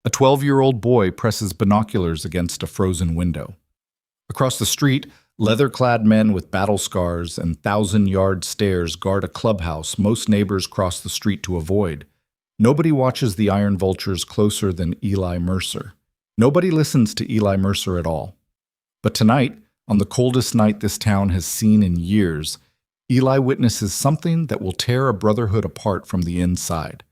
A 12-year-old boy presses binoculars against a frozen window. Across the street, leather-clad men with battle scars and thousand-yard stares guard a clubhouse most neighbors cross the street to avoid. Nobody watches the Iron Vultures closer than Eli Mercer. Nobody listens to Eli Mercer at all. But tonight, on the coldest night this town has seen in years, Eli witnesses something that will tear a brotherhood apart from the inside.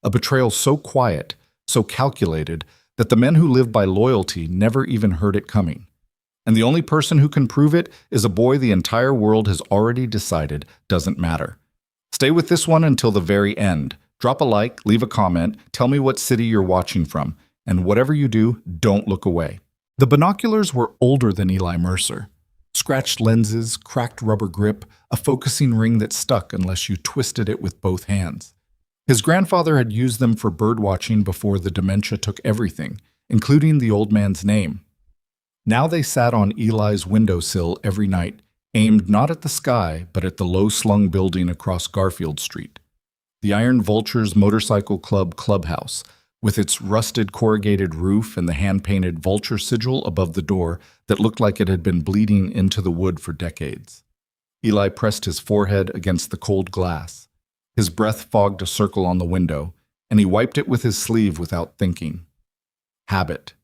A betrayal so quiet, so calculated, that the men who live by loyalty never even heard it coming. And the only person who can prove it is a boy the entire world has already decided doesn't matter. Stay with this one until the very end. Drop a like, leave a comment, tell me what city you're watching from, and whatever you do, don't look away. The binoculars were older than Eli Mercer. Scratched lenses, cracked rubber grip, a focusing ring that stuck unless you twisted it with both hands. His grandfather had used them for birdwatching before the dementia took everything, including the old man's name. Now they sat on Eli's windowsill every night, aimed not at the sky, but at the low-slung building across Garfield Street. The Iron Vultures Motorcycle Club clubhouse, with its rusted corrugated roof and the hand-painted vulture sigil above the door that looked like it had been bleeding into the wood for decades. Eli pressed his forehead against the cold glass. His breath fogged a circle on the window, and he wiped it with his sleeve without thinking. Habit.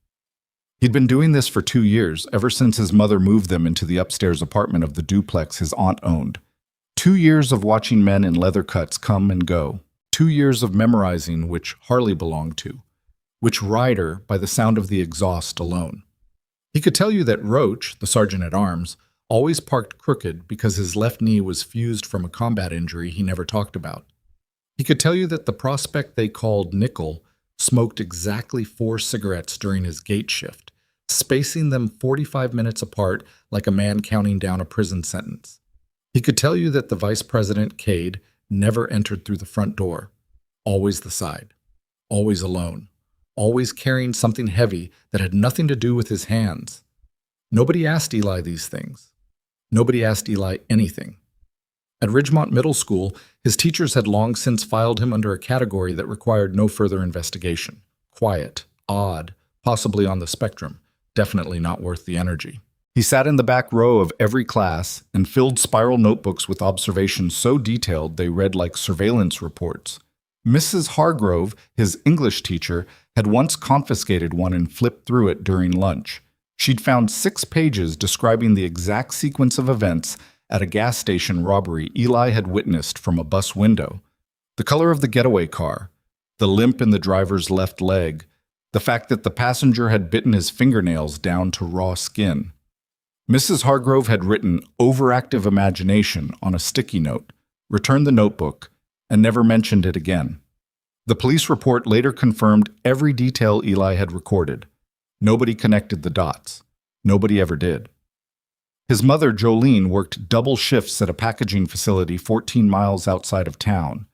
He'd been doing this for 2 years, ever since his mother moved them into the upstairs apartment of the duplex his aunt owned. 2 years of watching men in leather cuts come and go. 2 years of memorizing which Harley belonged to, which rider by the sound of the exhaust alone. He could tell you that Roach, the sergeant-at-arms, always parked crooked because his left knee was fused from a combat injury he never talked about. He could tell you that the prospect they called Nickel smoked exactly 4 cigarettes during his gate shift, spacing them 45 minutes apart like a man counting down a prison sentence. He could tell you that the vice president, Cade, never entered through the front door, always the side, always alone, always carrying something heavy that had nothing to do with his hands. Nobody asked Eli these things. Nobody asked Eli anything. At Ridgemont Middle School, his teachers had long since filed him under a category that required no further investigation. Quiet, odd, possibly on the spectrum, definitely not worth the energy. He sat in the back row of every class and filled spiral notebooks with observations so detailed they read like surveillance reports. Mrs. Hargrove, his English teacher, had once confiscated one and flipped through it during lunch. She'd found 6 pages describing the exact sequence of events at a gas station robbery Eli had witnessed from a bus window. The color of the getaway car, the limp in the driver's left leg, the fact that the passenger had bitten his fingernails down to raw skin. Mrs. Hargrove had written overactive imagination on a sticky note, returned the notebook, and never mentioned it again. The police report later confirmed every detail Eli had recorded. Nobody connected the dots. Nobody ever did. His mother, Jolene, worked double shifts at a packaging facility 14 miles outside of town.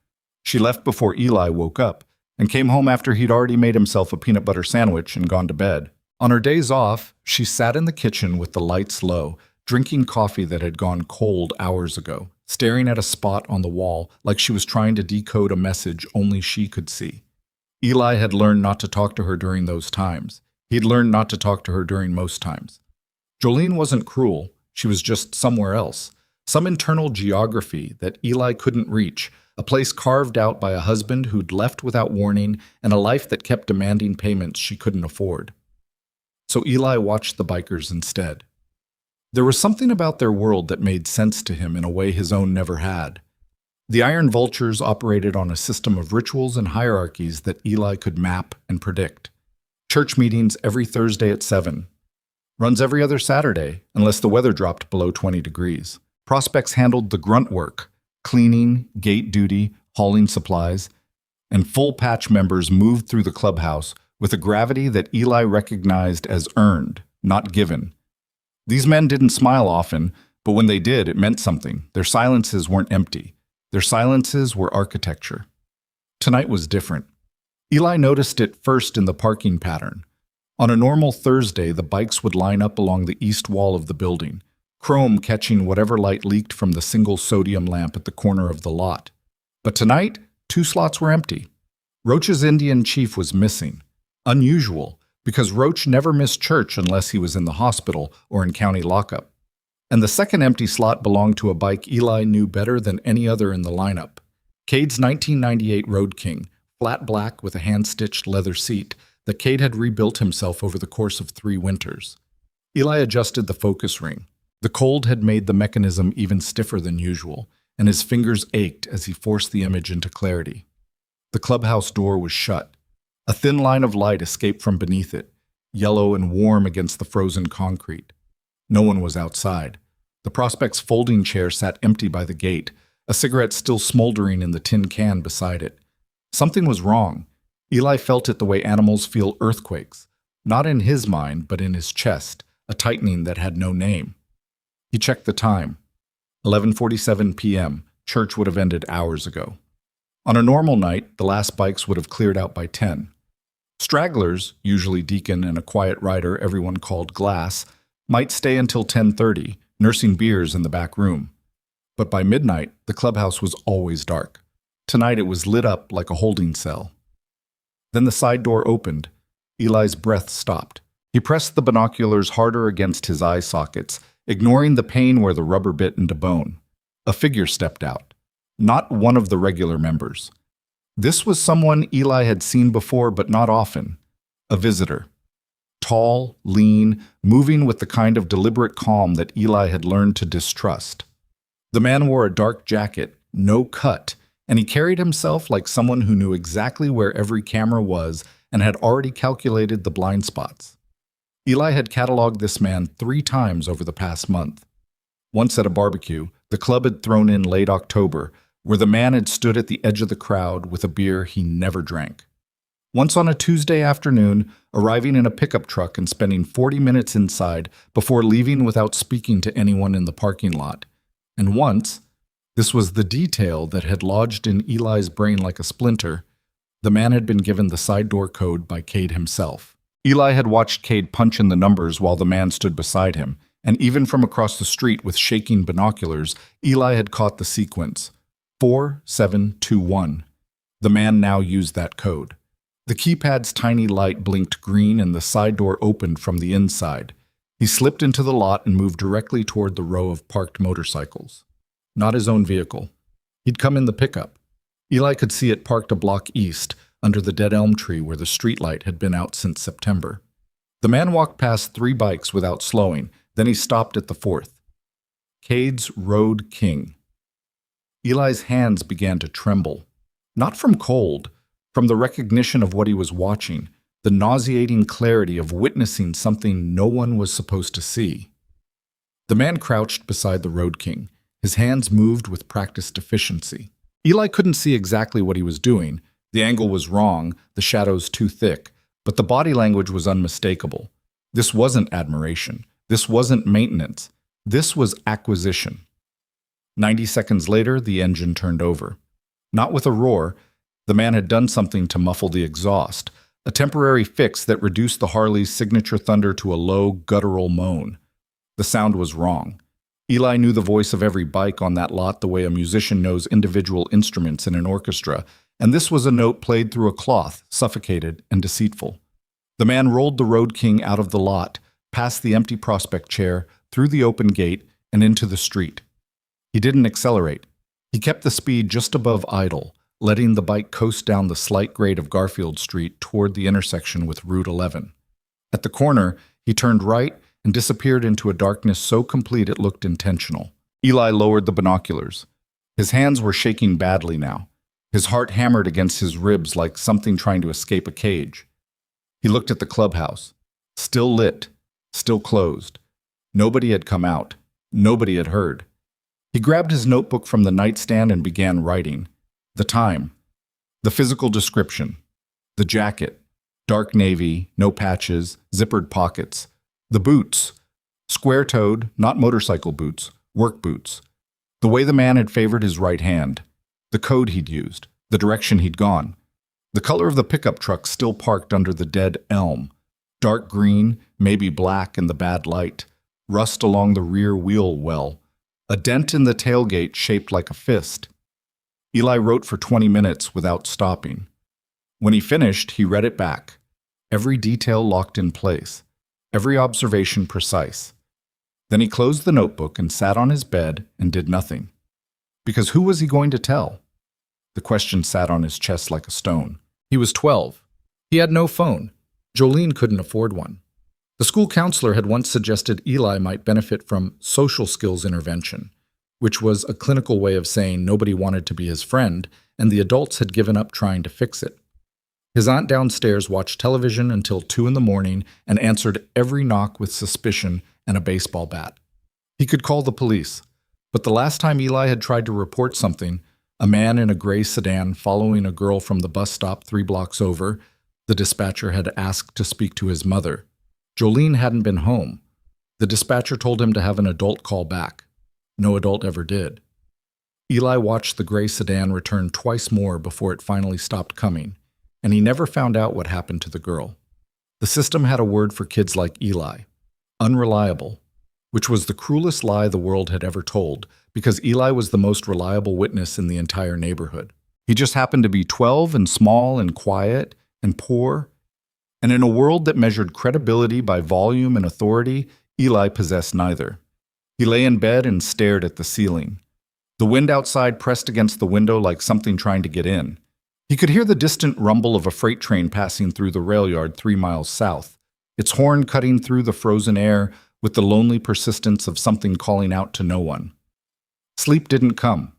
She left before Eli woke up and came home after he'd already made himself a peanut butter sandwich and gone to bed. On her days off, she sat in the kitchen with the lights low, drinking coffee that had gone cold hours ago, staring at a spot on the wall like she was trying to decode a message only she could see. Eli had learned not to talk to her during those times. He'd learned not to talk to her during most times. Jolene wasn't cruel. She was just somewhere else. Some internal geography that Eli couldn't reach, a place carved out by a husband who'd left without warning and a life that kept demanding payments she couldn't afford. So Eli watched the bikers instead. There was something about their world that made sense to him in a way his own never had. The Iron Vultures operated on a system of rituals and hierarchies that Eli could map and predict. Church meetings every Thursday at 7. Runs every other Saturday, unless the weather dropped below 20 degrees. Prospects handled the grunt work, cleaning, gate duty, hauling supplies, and full patch members moved through the clubhouse with a gravity that Eli recognized as earned, not given. These men didn't smile often, but when they did, it meant something. Their silences weren't empty. Their silences were architecture. Tonight was different. Eli noticed it first in the parking pattern. On a normal Thursday, the bikes would line up along the east wall of the building, chrome catching whatever light leaked from the single sodium lamp at the corner of the lot. But tonight, 2 slots were empty. Roach's Indian chief was missing. Unusual, because Roach never missed church unless he was in the hospital or in county lockup. And the second empty slot belonged to a bike Eli knew better than any other in the lineup. Cade's 1998 Road King, flat black with a hand-stitched leather seat that Cade had rebuilt himself over the course of 3 winters. Eli adjusted the focus ring. The cold had made the mechanism even stiffer than usual, and his fingers ached as he forced the image into clarity. The clubhouse door was shut. A thin line of light escaped from beneath it, yellow and warm against the frozen concrete. No one was outside. The prospect's folding chair sat empty by the gate, a cigarette still smoldering in the tin can beside it. Something was wrong. Eli felt it the way animals feel earthquakes, not in his mind, but in his chest, a tightening that had no name. He checked the time. 11:47 p.m. Church would have ended hours ago. On a normal night, the last bikes would have cleared out by 10. Stragglers, usually Deacon and a quiet rider everyone called Glass, might stay until 10:30, nursing beers in the back room. But by midnight, the clubhouse was always dark. Tonight it was lit up like a holding cell. Then the side door opened. Eli's breath stopped. He pressed the binoculars harder against his eye sockets, ignoring the pain where the rubber bit into bone. A figure stepped out. Not one of the regular members. This was someone Eli had seen before, but not often. A visitor. Tall, lean, moving with the kind of deliberate calm that Eli had learned to distrust. The man wore a dark jacket, no cut, and he carried himself like someone who knew exactly where every camera was and had already calculated the blind spots. Eli had cataloged this man 3 times over the past month. Once at a barbecue, the club had thrown in late October, where the man had stood at the edge of the crowd with a beer he never drank. Once on a Tuesday afternoon, arriving in a pickup truck and spending 40 minutes inside before leaving without speaking to anyone in the parking lot. And once, this was the detail that had lodged in Eli's brain like a splinter, the man had been given the side door code by Cade himself. Eli had watched Cade punch in the numbers while the man stood beside him, and even from across the street with shaking binoculars, Eli had caught the sequence. 4721. The man now used that code. The keypad's tiny light blinked green and the side door opened from the inside. He slipped into the lot and moved directly toward the row of parked motorcycles. Not his own vehicle. He'd come in the pickup. Eli could see it parked a block east, under the dead elm tree where the streetlight had been out since September. The man walked past 3 bikes without slowing, then he stopped at the 4th. Cade's Road King. Eli's hands began to tremble. Not from cold, from the recognition of what he was watching, the nauseating clarity of witnessing something no one was supposed to see. The man crouched beside the Road King. His hands moved with practiced efficiency. Eli couldn't see exactly what he was doing. The angle was wrong, the shadows too thick, but the body language was unmistakable. This wasn't admiration. This wasn't maintenance. This was acquisition. 90 seconds later, the engine turned over. Not with a roar. The man had done something to muffle the exhaust, a temporary fix that reduced the Harley's signature thunder to a low, guttural moan. The sound was wrong. Eli knew the voice of every bike on that lot the way a musician knows individual instruments in an orchestra, and this was a note played through a cloth, suffocated and deceitful. The man rolled the Road King out of the lot, past the empty prospect chair, through the open gate, and into the street. He didn't accelerate. He kept the speed just above idle, letting the bike coast down the slight grade of Garfield Street toward the intersection with Route 11. At the corner, he turned right and disappeared into a darkness so complete it looked intentional. Eli lowered the binoculars. His hands were shaking badly now. His heart hammered against his ribs like something trying to escape a cage. He looked at the clubhouse. Still lit, still closed. Nobody had come out. Nobody had heard. He grabbed his notebook from the nightstand and began writing. The time. The physical description. The jacket. Dark navy, no patches, zippered pockets. The boots. Square-toed, not motorcycle boots, work boots. The way the man had favored his right hand. The code he'd used. The direction he'd gone. The color of the pickup truck still parked under the dead elm. Dark green, maybe black in the bad light. Rust along the rear wheel well. A dent in the tailgate shaped like a fist. Eli wrote for 20 minutes without stopping. When he finished, he read it back. every detail locked in place, every observation precise. Then he closed the notebook and sat on his bed and did nothing. Because who was he going to tell? The question sat on his chest like a stone. He was 12. He had no phone. Jolene couldn't afford one. The school counselor had once suggested Eli might benefit from social skills intervention, which was a clinical way of saying nobody wanted to be his friend, and the adults had given up trying to fix it. His aunt downstairs watched television until 2 in the morning and answered every knock with suspicion and a baseball bat. He could call the police, but the last time Eli had tried to report something, a man in a gray sedan following a girl from the bus stop 3 blocks over, the dispatcher had asked to speak to his mother. Jolene hadn't been home. The dispatcher told him to have an adult call back. No adult ever did. Eli watched the gray sedan return twice more before it finally stopped coming, and he never found out what happened to the girl. The system had a word for kids like Eli: unreliable, which was the cruelest lie the world had ever told, because Eli was the most reliable witness in the entire neighborhood. He just happened to be 12 and small and quiet and poor, and in a world that measured credibility by volume and authority, Eli possessed neither. He lay in bed and stared at the ceiling. The wind outside pressed against the window like something trying to get in. He could hear the distant rumble of a freight train passing through the rail yard 3 miles south, its horn cutting through the frozen air with the lonely persistence of something calling out to no one. Sleep didn't come.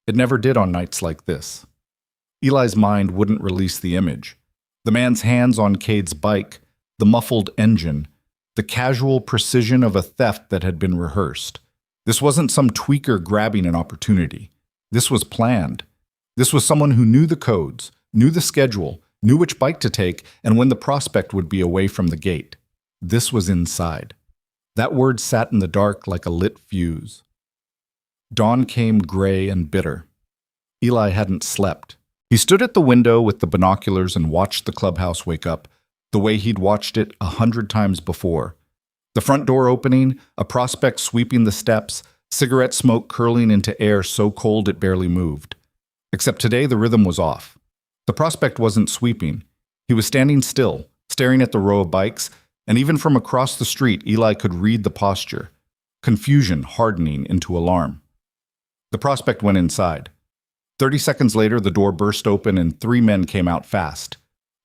It never did on nights like this. Eli's mind wouldn't release the image. The man's hands on Cade's bike, the muffled engine, the casual precision of a theft that had been rehearsed. This wasn't some tweaker grabbing an opportunity. This was planned. This was someone who knew the codes, knew the schedule, knew which bike to take, and when the prospect would be away from the gate. This was inside. That word sat in the dark like a lit fuse. Dawn came gray and bitter. Eli hadn't slept. He stood at the window with the binoculars and watched the clubhouse wake up, the way he'd watched it 100 times before. The front door opening, a prospect sweeping the steps, cigarette smoke curling into air so cold it barely moved. Except today the rhythm was off. The prospect wasn't sweeping. He was standing still, staring at the row of bikes, and even from across the street Eli could read the posture, confusion hardening into alarm. The prospect went inside. 30 seconds later, the door burst open and 3 men came out fast,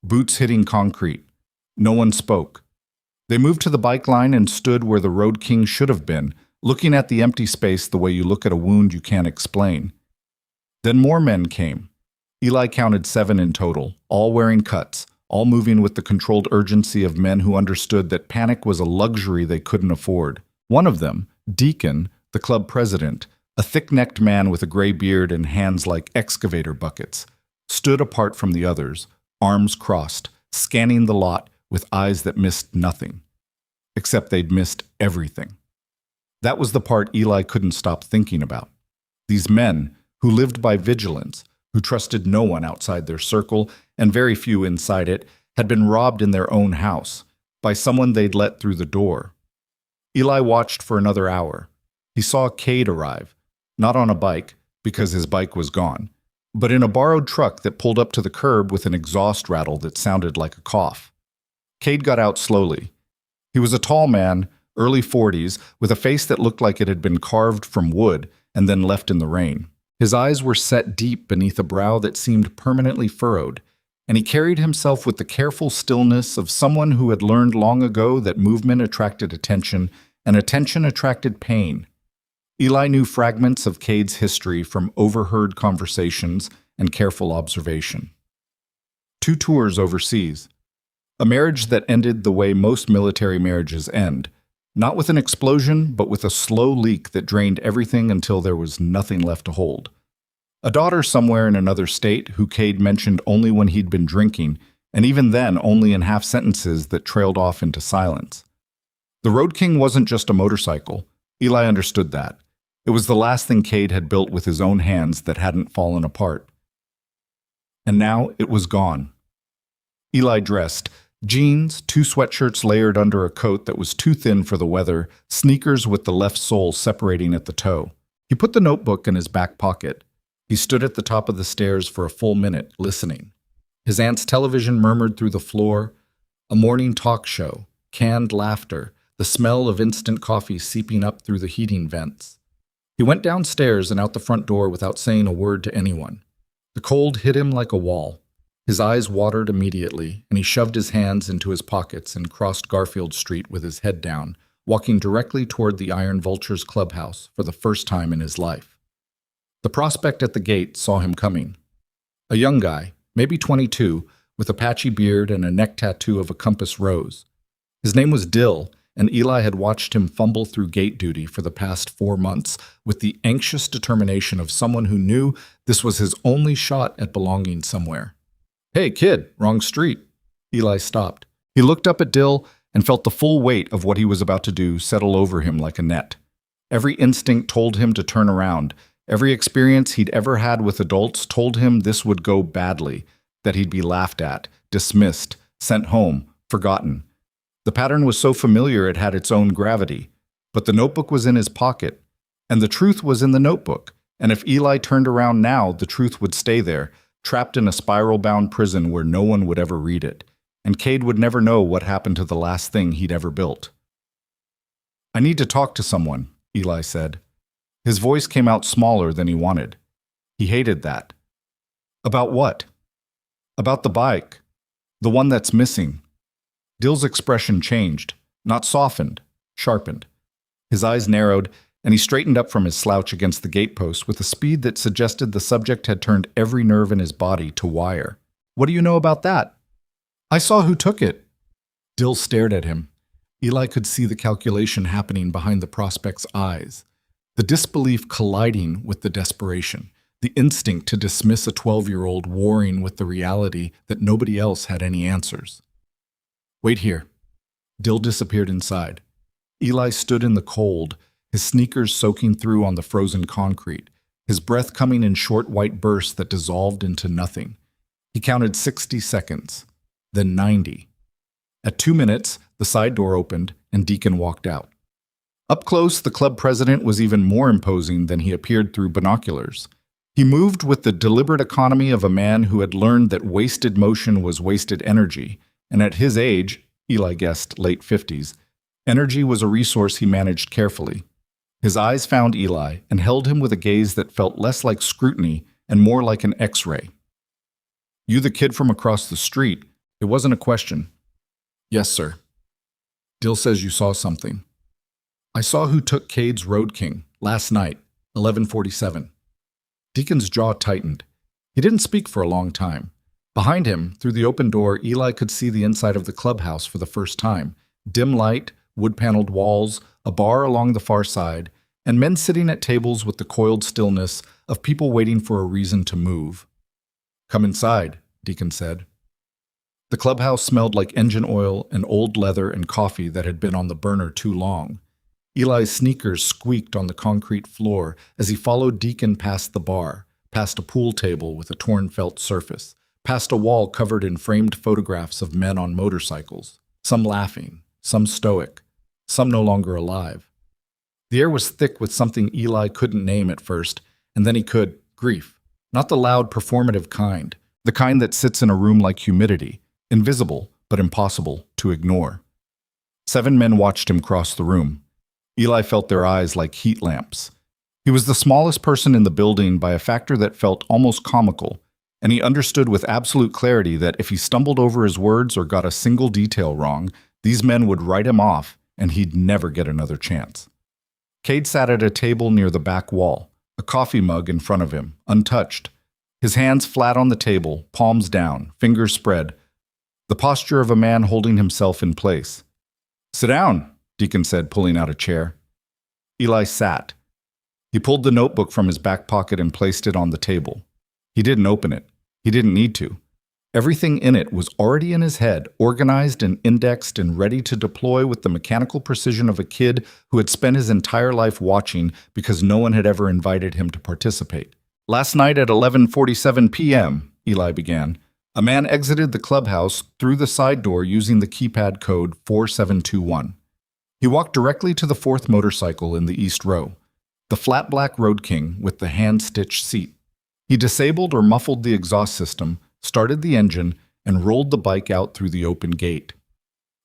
boots hitting concrete. No one spoke. They moved to the bike line and stood where the Road King should have been, looking at the empty space the way you look at a wound you can't explain. Then more men came. Eli counted 7 in total, all wearing cuts, all moving with the controlled urgency of men who understood that panic was a luxury they couldn't afford. One of them, Deacon, the club president, a thick-necked man with a gray beard and hands like excavator buckets, stood apart from the others, arms crossed, scanning the lot with eyes that missed nothing. Except they'd missed everything. That was the part Eli couldn't stop thinking about. These men, who lived by vigilance, who trusted no one outside their circle and very few inside it, had been robbed in their own house, by someone they'd let through the door. Eli watched for another hour. He saw Cade arrive, not on a bike, because his bike was gone, but in a borrowed truck that pulled up to the curb with an exhaust rattle that sounded like a cough. Cade got out slowly. He was a tall man, early 40s, with a face that looked like it had been carved from wood and then left in the rain. His eyes were set deep beneath a brow that seemed permanently furrowed, and he carried himself with the careful stillness of someone who had learned long ago that movement attracted attention and attention attracted pain. Eli knew fragments of Cade's history from overheard conversations and careful observation. 2 tours overseas. A marriage that ended the way most military marriages end, not with an explosion, but with a slow leak that drained everything until there was nothing left to hold. A daughter somewhere in another state who Cade mentioned only when he'd been drinking, and even then only in half sentences that trailed off into silence. The Road King wasn't just a motorcycle. Eli understood that. It was the last thing Cade had built with his own hands that hadn't fallen apart. And now it was gone. Eli dressed. Jeans, 2 sweatshirts layered under a coat that was too thin for the weather, sneakers with the left sole separating at the toe. He put the notebook in his back pocket. He stood at the top of the stairs for a full minute, listening. His aunt's television murmured through the floor, A morning talk show, canned laughter, the smell of instant coffee seeping up through the heating vents. He went downstairs and out the front door without saying a word to anyone. The cold hit him like a wall. His eyes watered immediately, and he shoved his hands into his pockets and crossed Garfield Street with his head down, walking directly toward the Iron Vulture's clubhouse for the first time in his life. The prospect at the gate saw him coming. A young guy, maybe 22, with a patchy beard and a neck tattoo of a compass rose. His name was Dill, and Eli had watched him fumble through gate duty for the past 4 months with the anxious determination of someone who knew this was his only shot at belonging somewhere. "Hey, kid, wrong street." Eli stopped. He looked up at Dill and felt the full weight of what he was about to do settle over him like a net. Every instinct told him to turn around. Every experience he'd ever had with adults told him this would go badly, that he'd be laughed at, dismissed, sent home, forgotten. The pattern was so familiar it had its own gravity. But the notebook was in his pocket, and the truth was in the notebook. And if Eli turned around now, the truth would stay there, trapped in a spiral-bound prison where no one would ever read it. And Cade would never know what happened to the last thing he'd ever built. "I need to talk to someone," Eli said. His voice came out smaller than he wanted. He hated that. "About what?" "About the bike. The one that's missing." Dill's expression changed, not softened, sharpened. His eyes narrowed, and he straightened up from his slouch against the gatepost with a speed that suggested the subject had turned every nerve in his body to wire. "What do you know about that?" "I saw who took it." Dill stared at him. Eli could see the calculation happening behind the prospect's eyes, the disbelief colliding with the desperation, the instinct to dismiss a 12-year-old warring with the reality that nobody else had any answers. "Wait here." Dill disappeared inside. Eli stood in the cold, his sneakers soaking through on the frozen concrete, his breath coming in short white bursts that dissolved into nothing. He counted 60 seconds, then 90. At 2 minutes, the side door opened and Deacon walked out. Up close, the club president was even more imposing than he appeared through binoculars. He moved with the deliberate economy of a man who had learned that wasted motion was wasted energy, and at his age, Eli guessed late 50s, energy was a resource he managed carefully. His eyes found Eli and held him with a gaze that felt less like scrutiny and more like an X-ray. "You the kid from across the street?" It wasn't a question. "Yes, sir." "Dill says you saw something." "I saw who took Cade's Road King last night, 11:47. Deacon's jaw tightened. He didn't speak for a long time. Behind him, through the open door, Eli could see the inside of the clubhouse for the first time. Dim light, wood-paneled walls, a bar along the far side, and men sitting at tables with the coiled stillness of people waiting for a reason to move. "Come inside," Deacon said. The clubhouse smelled like engine oil and old leather and coffee that had been on the burner too long. Eli's sneakers squeaked on the concrete floor as he followed Deacon past the bar, past a pool table with a torn felt surface, past a wall covered in framed photographs of men on motorcycles, some laughing, some stoic, some no longer alive. The air was thick with something Eli couldn't name at first, and then he could, grief. Not the loud, performative kind, the kind that sits in a room like humidity, invisible but impossible to ignore. 7 men watched him cross the room. Eli felt their eyes like heat lamps. He was the smallest person in the building by a factor that felt almost comical, and he understood with absolute clarity that if he stumbled over his words or got a single detail wrong, these men would write him off and he'd never get another chance. Cade sat at a table near the back wall, a coffee mug in front of him, untouched. His hands flat on the table, palms down, fingers spread, the posture of a man holding himself in place. "Sit down," Deacon said, pulling out a chair. Eli sat. He pulled the notebook from his back pocket and placed it on the table. He didn't open it. He didn't need to. Everything in it was already in his head, organized and indexed and ready to deploy with the mechanical precision of a kid who had spent his entire life watching because no one had ever invited him to participate. "Last night at 11:47 p.m., Eli began, a man exited the clubhouse through the side door using the keypad code 4721. He walked directly to the 4th motorcycle in the east row, the flat black Road King with the hand-stitched seat. He disabled or muffled the exhaust system, started the engine, and rolled the bike out through the open gate.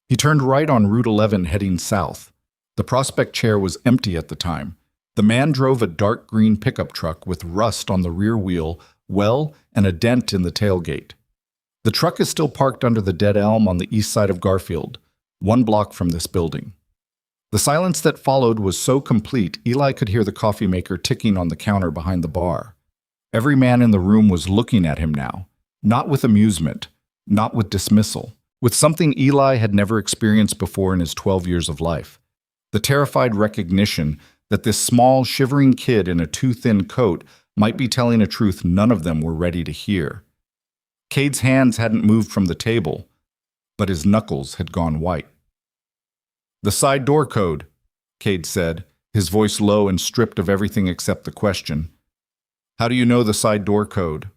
He turned right on Route 11 heading south. The prospect chair was empty at the time. The man drove a dark green pickup truck with rust on the rear wheel, and a dent in the tailgate. The truck is still parked under the dead elm on the east side of Garfield, 1 block from this building. The silence that followed was so complete, Eli could hear the coffee maker ticking on the counter behind the bar. Every man in the room was looking at him now, not with amusement, not with dismissal, with something Eli had never experienced before in his 12 years of life. The terrified recognition that this small, shivering kid in a too-thin coat might be telling a truth none of them were ready to hear. Cade's hands hadn't moved from the table, but his knuckles had gone white. "The side door code," Cade said, his voice low and stripped of everything except the question. "How do you know the side door code?"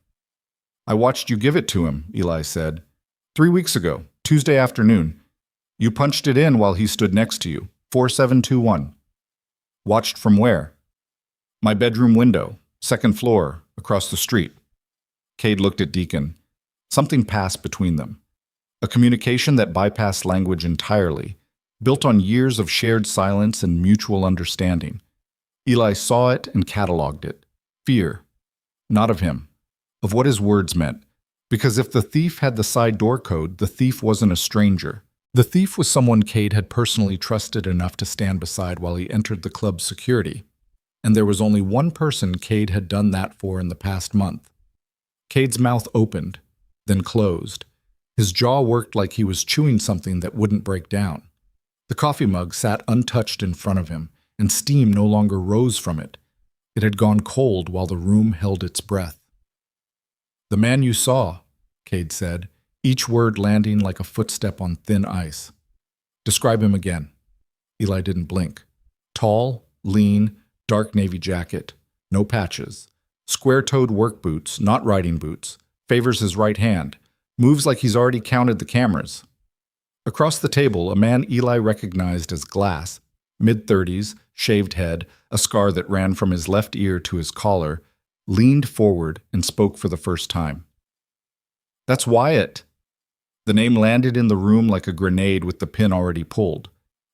"I watched you give it to him," Eli said. 3 weeks ago, Tuesday afternoon. You punched it in while he stood next to you, 4721. "Watched from where?" "My bedroom window, 2nd floor, across the street." Cade looked at Deacon. Something passed between them. A communication that bypassed language entirely, built on years of shared silence and mutual understanding. Eli saw it and cataloged it. Fear. Not of him. Of what his words meant. Because if the thief had the side door code, the thief wasn't a stranger. The thief was someone Cade had personally trusted enough to stand beside while he entered the club's security. And there was only one person Cade had done that for in the past month. Cade's mouth opened, then closed. His jaw worked like he was chewing something that wouldn't break down. The coffee mug sat untouched in front of him, and steam no longer rose from it. It had gone cold while the room held its breath. "The man you saw," Cade said, each word landing like a footstep on thin ice. "Describe him again." Eli didn't blink. Tall, lean, dark navy jacket, no patches. Square-toed work boots, not riding boots. Favors his right hand. Moves like he's already counted the cameras. Across the table, a man Eli recognized as Glass, mid-30s, shaved head, a scar that ran from his left ear to his collar, leaned forward and spoke for the first time. "That's Wyatt." The name landed in the room like a grenade with the pin already pulled.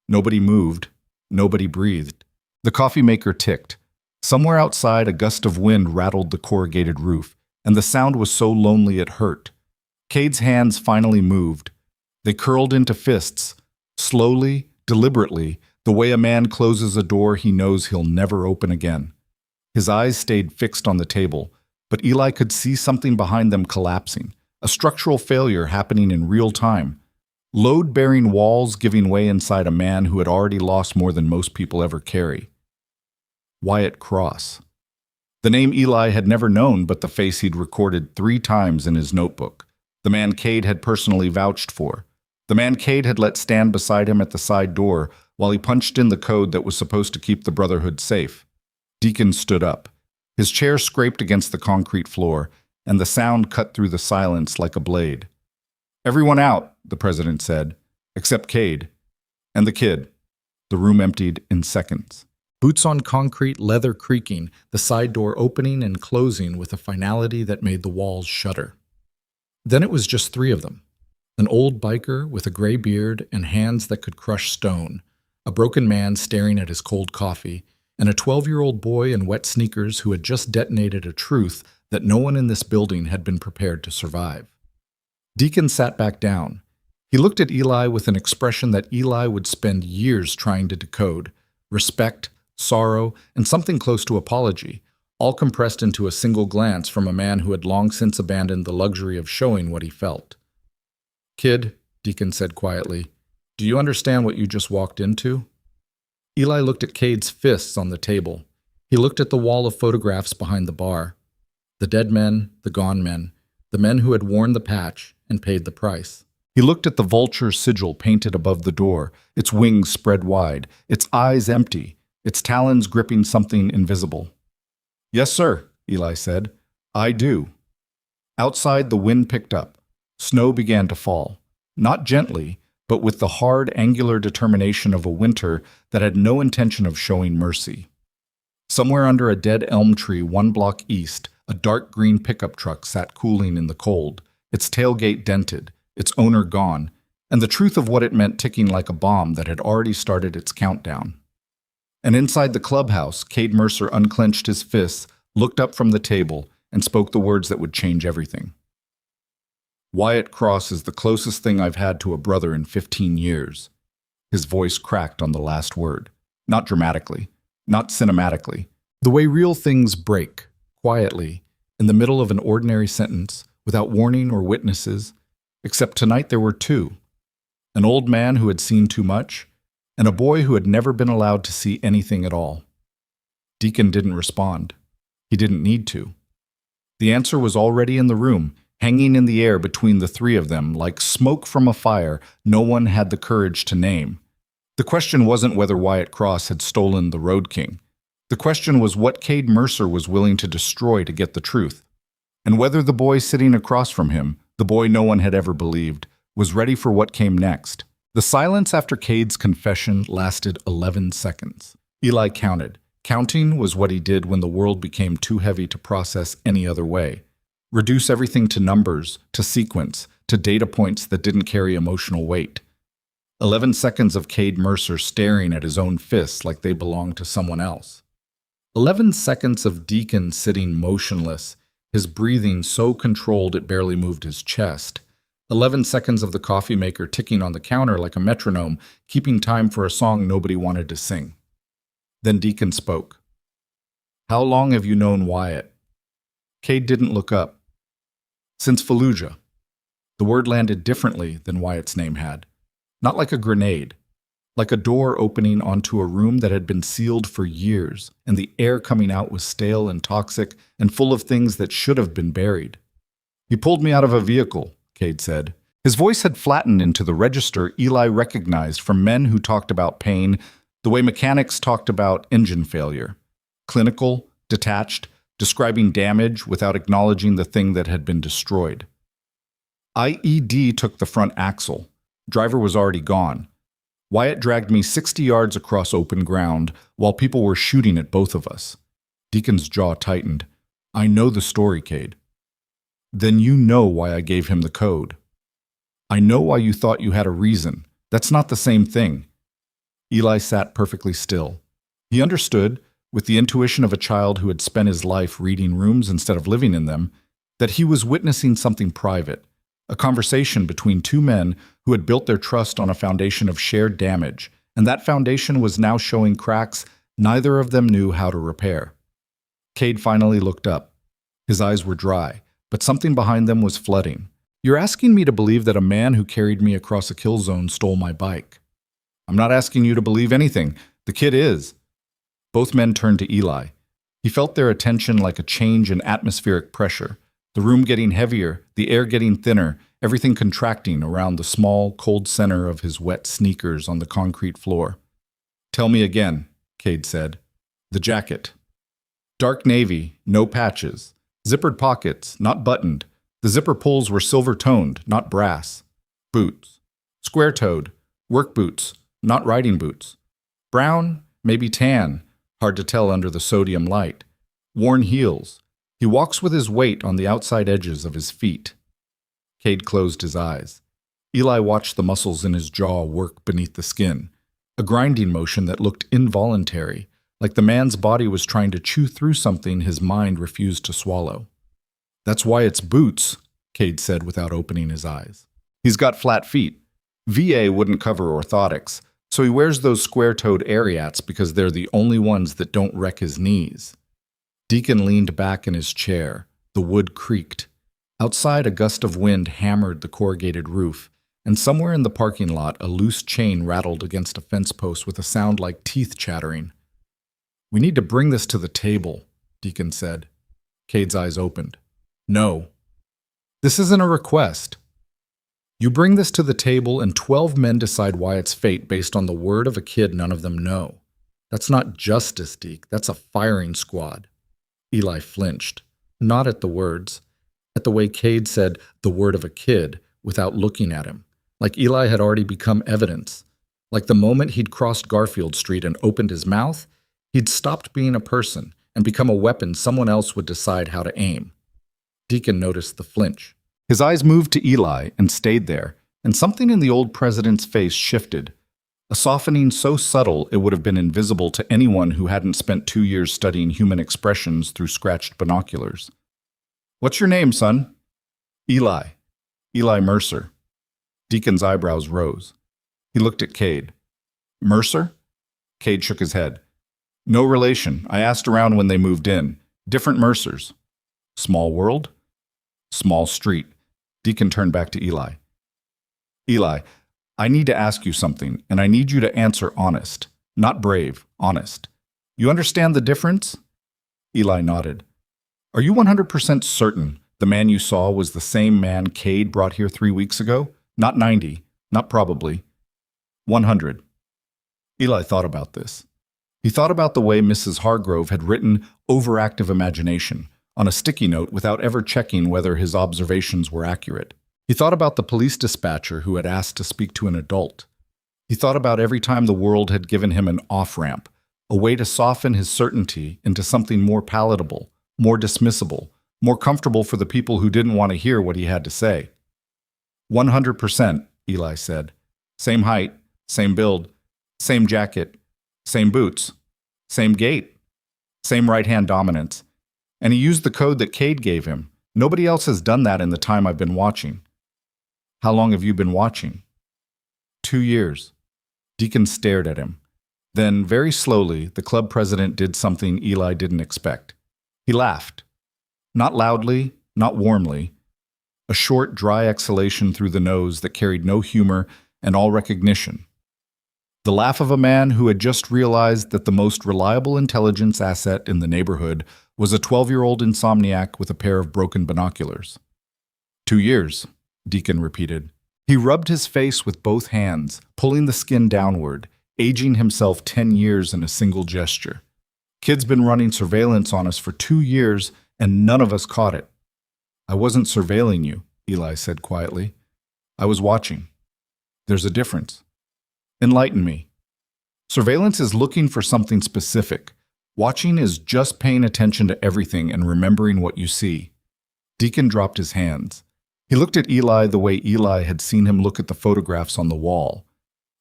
Nobody moved. Nobody breathed. The coffee maker ticked. Somewhere outside, a gust of wind rattled the corrugated roof, and the sound was so lonely it hurt. Cade's hands finally moved. They curled into fists, slowly, deliberately, the way a man closes a door he knows he'll never open again. His eyes stayed fixed on the table, but Eli could see something behind them collapsing, a structural failure happening in real time. Load-bearing walls giving way inside a man who had already lost more than most people ever carry. Wyatt Cross. The name Eli had never known, but the face he'd recorded 3 times in his notebook. The man Cade had personally vouched for. The man Cade had let stand beside him at the side door while he punched in the code that was supposed to keep the Brotherhood safe. Deacon stood up. His chair scraped against the concrete floor, and the sound cut through the silence like a blade. "Everyone out," the president said, "except Cade. And the kid." The room emptied in seconds. Boots on concrete, leather creaking, the side door opening and closing with a finality that made the walls shudder. Then it was just 3 of them. An old biker with a gray beard and hands that could crush stone, a broken man staring at his cold coffee, and a 12-year-old boy in wet sneakers who had just detonated a truth that no one in this building had been prepared to survive. Deacon sat back down. He looked at Eli with an expression that Eli would spend years trying to decode: respect, sorrow, and something close to apology, all compressed into a single glance from a man who had long since abandoned the luxury of showing what he felt. "Kid," Deacon said quietly, "do you understand what you just walked into?" Eli looked at Cade's fists on the table. He looked at the wall of photographs behind the bar. The dead men, the gone men, the men who had worn the patch and paid the price. He looked at the vulture sigil painted above the door, its wings spread wide, its eyes empty, its talons gripping something invisible. "Yes, sir," Eli said. "I do." Outside, the wind picked up. Snow began to fall, not gently, but with the hard, angular determination of a winter that had no intention of showing mercy. Somewhere under a dead elm tree 1 block east, a dark green pickup truck sat cooling in the cold, its tailgate dented, its owner gone, and the truth of what it meant ticking like a bomb that had already started its countdown. And inside the clubhouse, Cade Mercer unclenched his fists, looked up from the table, and spoke the words that would change everything. "Wyatt Cross is the closest thing I've had to a brother in 15 years. His voice cracked on the last word. Not dramatically, not cinematically. The way real things break, quietly, in the middle of an ordinary sentence, without warning or witnesses, except tonight there were two. An old man who had seen too much, and a boy who had never been allowed to see anything at all. Deacon didn't respond. He didn't need to. The answer was already in the room, hanging in the air between the three of them, like smoke from a fire no one had the courage to name. The question wasn't whether Wyatt Cross had stolen the Road King. The question was what Cade Mercer was willing to destroy to get the truth, and whether the boy sitting across from him, the boy no one had ever believed, was ready for what came next. The silence after Cade's confession lasted 11 seconds. Eli counted. Counting was what he did when the world became too heavy to process any other way. Reduce everything to numbers, to sequence, to data points that didn't carry emotional weight. 11 seconds of Cade Mercer staring at his own fists like they belonged to someone else. 11 seconds of Deacon sitting motionless, his breathing so controlled it barely moved his chest. 11 seconds of the coffee maker ticking on the counter like a metronome, keeping time for a song nobody wanted to sing. Then Deacon spoke. "How long have you known Wyatt?" Cade didn't look up. "Since Fallujah." The word landed differently than Wyatt's name had. Not like a grenade, like a door opening onto a room that had been sealed for years, and the air coming out was stale and toxic and full of things that should have been buried. "He pulled me out of a vehicle," Cade said. His voice had flattened into the register Eli recognized from men who talked about pain the way mechanics talked about engine failure. Clinical, detached, describing damage without acknowledging the thing that had been destroyed. IED took the front axle. Driver was already gone. Wyatt dragged me 60 yards across open ground while people were shooting at both of us. Deacon's jaw tightened. "I know the story, Cade." "Then you know why I gave him the code." "I know why you thought you had a reason. That's not the same thing." Eli sat perfectly still. He understood, with the intuition of a child who had spent his life reading rooms instead of living in them, that he was witnessing something private, a conversation between two men who had built their trust on a foundation of shared damage, and that foundation was now showing cracks neither of them knew how to repair. Cade finally looked up. His eyes were dry, but something behind them was flooding. "You're asking me to believe that a man who carried me across a kill zone stole my bike." "I'm not asking you to believe anything. The kid is." Both men turned to Eli. He felt their attention like a change in atmospheric pressure, the room getting heavier, the air getting thinner, everything contracting around the small, cold center of his wet sneakers on the concrete floor. "Tell me again," Cade said. "The jacket." "Dark navy, no patches. Zippered pockets, not buttoned. The zipper pulls were silver-toned, not brass. Boots. Square-toed. Work boots, not riding boots. Brown, maybe tan, hard to tell under the sodium light. Worn heels. He walks with his weight on the outside edges of his feet." Cade closed his eyes. Eli watched the muscles in his jaw work beneath the skin, a grinding motion that looked involuntary, like the man's body was trying to chew through something his mind refused to swallow. "That's why it's boots," Cade said without opening his eyes. "He's got flat feet. VA wouldn't cover orthotics, so he wears those square-toed Ariats because they're the only ones that don't wreck his knees." Deacon leaned back in his chair. The wood creaked. Outside, a gust of wind hammered the corrugated roof, and somewhere in the parking lot, a loose chain rattled against a fence post with a sound like teeth chattering. "We need to bring this to the table," Deacon said. Cade's eyes opened. "No. This isn't a request. You bring this to the table and 12 men decide Wyatt's fate based on the word of a kid none of them know. That's not justice, Deke. That's a firing squad." Eli flinched, not at the words, at the way Cade said the word of a kid without looking at him, like Eli had already become evidence, like the moment he'd crossed Garfield Street and opened his mouth, he'd stopped being a person and become a weapon someone else would decide how to aim. Deacon noticed the flinch. His eyes moved to Eli and stayed there, and something in the old president's face shifted, a softening so subtle it would have been invisible to anyone who hadn't spent 2 years studying human expressions through scratched binoculars. "What's your name, son?" "Eli. Eli Mercer." Deacon's eyebrows rose. He looked at Cade. "Mercer?" Cade shook his head. "No relation. I asked around when they moved in. Different Mercers." "Small world?" "Small street." Deacon turned back to Eli. "Eli, I need to ask you something, and I need you to answer honest. Not brave, honest. You understand the difference?" Eli nodded. "Are you 100% certain the man you saw was the same man Cade brought here 3 weeks ago? Not 90, not probably. 100. Eli thought about this. He thought about the way Mrs. Hargrove had written overactive imagination on a sticky note without ever checking whether his observations were accurate. He thought about the police dispatcher who had asked to speak to an adult. He thought about every time the world had given him an off-ramp, a way to soften his certainty into something more palatable, more dismissible, more comfortable for the people who didn't want to hear what he had to say. 100%, Eli said. Same height, same build, same jacket, same boots, same gait, same right-hand dominance. And he used the code that Cade gave him. Nobody else has done that in the time I've been watching. How long have you been watching? 2 years. Deacon stared at him. Then, very slowly, the club president did something Eli didn't expect. He laughed. Not loudly, not warmly. A short, dry exhalation through the nose that carried no humor and all recognition. The laugh of a man who had just realized that the most reliable intelligence asset in the neighborhood was a 12-year-old insomniac with a pair of broken binoculars. 2 years, Deacon repeated. He rubbed his face with both hands, pulling the skin downward, aging himself 10 years in a single gesture. Kid's been running surveillance on us for 2 years, and none of us caught it. I wasn't surveilling you, Eli said quietly. I was watching. There's a difference. Enlighten me. Surveillance is looking for something specific. Watching is just paying attention to everything and remembering what you see. Deacon dropped his hands. He looked at Eli the way Eli had seen him look at the photographs on the wall.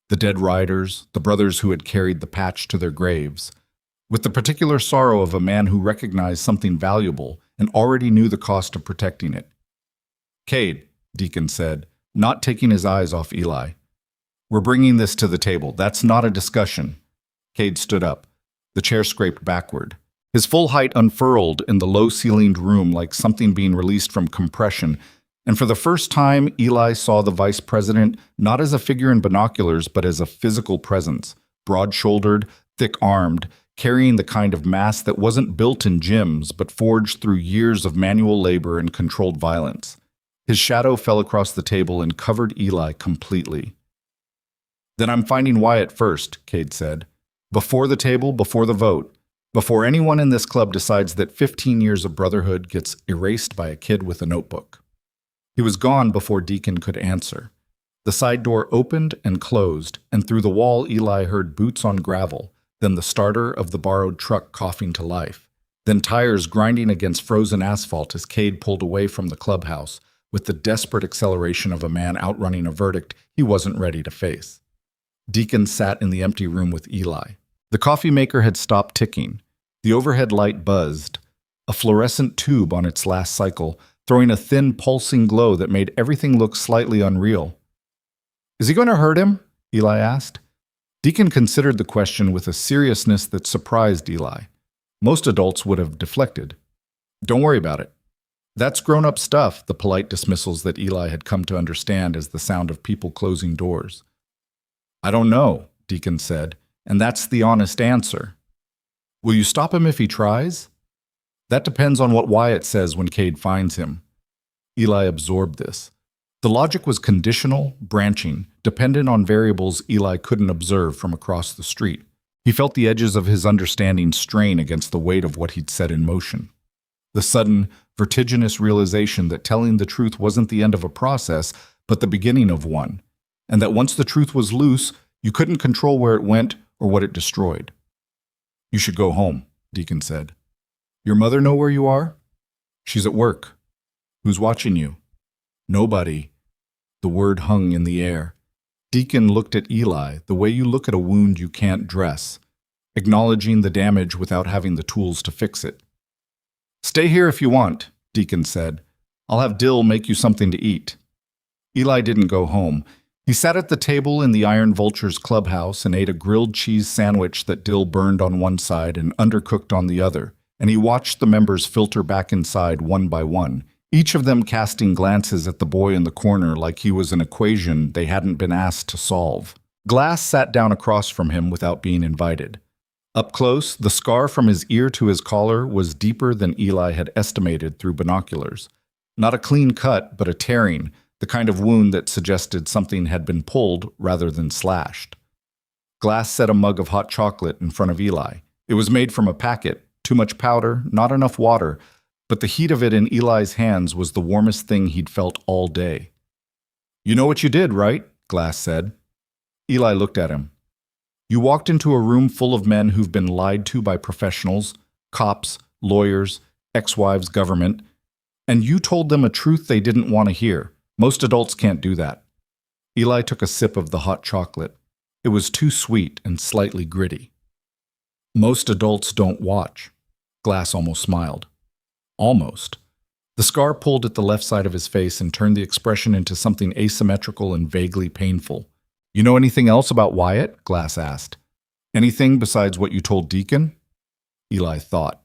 The dead riders, the brothers who had carried the patch to their graves, with the particular sorrow of a man who recognized something valuable and already knew the cost of protecting it. Cade, Deacon said, not taking his eyes off Eli. We're bringing this to the table. That's not a discussion. Cade stood up. The chair scraped backward. His full height unfurled in the low-ceilinged room like something being released from compression, and for the first time, Eli saw the vice president not as a figure in binoculars, but as a physical presence, broad-shouldered, thick-armed, carrying the kind of mass that wasn't built in gyms, but forged through years of manual labor and controlled violence. His shadow fell across the table and covered Eli completely. Then I'm finding Wyatt first, Cade said. Before the table, before the vote. Before anyone in this club decides that 15 years of Brotherhood gets erased by a kid with a notebook. He was gone before Deacon could answer. The side door opened and closed, and through the wall Eli heard boots on gravel, then the starter of the borrowed truck coughing to life, then tires grinding against frozen asphalt as Cade pulled away from the clubhouse with the desperate acceleration of a man outrunning a verdict he wasn't ready to face. Deacon sat in the empty room with Eli. The coffee maker had stopped ticking. The overhead light buzzed, a fluorescent tube on its last cycle, throwing a thin, pulsing glow that made everything look slightly unreal. Is he going to hurt him? Eli asked. Deacon considered the question with a seriousness that surprised Eli. Most adults would have deflected. Don't worry about it. That's grown-up stuff, the polite dismissals that Eli had come to understand as the sound of people closing doors. I don't know, Deacon said, and that's the honest answer. Will you stop him if he tries? That depends on what Wyatt says when Cade finds him. Eli absorbed this. The logic was conditional, branching, dependent on variables Eli couldn't observe from across the street. He felt the edges of his understanding strain against the weight of what he'd set in motion. The sudden, vertiginous realization that telling the truth wasn't the end of a process, but the beginning of one, and that once the truth was loose, you couldn't control where it went or what it destroyed. You should go home, Deacon said. Your mother know where you are? She's at work. Who's watching you? Nobody. The word hung in the air. Deacon looked at Eli the way you look at a wound you can't dress, acknowledging the damage without having the tools to fix it. "Stay here if you want," Deacon said. "I'll have Dill make you something to eat." Eli didn't go home. He sat at the table in the Iron Vulture's clubhouse and ate a grilled cheese sandwich that Dill burned on one side and undercooked on the other, and he watched the members filter back inside one by one, each of them casting glances at the boy in the corner like he was an equation they hadn't been asked to solve. Glass sat down across from him without being invited. Up close, the scar from his ear to his collar was deeper than Eli had estimated through binoculars. Not a clean cut, but a tearing, the kind of wound that suggested something had been pulled rather than slashed. Glass set a mug of hot chocolate in front of Eli. It was made from a packet, too much powder, not enough water, but the heat of it in Eli's hands was the warmest thing he'd felt all day. "You know what you did, right?" Glass said. Eli looked at him. "You walked into a room full of men who've been lied to by professionals, cops, lawyers, ex-wives, government, and you told them a truth they didn't want to hear. Most adults can't do that." Eli took a sip of the hot chocolate. It was too sweet and slightly gritty. "Most adults don't watch." Glass almost smiled. Almost. The scar pulled at the left side of his face and turned the expression into something asymmetrical and vaguely painful. "You know anything else about Wyatt?" Glass asked. "Anything besides what you told Deacon?" Eli thought.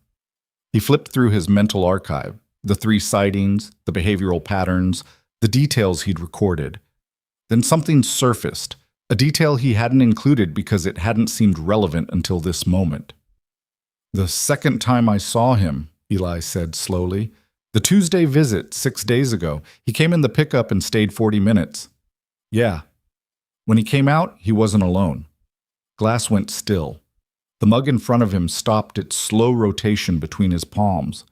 He flipped through his mental archive, the 3 sightings, the behavioral patterns, the details he'd recorded. Then something surfaced, a detail he hadn't included because it hadn't seemed relevant until this moment. "The second time I saw him," Eli said slowly, "the Tuesday visit 6 days ago, he came in the pickup and stayed 40 minutes. Yeah. When he came out, he wasn't alone." Glass went still. The mug in front of him stopped its slow rotation between his palms.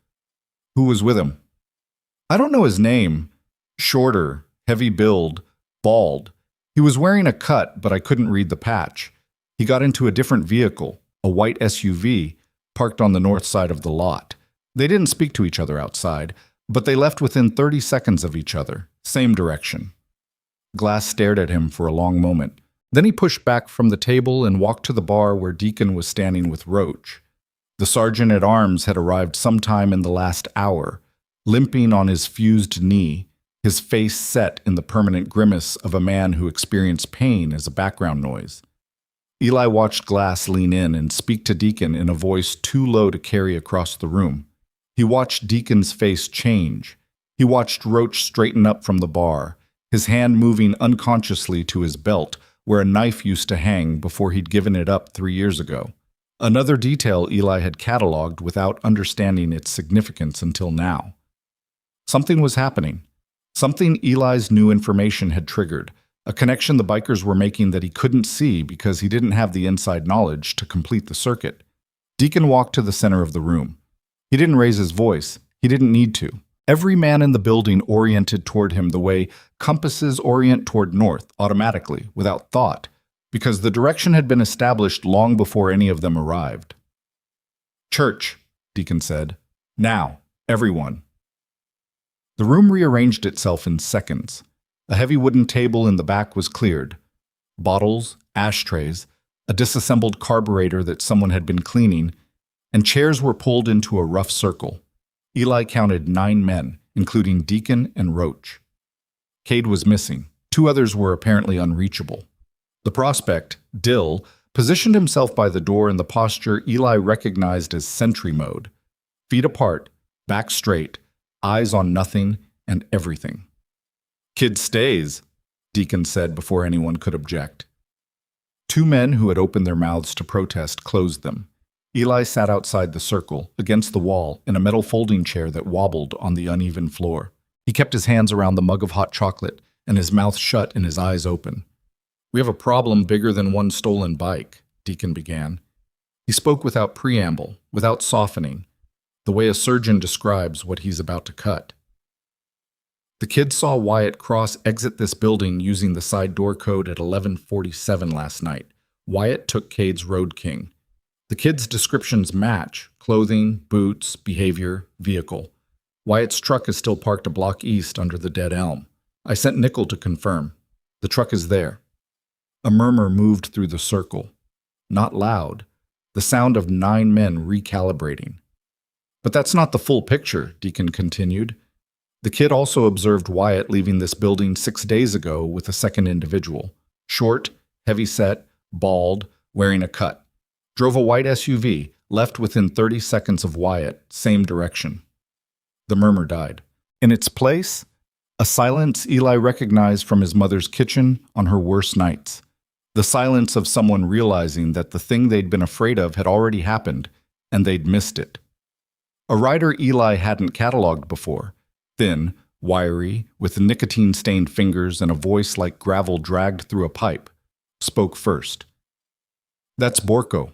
"Who was with him?" "I don't know his name. Shorter, heavy build, bald. He was wearing a cut, but I couldn't read the patch. He got into a different vehicle, a white SUV, parked on the north side of the lot. They didn't speak to each other outside, but they left within 30 seconds of each other, same direction." Glass stared at him for a long moment. Then he pushed back from the table and walked to the bar where Deacon was standing with Roach. The sergeant-at-arms had arrived sometime in the last hour, limping on his fused knee, his face set in the permanent grimace of a man who experienced pain as a background noise. Eli watched Glass lean in and speak to Deacon in a voice too low to carry across the room. He watched Deacon's face change. He watched Roach straighten up from the bar, his hand moving unconsciously to his belt, where a knife used to hang before he'd given it up 3 years ago. Another detail Eli had cataloged without understanding its significance until now. Something was happening. Something Eli's new information had triggered, a connection the bikers were making that he couldn't see because he didn't have the inside knowledge to complete the circuit. Deacon walked to the center of the room. He didn't raise his voice. He didn't need to. Every man in the building oriented toward him the way compasses orient toward north, automatically, without thought, because the direction had been established long before any of them arrived. "Church," Deacon said. "Now, everyone." The room rearranged itself in seconds. A heavy wooden table in the back was cleared. Bottles, ashtrays, a disassembled carburetor that someone had been cleaning, and chairs were pulled into a rough circle. Eli counted 9 men, including Deacon and Roach. Cade was missing. 2 others were apparently unreachable. The prospect, Dill, positioned himself by the door in the posture Eli recognized as sentry mode. Feet apart, back straight, eyes on nothing and everything. "Kid stays," Deacon said before anyone could object. 2 men who had opened their mouths to protest closed them. Eli sat outside the circle, against the wall, in a metal folding chair that wobbled on the uneven floor. He kept his hands around the mug of hot chocolate and his mouth shut and his eyes open. "We have a problem bigger than one stolen bike," Deacon began. He spoke without preamble, without softening, the way a surgeon describes what he's about to cut. "The kids saw Wyatt Cross exit this building using the side door code at 11:47 last night. Wyatt took Cade's Road King. The kids' descriptions match: clothing, boots, behavior, vehicle. Wyatt's truck is still parked a block east under the dead elm. I sent Nickel to confirm. The truck is there. A murmur moved through the circle. Not loud. The sound of 9 men recalibrating. But that's not the full picture, Deacon continued. The kid also observed Wyatt leaving this building 6 days ago with a second individual. Short, heavy-set, bald, wearing a cut. Drove a white SUV, left within 30 seconds of Wyatt, same direction. The murmur died. In its place, a silence Eli recognized from his mother's kitchen on her worst nights. The silence of someone realizing that the thing they'd been afraid of had already happened, and they'd missed it. A rider Eli hadn't cataloged before, thin, wiry, with nicotine-stained fingers and a voice like gravel dragged through a pipe, spoke first. "That's Borko."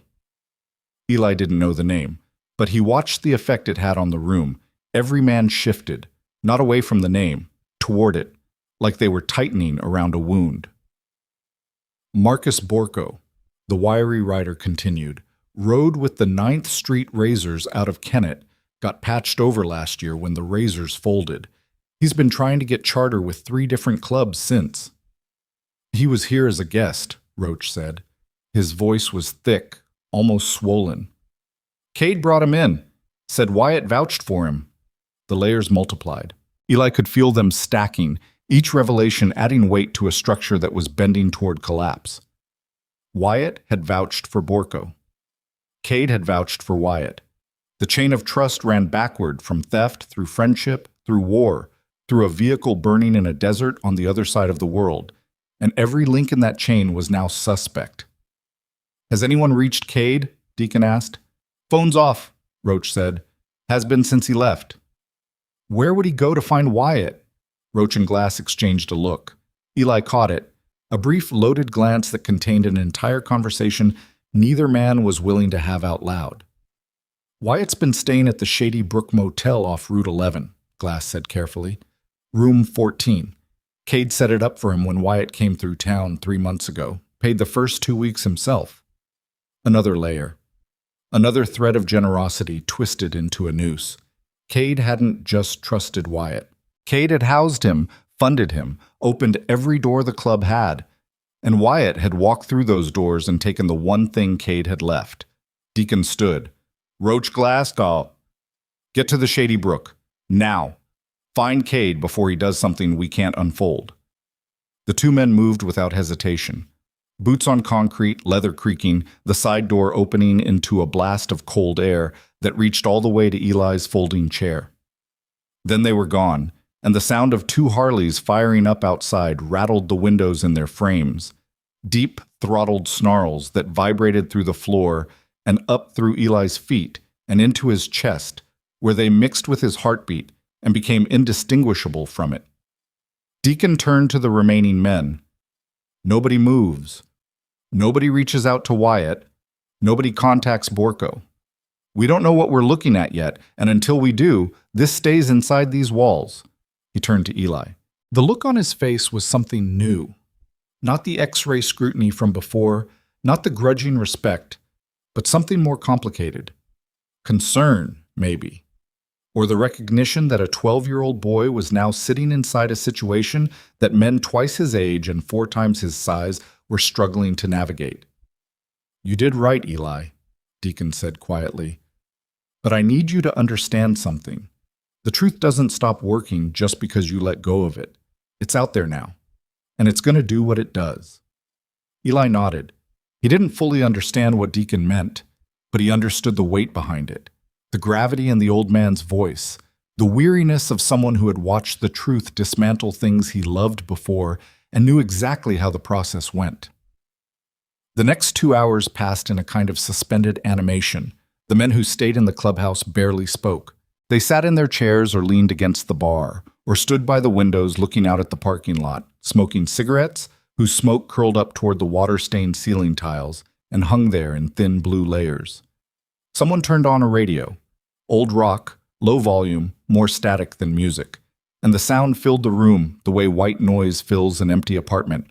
Eli didn't know the name, but he watched the effect it had on the room. Every man shifted, not away from the name, toward it, like they were tightening around a wound. Marcus Borko, the wiry rider continued, rode with the 9th Street Razors out of Kennett, got patched over last year when the Razors folded. He's been trying to get charter with 3 different clubs since. "He was here as a guest," Roach said. His voice was thick, almost swollen. "Cade brought him in, said Wyatt vouched for him." The layers multiplied. Eli could feel them stacking, each revelation adding weight to a structure that was bending toward collapse. Wyatt had vouched for Borko. Cade had vouched for Wyatt. The chain of trust ran backward from theft through friendship, through war, through a vehicle burning in a desert on the other side of the world, and every link in that chain was now suspect. "Has anyone reached Cade?" Deacon asked. "Phone's off," Roach said. "Has been since he left." Where would he go to find Wyatt? Roach and Glass exchanged a look. Eli caught it, a brief loaded glance that contained an entire conversation neither man was willing to have out loud. "Wyatt's been staying at the Shady Brook Motel off Route 11, Glass said carefully. Room 14. Cade set it up for him when Wyatt came through town 3 months ago. Paid the first 2 weeks himself. Another layer. Another thread of generosity twisted into a noose. Cade hadn't just trusted Wyatt. Cade had housed him, funded him, opened every door the club had. And Wyatt had walked through those doors and taken the one thing Cade had left. Deacon stood. "Roach, Glass, call. Get to the Shady Brook. Now. Find Cade before he does something we can't unfold." The 2 men moved without hesitation. Boots on concrete, leather creaking, the side door opening into a blast of cold air that reached all the way to Eli's folding chair. Then they were gone, and the sound of 2 Harleys firing up outside rattled the windows in their frames. Deep, throttled snarls that vibrated through the floor and up through Eli's feet and into his chest, where they mixed with his heartbeat and became indistinguishable from it. Deacon turned to the remaining men. Nobody moves. Nobody reaches out to Wyatt. Nobody contacts Borko. We don't know what we're looking at yet, and until we do, this stays inside these walls. He turned to Eli. The look on his face was something new. Not the X-ray scrutiny from before, not the grudging respect, but something more complicated. Concern, maybe. Or the recognition that a 12-year-old boy was now sitting inside a situation that men twice his age and 4 times his size were struggling to navigate. "You did right, Eli," Deacon said quietly. "But I need you to understand something. The truth doesn't stop working just because you let go of it. It's out there now, and it's going to do what it does." Eli nodded. He didn't fully understand what Deacon meant, but he understood the weight behind it. The gravity in the old man's voice, the weariness of someone who had watched the truth dismantle things he loved before and knew exactly how the process went. The next 2 hours passed in a kind of suspended animation. The men who stayed in the clubhouse barely spoke. They sat in their chairs or leaned against the bar, or stood by the windows looking out at the parking lot, smoking cigarettes, whose smoke curled up toward the water-stained ceiling tiles and hung there in thin blue layers. Someone turned on a radio. Old rock, low volume, more static than music. And the sound filled the room the way white noise fills an empty apartment.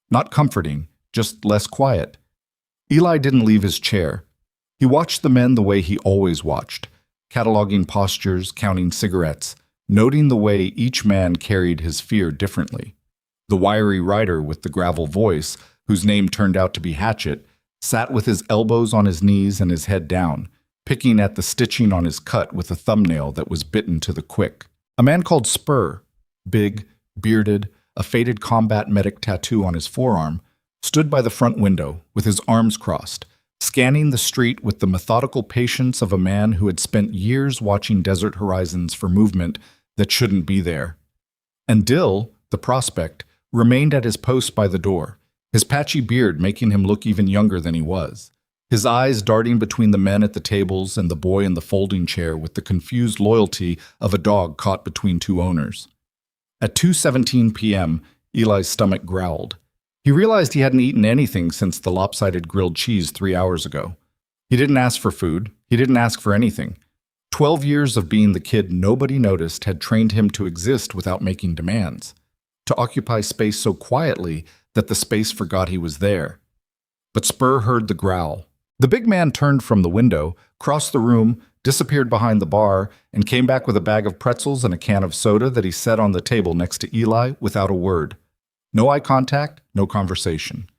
Not comforting, just less quiet. Eli didn't leave his chair. He watched the men the way he always watched, cataloging postures, counting cigarettes, noting the way each man carried his fear differently. The wiry rider with the gravel voice, whose name turned out to be Hatchet, sat with his elbows on his knees and his head down, picking at the stitching on his cut with a thumbnail that was bitten to the quick. A man called Spur, big, bearded, a faded combat medic tattoo on his forearm, stood by the front window with his arms crossed, scanning the street with the methodical patience of a man who had spent years watching desert horizons for movement that shouldn't be there. And Dill, the prospect, remained at his post by the door, his patchy beard making him look even younger than he was, his eyes darting between the men at the tables and the boy in the folding chair with the confused loyalty of a dog caught between two owners. At 2:17 p.m., Eli's stomach growled. He realized he hadn't eaten anything since the lopsided grilled cheese 3 hours ago. He didn't ask for food. He didn't ask for anything. 12 years of being the kid nobody noticed had trained him to exist without making demands, to occupy space so quietly that the space forgot he was there. But Spur heard the growl. The big man turned from the window, crossed the room, disappeared behind the bar, and came back with a bag of pretzels and a can of soda that he set on the table next to Eli without a word. No eye contact, no conversation.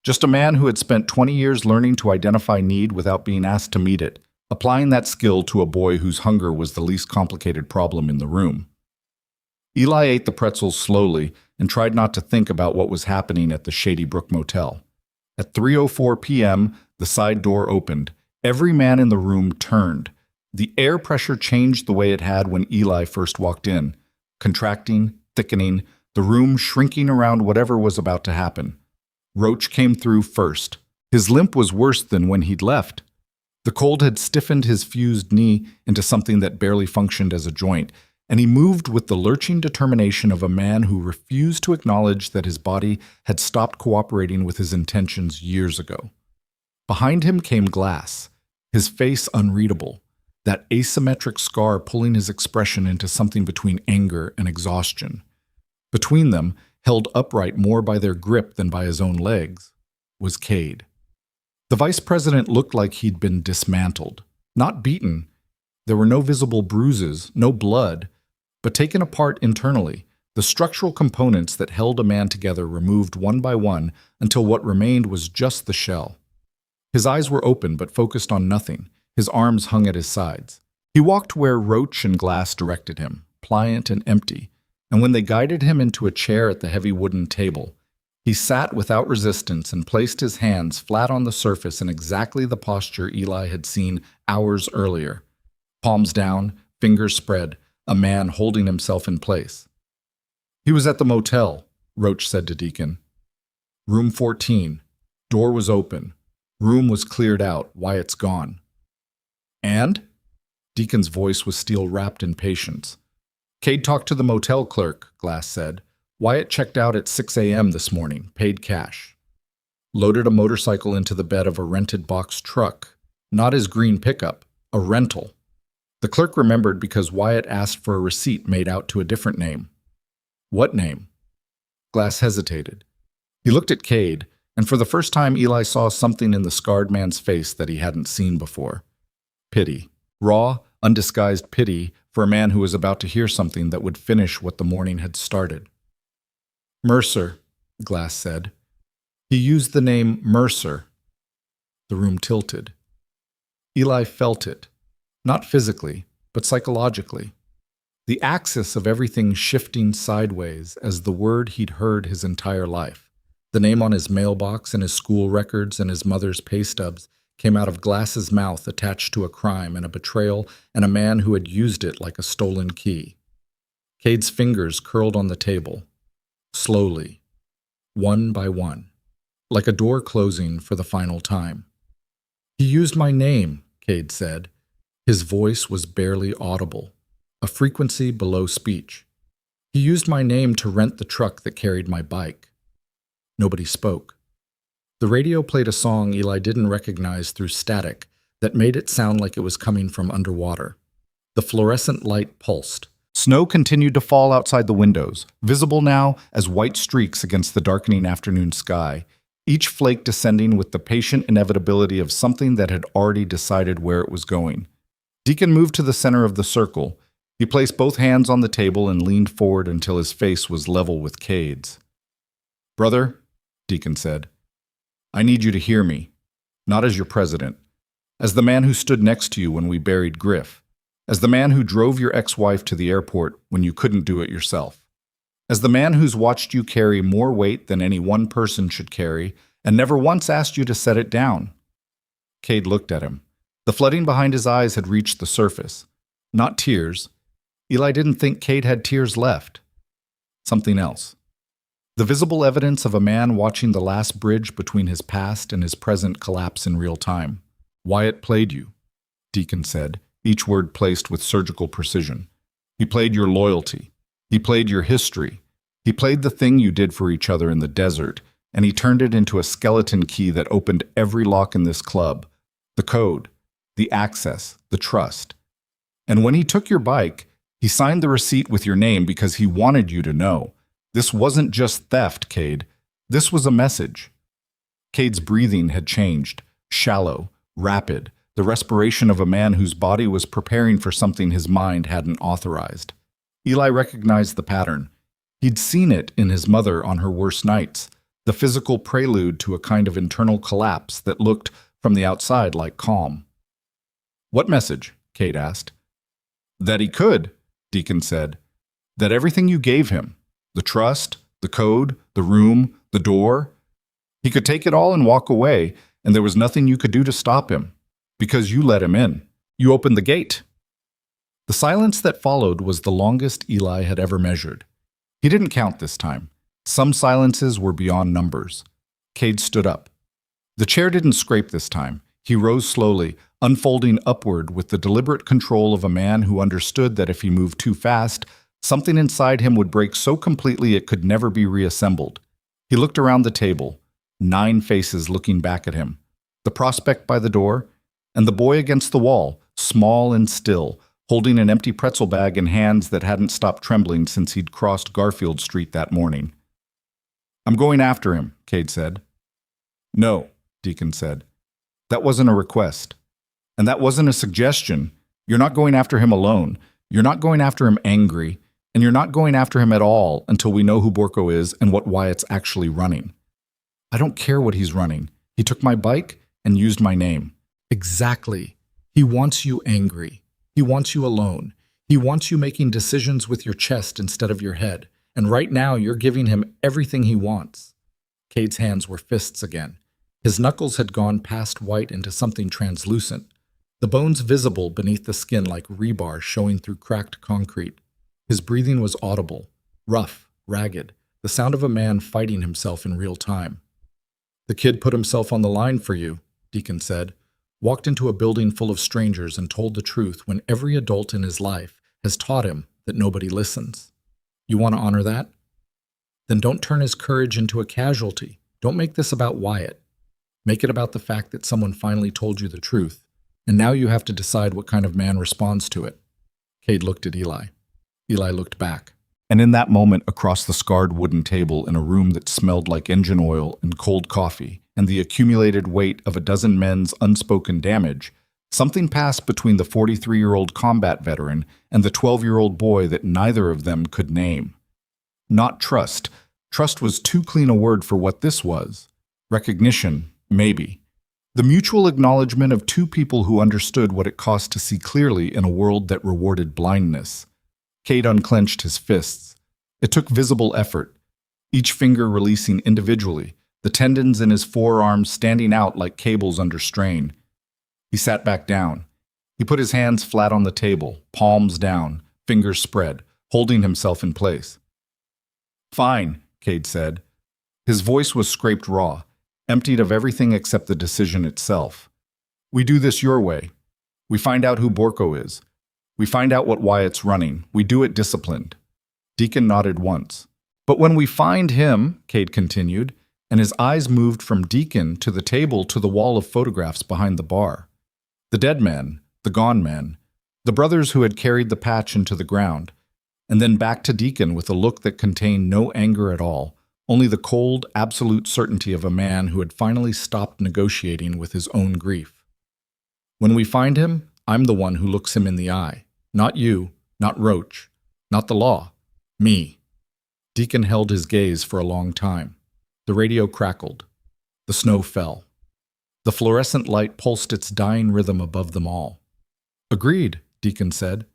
Just a man who had spent 20 years learning to identify need without being asked to meet it, applying that skill to a boy whose hunger was the least complicated problem in the room. Eli ate the pretzels slowly and tried not to think about what was happening at the Shady Brook Motel. At 3:04 p.m., the side door opened. Every man in the room turned. The air pressure changed the way it had when Eli first walked in, contracting, thickening, the room shrinking around whatever was about to happen. Roach came through first. His limp was worse than when he'd left. The cold had stiffened his fused knee into something that barely functioned as a joint, and he moved with the lurching determination of a man who refused to acknowledge that his body had stopped cooperating with his intentions years ago. Behind him came Glass, his face unreadable, that asymmetric scar pulling his expression into something between anger and exhaustion. Between them, held upright more by their grip than by his own legs, was Cade. The vice president looked like he'd been dismantled, not beaten. There were no visible bruises, no blood, but taken apart internally, the structural components that held a man together removed one by one until what remained was just the shell. His eyes were open but focused on nothing. His arms hung at his sides. He walked where Roach and Glass directed him, pliant and empty, and when they guided him into a chair at the heavy wooden table, he sat without resistance and placed his hands flat on the surface in exactly the posture Eli had seen hours earlier. Palms down, fingers spread, a man holding himself in place. He was at the motel, Roach said to Deacon. Room 14. Door was open. Room was cleared out. Wyatt's gone. And? Deacon's voice was steel-wrapped in patience. Cade talked to the motel clerk, Glass said. Wyatt checked out at 6 a.m. this morning, paid cash. Loaded a motorcycle into the bed of a rented box truck. Not his green pickup, a rental. The clerk remembered because Wyatt asked for a receipt made out to a different name. What name? Glass hesitated. He looked at Cade, and for the first time Eli saw something in the scarred man's face that he hadn't seen before. Pity. Raw, undisguised pity for a man who was about to hear something that would finish what the morning had started. Mercer, Glass said. He used the name Mercer. The room tilted. Eli felt it, not physically, but psychologically. The axis of everything shifting sideways as the word he'd heard his entire life. The name on his mailbox and his school records and his mother's pay stubs came out of Glass's mouth attached to a crime and a betrayal and a man who had used it like a stolen key. Cade's fingers curled on the table, slowly, one by one, like a door closing for the final time. He used my name, Cade said. His voice was barely audible, a frequency below speech. He used my name to rent the truck that carried my bike. Nobody spoke. The radio played a song Eli didn't recognize through static that made it sound like it was coming from underwater. The fluorescent light pulsed. Snow continued to fall outside the windows, visible now as white streaks against the darkening afternoon sky, each flake descending with the patient inevitability of something that had already decided where it was going. Deacon moved to the center of the circle, He placed both hands on the table and leaned forward until his face was level with Cade's. "Brother," Deacon said, "I need you to hear me, not as your president, as the man who stood next to you when we buried Griff, as the man who drove your ex-wife to the airport when you couldn't do it yourself, as the man who's watched you carry more weight than any one person should carry and never once asked you to set it down." Cade looked at him. The flooding behind his eyes had reached the surface. Not tears. Eli didn't think Cade had tears left. Something else. The visible evidence of a man watching the last bridge between his past and his present collapse in real time. "Wyatt played you," Deacon said, each word placed with surgical precision. "He played your loyalty. He played your history. He played the thing you did for each other in the desert, and he turned it into a skeleton key that opened every lock in this club. The code, the access, the trust. And when he took your bike, he signed the receipt with your name because he wanted you to know. This wasn't just theft, Cade. This was a message." Cade's breathing had changed, shallow, rapid, the respiration of a man whose body was preparing for something his mind hadn't authorized. Eli recognized the pattern. He'd seen it in his mother on her worst nights, the physical prelude to a kind of internal collapse that looked, from the outside, like calm. "What message?" Cade asked. "That he could," Deacon said. "That everything you gave him, the trust, the code, the room, the door, he could take it all and walk away, and there was nothing you could do to stop him, because you let him in. You opened the gate." The silence that followed was the longest Eli had ever measured. He didn't count this time. Some silences were beyond numbers. Cade stood up. The chair didn't scrape this time. He rose slowly, unfolding upward with the deliberate control of a man who understood that if he moved too fast, something inside him would break so completely it could never be reassembled. He looked around the table, 9 faces looking back at him, the prospect by the door, and the boy against the wall, small and still, holding an empty pretzel bag in hands that hadn't stopped trembling since he'd crossed Garfield Street that morning. "I'm going after him," Cade said. "No," Deacon said. "That wasn't a request. And that wasn't a suggestion. You're not going after him alone. You're not going after him angry. And you're not going after him at all until we know who Borko is and what Wyatt's actually running. I don't care what he's running. He took my bike and used my name." "Exactly. He wants you angry. He wants you alone. He wants you making decisions with your chest instead of your head. And right now you're giving him everything he wants." Cade's hands were fists again. His knuckles had gone past white into something translucent, the bones visible beneath the skin like rebar showing through cracked concrete. His breathing was audible, rough, ragged, the sound of a man fighting himself in real time. "The kid put himself on the line for you," Deacon said, "walked into a building full of strangers and told the truth when every adult in his life has taught him that nobody listens. You want to honor that? Then don't turn his courage into a casualty. Don't make this about Wyatt. Make it about the fact that someone finally told you the truth, and now you have to decide what kind of man responds to it." Cade looked at Eli. Eli looked back. And in that moment, across the scarred wooden table in a room that smelled like engine oil and cold coffee, and the accumulated weight of a dozen men's unspoken damage, something passed between the 43-year-old combat veteran and the 12-year-old boy that neither of them could name. Not trust. Trust was too clean a word for what this was. Recognition, maybe. The mutual acknowledgement of two people who understood what it cost to see clearly in a world that rewarded blindness. Cade unclenched his fists. It took visible effort, each finger releasing individually, the tendons in his forearms standing out like cables under strain. He sat back down. He put his hands flat on the table, palms down, fingers spread, holding himself in place. "Fine," Cade said. His voice was scraped raw, emptied of everything except the decision itself. "We do this your way. We find out who Borko is. We find out what Wyatt's running. We do it disciplined." Deacon nodded once. "But when we find him," Cade continued, and his eyes moved from Deacon to the table to the wall of photographs behind the bar. The dead men, the gone men, the brothers who had carried the patch into the ground, and then back to Deacon with a look that contained no anger at all, only the cold, absolute certainty of a man who had finally stopped negotiating with his own grief. "When we find him, I'm the one who looks him in the eye, not you. Not Roach. Not the law. Me. Deacon held his gaze for a long time. The radio crackled. The snow fell. The fluorescent light pulsed its dying rhythm above them all. Agreed, Deacon said.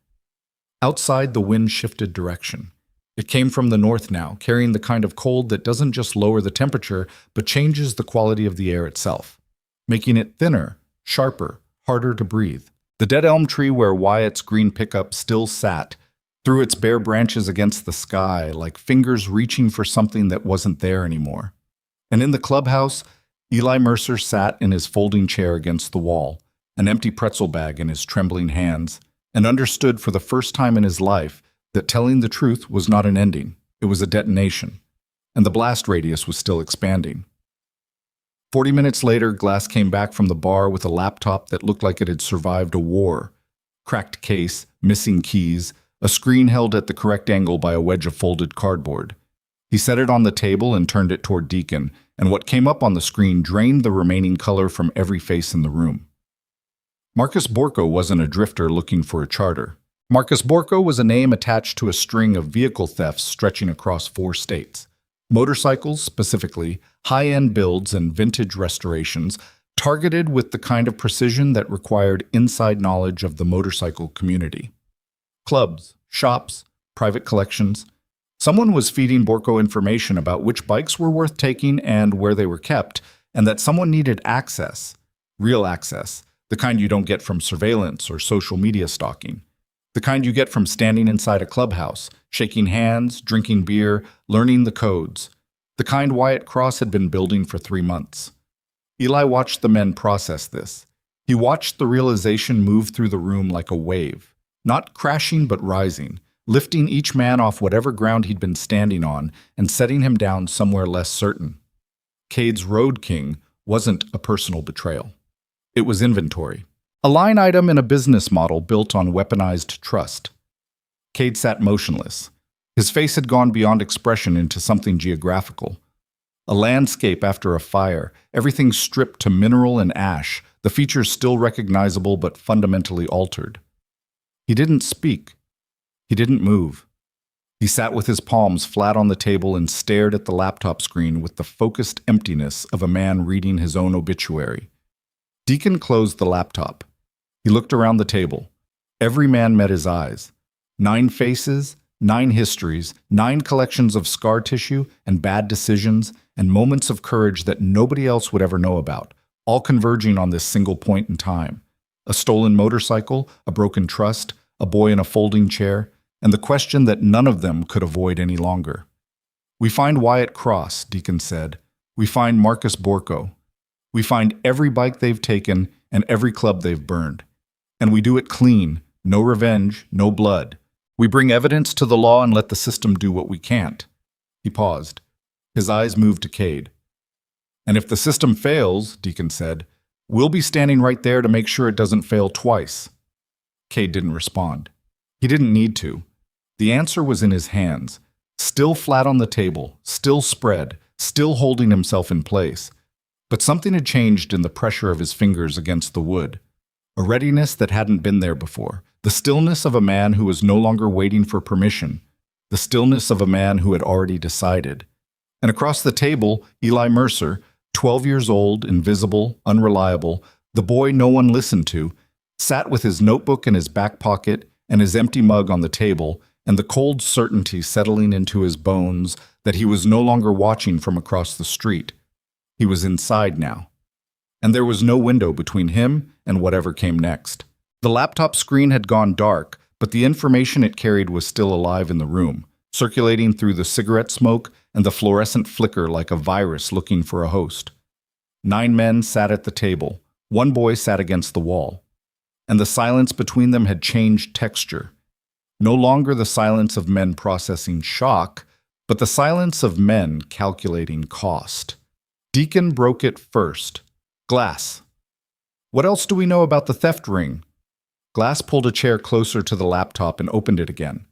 Outside, the wind shifted direction. It came from the north now, carrying the kind of cold that doesn't just lower the temperature, but changes the quality of the air itself, making it thinner, sharper, harder to breathe. The dead elm tree where Wyatt's green pickup still sat threw its bare branches against the sky like fingers reaching for something that wasn't there anymore. And in the clubhouse, Eli Mercer sat in his folding chair against the wall, an empty pretzel bag in his trembling hands, and understood for the first time in his life that telling the truth was not an ending, it was a detonation, and the blast radius was still expanding. 40 minutes later, Glass came back from the bar with a laptop that looked like it had survived a war. Cracked case, missing keys, a screen held at the correct angle by a wedge of folded cardboard. He set it on the table and turned it toward Deacon, and what came up on the screen drained the remaining color from every face in the room. Marcus Borko wasn't a drifter looking for a charter. Marcus Borko was a name attached to a string of vehicle thefts stretching across 4 states. Motorcycles, specifically, high-end builds and vintage restorations, targeted with the kind of precision that required inside knowledge of the motorcycle community. Clubs, shops, private collections. Someone was feeding Borko information about which bikes were worth taking and where they were kept, and that someone needed access, real access, the kind you don't get from surveillance or social media stalking. The kind you get from standing inside a clubhouse, shaking hands, drinking beer, learning the codes. The kind Wyatt Cross had been building for 3 months. Eli watched the men process this. He watched the realization move through the room like a wave, not crashing but rising, lifting each man off whatever ground he'd been standing on and setting him down somewhere less certain. Cade's Road King wasn't a personal betrayal. It was inventory. A line item in a business model built on weaponized trust. Cade sat motionless. His face had gone beyond expression into something geographical. A landscape after a fire, everything stripped to mineral and ash, the features still recognizable but fundamentally altered. He didn't speak. He didn't move. He sat with his palms flat on the table and stared at the laptop screen with the focused emptiness of a man reading his own obituary. Deacon closed the laptop. He looked around the table. Every man met his eyes. 9 faces, 9 histories, 9 collections of scar tissue and bad decisions and moments of courage that nobody else would ever know about, all converging on this single point in time. A stolen motorcycle, a broken trust, a boy in a folding chair, and the question that none of them could avoid any longer. We find Wyatt Cross, Deacon said. We find Marcus Borko. We find every bike they've taken and every club they've burned. And we do it clean, no revenge, no blood. We bring evidence to the law and let the system do what we can't. He paused. His eyes moved to Cade. And if the system fails, Deacon said, we'll be standing right there to make sure it doesn't fail twice. Cade didn't respond. He didn't need to. The answer was in his hands, still flat on the table, still spread, still holding himself in place. But something had changed in the pressure of his fingers against the wood. A readiness that hadn't been there before. The stillness of a man who was no longer waiting for permission. The stillness of a man who had already decided. And across the table, Eli Mercer, 12 years old, invisible, unreliable, the boy no one listened to, sat with his notebook in his back pocket and his empty mug on the table, and the cold certainty settling into his bones that he was no longer watching from across the street. He was inside now. And there was no window between him and whatever came next. The laptop screen had gone dark, but the information it carried was still alive in the room, circulating through the cigarette smoke and the fluorescent flicker like a virus looking for a host. 9 men sat at the table. 1 boy sat against the wall. And the silence between them had changed texture. No longer the silence of men processing shock, but the silence of men calculating cost. Deacon broke it first. Glass. What else do we know about the theft ring? Glass pulled a chair closer to the laptop and opened it again.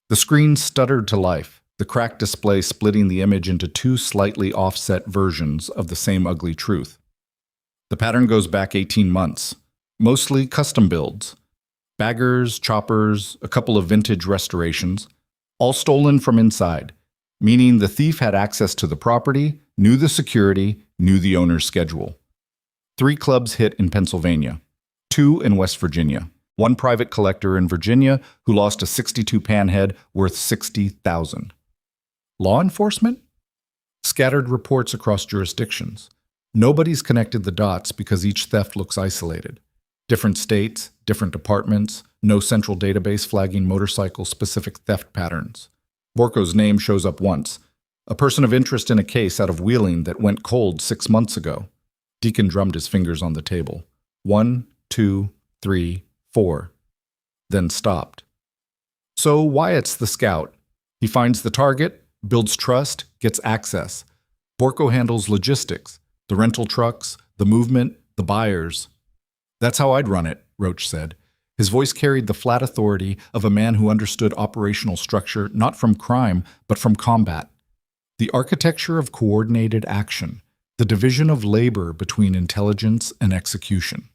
The screen stuttered to life, the cracked display splitting the image into 2 slightly offset versions of the same ugly truth. The pattern goes back 18 months, mostly custom builds. Baggers, choppers, a couple of vintage restorations, all stolen from inside, meaning the thief had access to the property, knew the security, knew the owner's schedule. 3 clubs hit in Pennsylvania, 2 in West Virginia, 1 private collector in Virginia who lost a 62 panhead worth $60,000. Law enforcement? Scattered reports across jurisdictions. Nobody's connected the dots because each theft looks isolated. Different states, different departments, no central database flagging motorcycle-specific theft patterns. Borko's name shows up once, a person of interest in a case out of Wheeling that went cold 6 months ago. Deacon drummed his fingers on the table. 1, 2, 3, 4. Then stopped. So Wyatt's the scout. He finds the target, builds trust, gets access. Borko handles logistics, the rental trucks, the movement, the buyers. That's how I'd run it, Roach said. His voice carried the flat authority of a man who understood operational structure not from crime, but from combat. The architecture of coordinated action, the division of labor between intelligence and execution.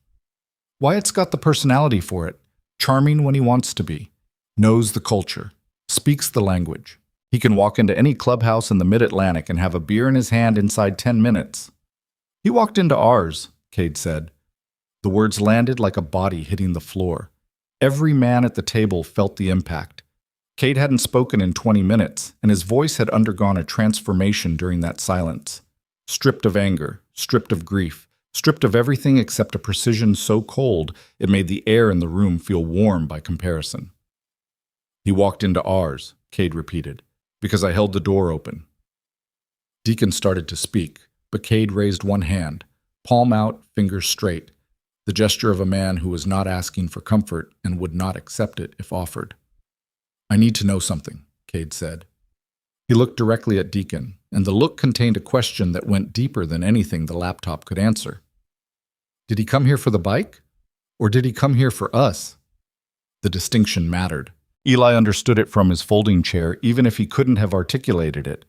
Wyatt's got the personality for it, charming when he wants to be, knows the culture, speaks the language. He can walk into any clubhouse in the Mid-Atlantic and have a beer in his hand inside 10 minutes. He walked into ours, Cade said. The words landed like a body hitting the floor. Every man at the table felt the impact. Cade hadn't spoken in 20 minutes, and his voice had undergone a transformation during that silence. Stripped of anger, stripped of grief, stripped of everything except a precision so cold it made the air in the room feel warm by comparison. He walked into ours, Cade repeated, because I held the door open. Deacon started to speak, but Cade raised one hand, palm out, fingers straight, the gesture of a man who was not asking for comfort and would not accept it if offered. I need to know something, Cade said. He looked directly at Deacon, and the look contained a question that went deeper than anything the laptop could answer. Did he come here for the bike? Or did he come here for us? The distinction mattered. Eli understood it from his folding chair, even if he couldn't have articulated it.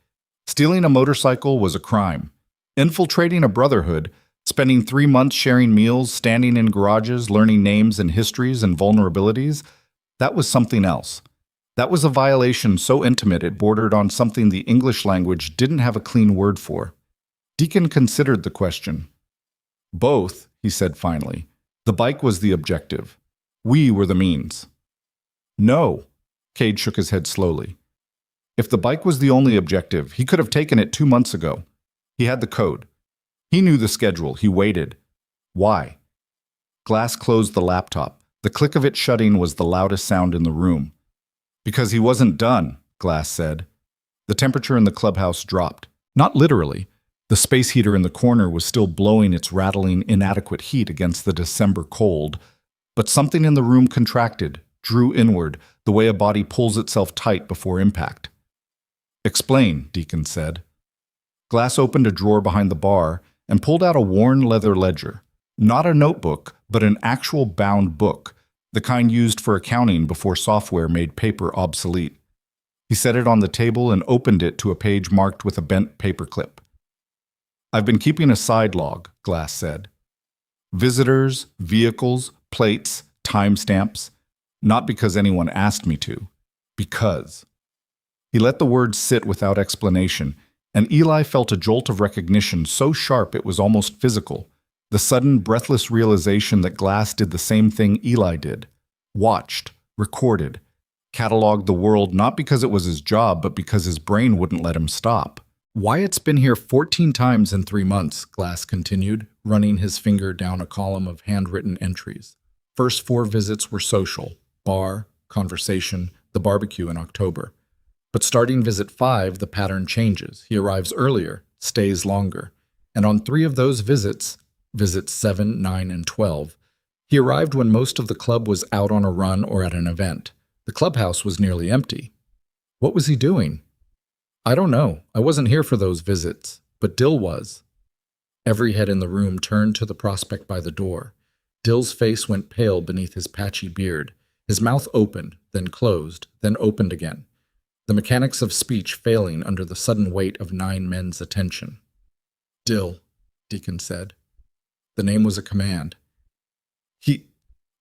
Stealing a motorcycle was a crime. Infiltrating a Brotherhood, spending 3 months sharing meals, standing in garages, learning names and histories and vulnerabilities, that was something else. That was a violation so intimate it bordered on something the English language didn't have a clean word for. Deacon considered the question. Both, he said finally. The bike was the objective. We were the means. No, Cade shook his head slowly. If the bike was the only objective, he could have taken it 2 months ago. He had the code. He knew the schedule. He waited. Why? Glass closed the laptop. The click of it shutting was the loudest sound in the room. Because he wasn't done, Glass said. The temperature in the clubhouse dropped. Not literally. The space heater in the corner was still blowing its rattling, inadequate heat against the December cold. But something in the room contracted, drew inward, the way a body pulls itself tight before impact. Explain, Deacon said. Glass opened a drawer behind the bar and pulled out a worn leather ledger. Not a notebook, but an actual bound book, the kind used for accounting before software made paper obsolete. He set it on the table and opened it to a page marked with a bent paperclip. I've been keeping a side log, Glass said. Visitors, vehicles, plates, timestamps. Not because anyone asked me to. Because. He let the words sit without explanation, and Eli felt a jolt of recognition so sharp it was almost physical. The sudden, breathless realization that Glass did the same thing Eli did. Watched, recorded, cataloged the world not because it was his job, but because his brain wouldn't let him stop. Wyatt's been here 14 times in 3 months, Glass continued, running his finger down a column of handwritten entries. First 4 visits were social, bar, conversation, the barbecue in October. But starting visit 5, the pattern changes. He arrives earlier, stays longer. And on 3 of those visits 7, 9, and 12, he arrived when most of the club was out on a run or at an event. The clubhouse was nearly empty. What was he doing? I don't know. I wasn't here for those visits, but Dill was. Every head in the room turned to the prospect by the door. Dill's face went pale beneath his patchy beard. His mouth opened, then closed, then opened again. The mechanics of speech failing under the sudden weight of 9 men's attention. Dill, Deacon said. The name was a command.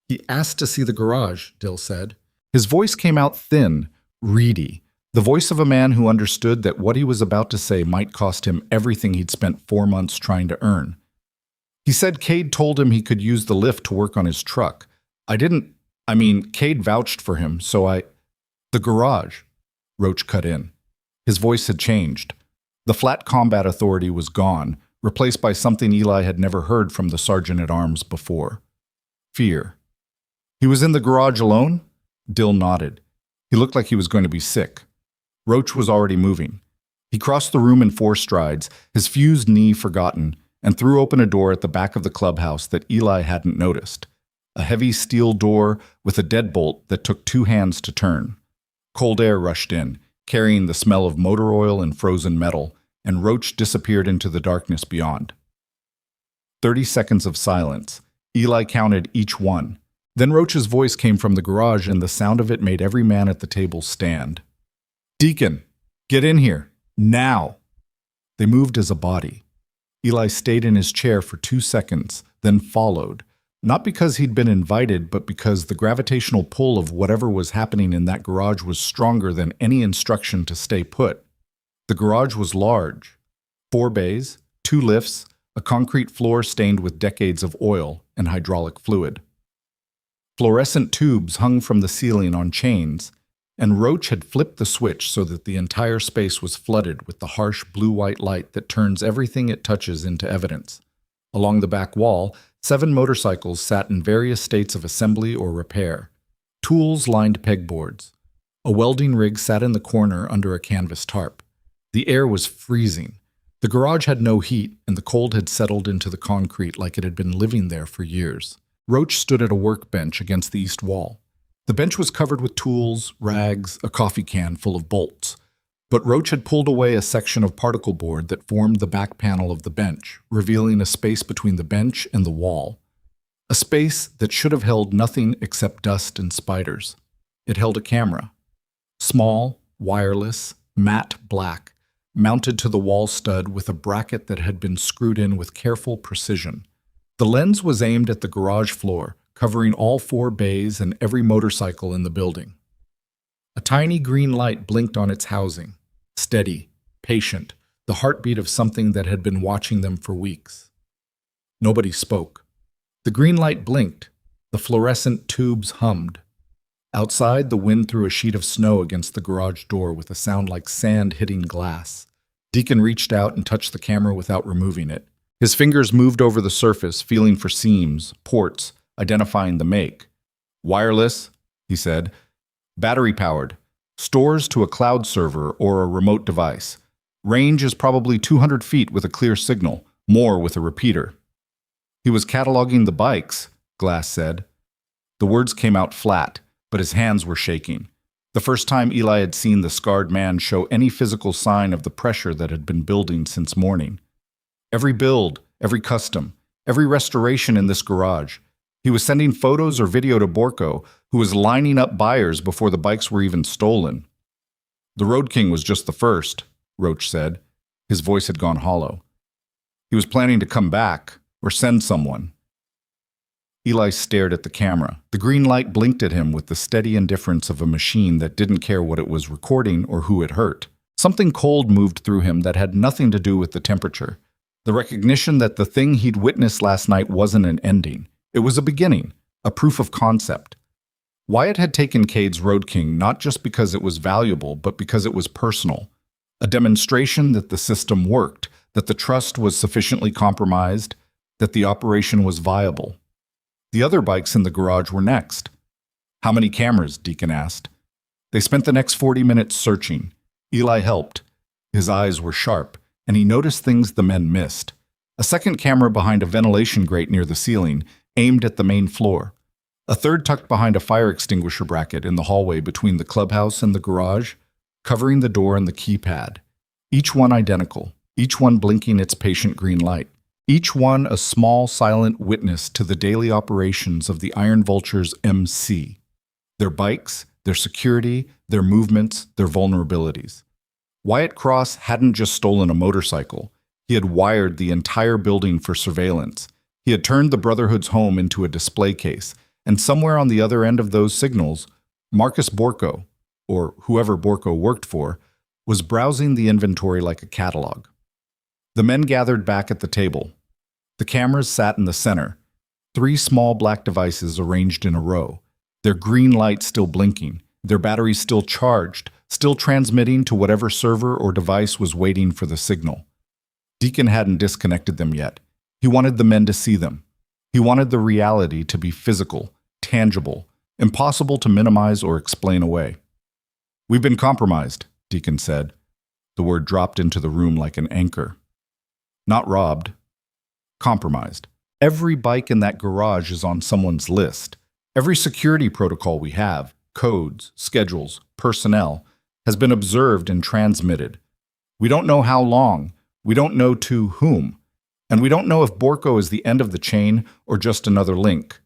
He asked to see the garage, Dill said. His voice came out thin, reedy, the voice of a man who understood that what he was about to say might cost him everything he'd spent 4 months trying to earn. He said Cade told him he could use the lift to work on his truck. Cade vouched for him, so The garage, Roach cut in. His voice had changed. The flat combat authority was gone, replaced by something Eli had never heard from the sergeant-at-arms before. Fear. He was in the garage alone? Dill nodded. He looked like he was going to be sick. Roach was already moving. He crossed the room in 4 strides, his fused knee forgotten, and threw open a door at the back of the clubhouse that Eli hadn't noticed. A heavy steel door with a deadbolt that took 2 hands to turn. Cold air rushed in, carrying the smell of motor oil and frozen metal, and Roach disappeared into the darkness beyond. 30 seconds of silence. Eli counted each one. Then Roach's voice came from the garage, and the sound of it made every man at the table stand. "Deacon, get in here, now!" They moved as a body. Eli stayed in his chair for 2 seconds, then followed, not because he'd been invited, but because the gravitational pull of whatever was happening in that garage was stronger than any instruction to stay put. The garage was large. 4 bays, 2 lifts, a concrete floor stained with decades of oil and hydraulic fluid. Fluorescent tubes hung from the ceiling on chains, and Roach had flipped the switch so that the entire space was flooded with the harsh blue-white light that turns everything it touches into evidence. Along the back wall, 7 motorcycles sat in various states of assembly or repair. Tools lined pegboards. A welding rig sat in the corner under a canvas tarp. The air was freezing. The garage had no heat, and the cold had settled into the concrete like it had been living there for years. Roach stood at a workbench against the east wall. The bench was covered with tools, rags, a coffee can full of bolts. But Roach had pulled away a section of particle board that formed the back panel of the bench, revealing a space between the bench and the wall. A space that should have held nothing except dust and spiders. It held a camera. Small, wireless, matte black, mounted to the wall stud with a bracket that had been screwed in with careful precision. The lens was aimed at the garage floor, covering all 4 bays and every motorcycle in the building. A tiny green light blinked on its housing, steady, patient, the heartbeat of something that had been watching them for weeks. Nobody spoke. The green light blinked. The fluorescent tubes hummed. Outside, the wind threw a sheet of snow against the garage door with a sound like sand hitting glass. Deacon reached out and touched the camera without removing it. His fingers moved over the surface, feeling for seams, ports, identifying the make. "Wireless," he said. "Battery-powered. Stores to a cloud server or a remote device. Range is probably 200 feet with a clear signal, more with a repeater." "He was cataloging the bikes," Glass said. The words came out flat, but his hands were shaking. The first time Eli had seen the scarred man show any physical sign of the pressure that had been building since morning. Every build, every custom, every restoration in this garage. He was sending photos or video to Borko, who was lining up buyers before the bikes were even stolen. "The Road King was just the first," Roach said. His voice had gone hollow. "He was planning to come back, or send someone." Eli stared at the camera. The green light blinked at him with the steady indifference of a machine that didn't care what it was recording or who it hurt. Something cold moved through him that had nothing to do with the temperature. The recognition that the thing he'd witnessed last night wasn't an ending. It was a beginning, a proof of concept. Wyatt had taken Cade's Road King not just because it was valuable, but because it was personal. A demonstration that the system worked, that the trust was sufficiently compromised, that the operation was viable. The other bikes in the garage were next. "How many cameras?" Deacon asked. They spent the next 40 minutes searching. Eli helped. His eyes were sharp, and he noticed things the men missed. A second camera behind a ventilation grate near the ceiling, aimed at the main floor. A third tucked behind a fire extinguisher bracket in the hallway between the clubhouse and the garage, covering the door and the keypad. Each one identical, each one blinking its patient green light. Each one a small, silent witness to the daily operations of the Iron Vulture's MC. Their bikes, their security, their movements, their vulnerabilities. Wyatt Cross hadn't just stolen a motorcycle. He had wired the entire building for surveillance. He had turned the Brotherhood's home into a display case, and somewhere on the other end of those signals, Marcus Borko, or whoever Borko worked for, was browsing the inventory like a catalog. The men gathered back at the table. The cameras sat in the center, 3 small black devices arranged in a row, their green light still blinking, their batteries still charged, still transmitting to whatever server or device was waiting for the signal. Deacon hadn't disconnected them yet. He wanted the men to see them. He wanted the reality to be physical, tangible, impossible to minimize or explain away. "We've been compromised," Deacon said. The word dropped into the room like an anchor. Not robbed. Compromised. Every bike in that garage is on someone's list. Every security protocol we have, codes, schedules, personnel, has been observed and transmitted. We don't know how long, we don't know to whom, and we don't know if Borko is the end of the chain or just another link.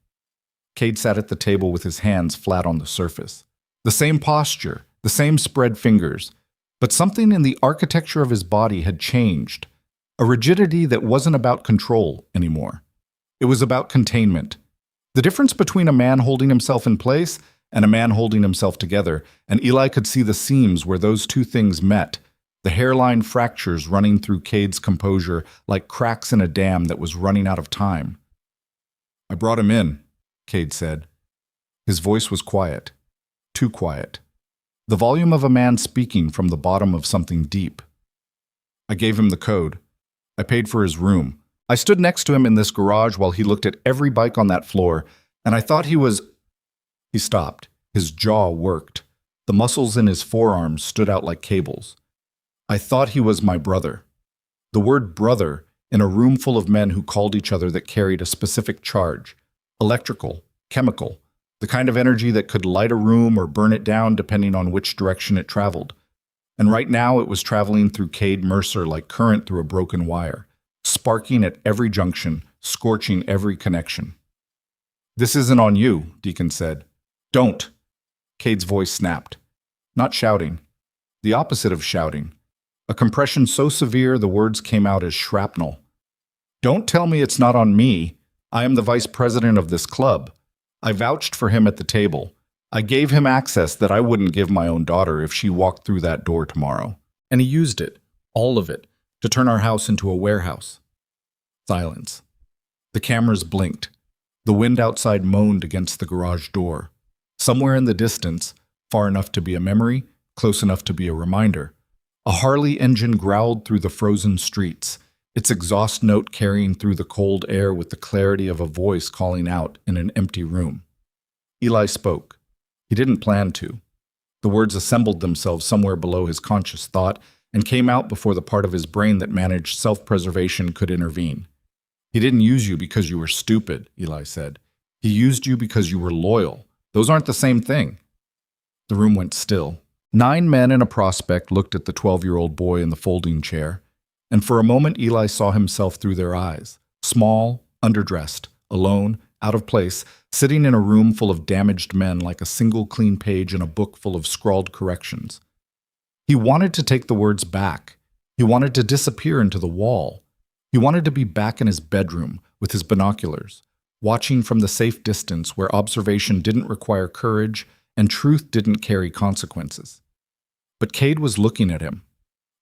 Cade sat at the table with his hands flat on the surface. The same posture, the same spread fingers, but something in the architecture of his body had changed. A rigidity that wasn't about control anymore. It was about containment. The difference between a man holding himself in place and a man holding himself together, and Eli could see the seams where those two things met, the hairline fractures running through Cade's composure like cracks in a dam that was running out of time. "I brought him in," Cade said. His voice was quiet. Too quiet. The volume of a man speaking from the bottom of something deep. "I gave him the code. I paid for his room. I stood next to him in this garage while he looked at every bike on that floor, and I thought he was—" He stopped. His jaw worked. The muscles in his forearms stood out like cables. "I thought he was my brother." The word brother, in a room full of men who called each other that carried a specific charge. Electrical, chemical, the kind of energy that could light a room or burn it down depending on which direction it traveled. And right now it was traveling through Cade Mercer like current through a broken wire, sparking at every junction, scorching every connection. "This isn't on you," Deacon said. "Don't." Cade's voice snapped. Not shouting. The opposite of shouting. A compression so severe the words came out as shrapnel. "Don't tell me it's not on me. I am the vice president of this club. I vouched for him at the table. I gave him access that I wouldn't give my own daughter if she walked through that door tomorrow. And he used it, all of it, to turn our house into a warehouse." Silence. The cameras blinked. The wind outside moaned against the garage door. Somewhere in the distance, far enough to be a memory, close enough to be a reminder, a Harley engine growled through the frozen streets, its exhaust note carrying through the cold air with the clarity of a voice calling out in an empty room. Eli spoke. He didn't plan to. The words assembled themselves somewhere below his conscious thought and came out before the part of his brain that managed self-preservation could intervene. "He didn't use you because you were stupid," Eli said. "He used you because you were loyal. Those aren't the same thing." The room went still. 9 men and a prospect looked at the 12-year-old boy in the folding chair, and for a moment Eli saw himself through their eyes, small, underdressed, alone, out of place, sitting in a room full of damaged men like a single clean page in a book full of scrawled corrections. He wanted to take the words back. He wanted to disappear into the wall. He wanted to be back in his bedroom with his binoculars, watching from the safe distance where observation didn't require courage and truth didn't carry consequences. But Cade was looking at him,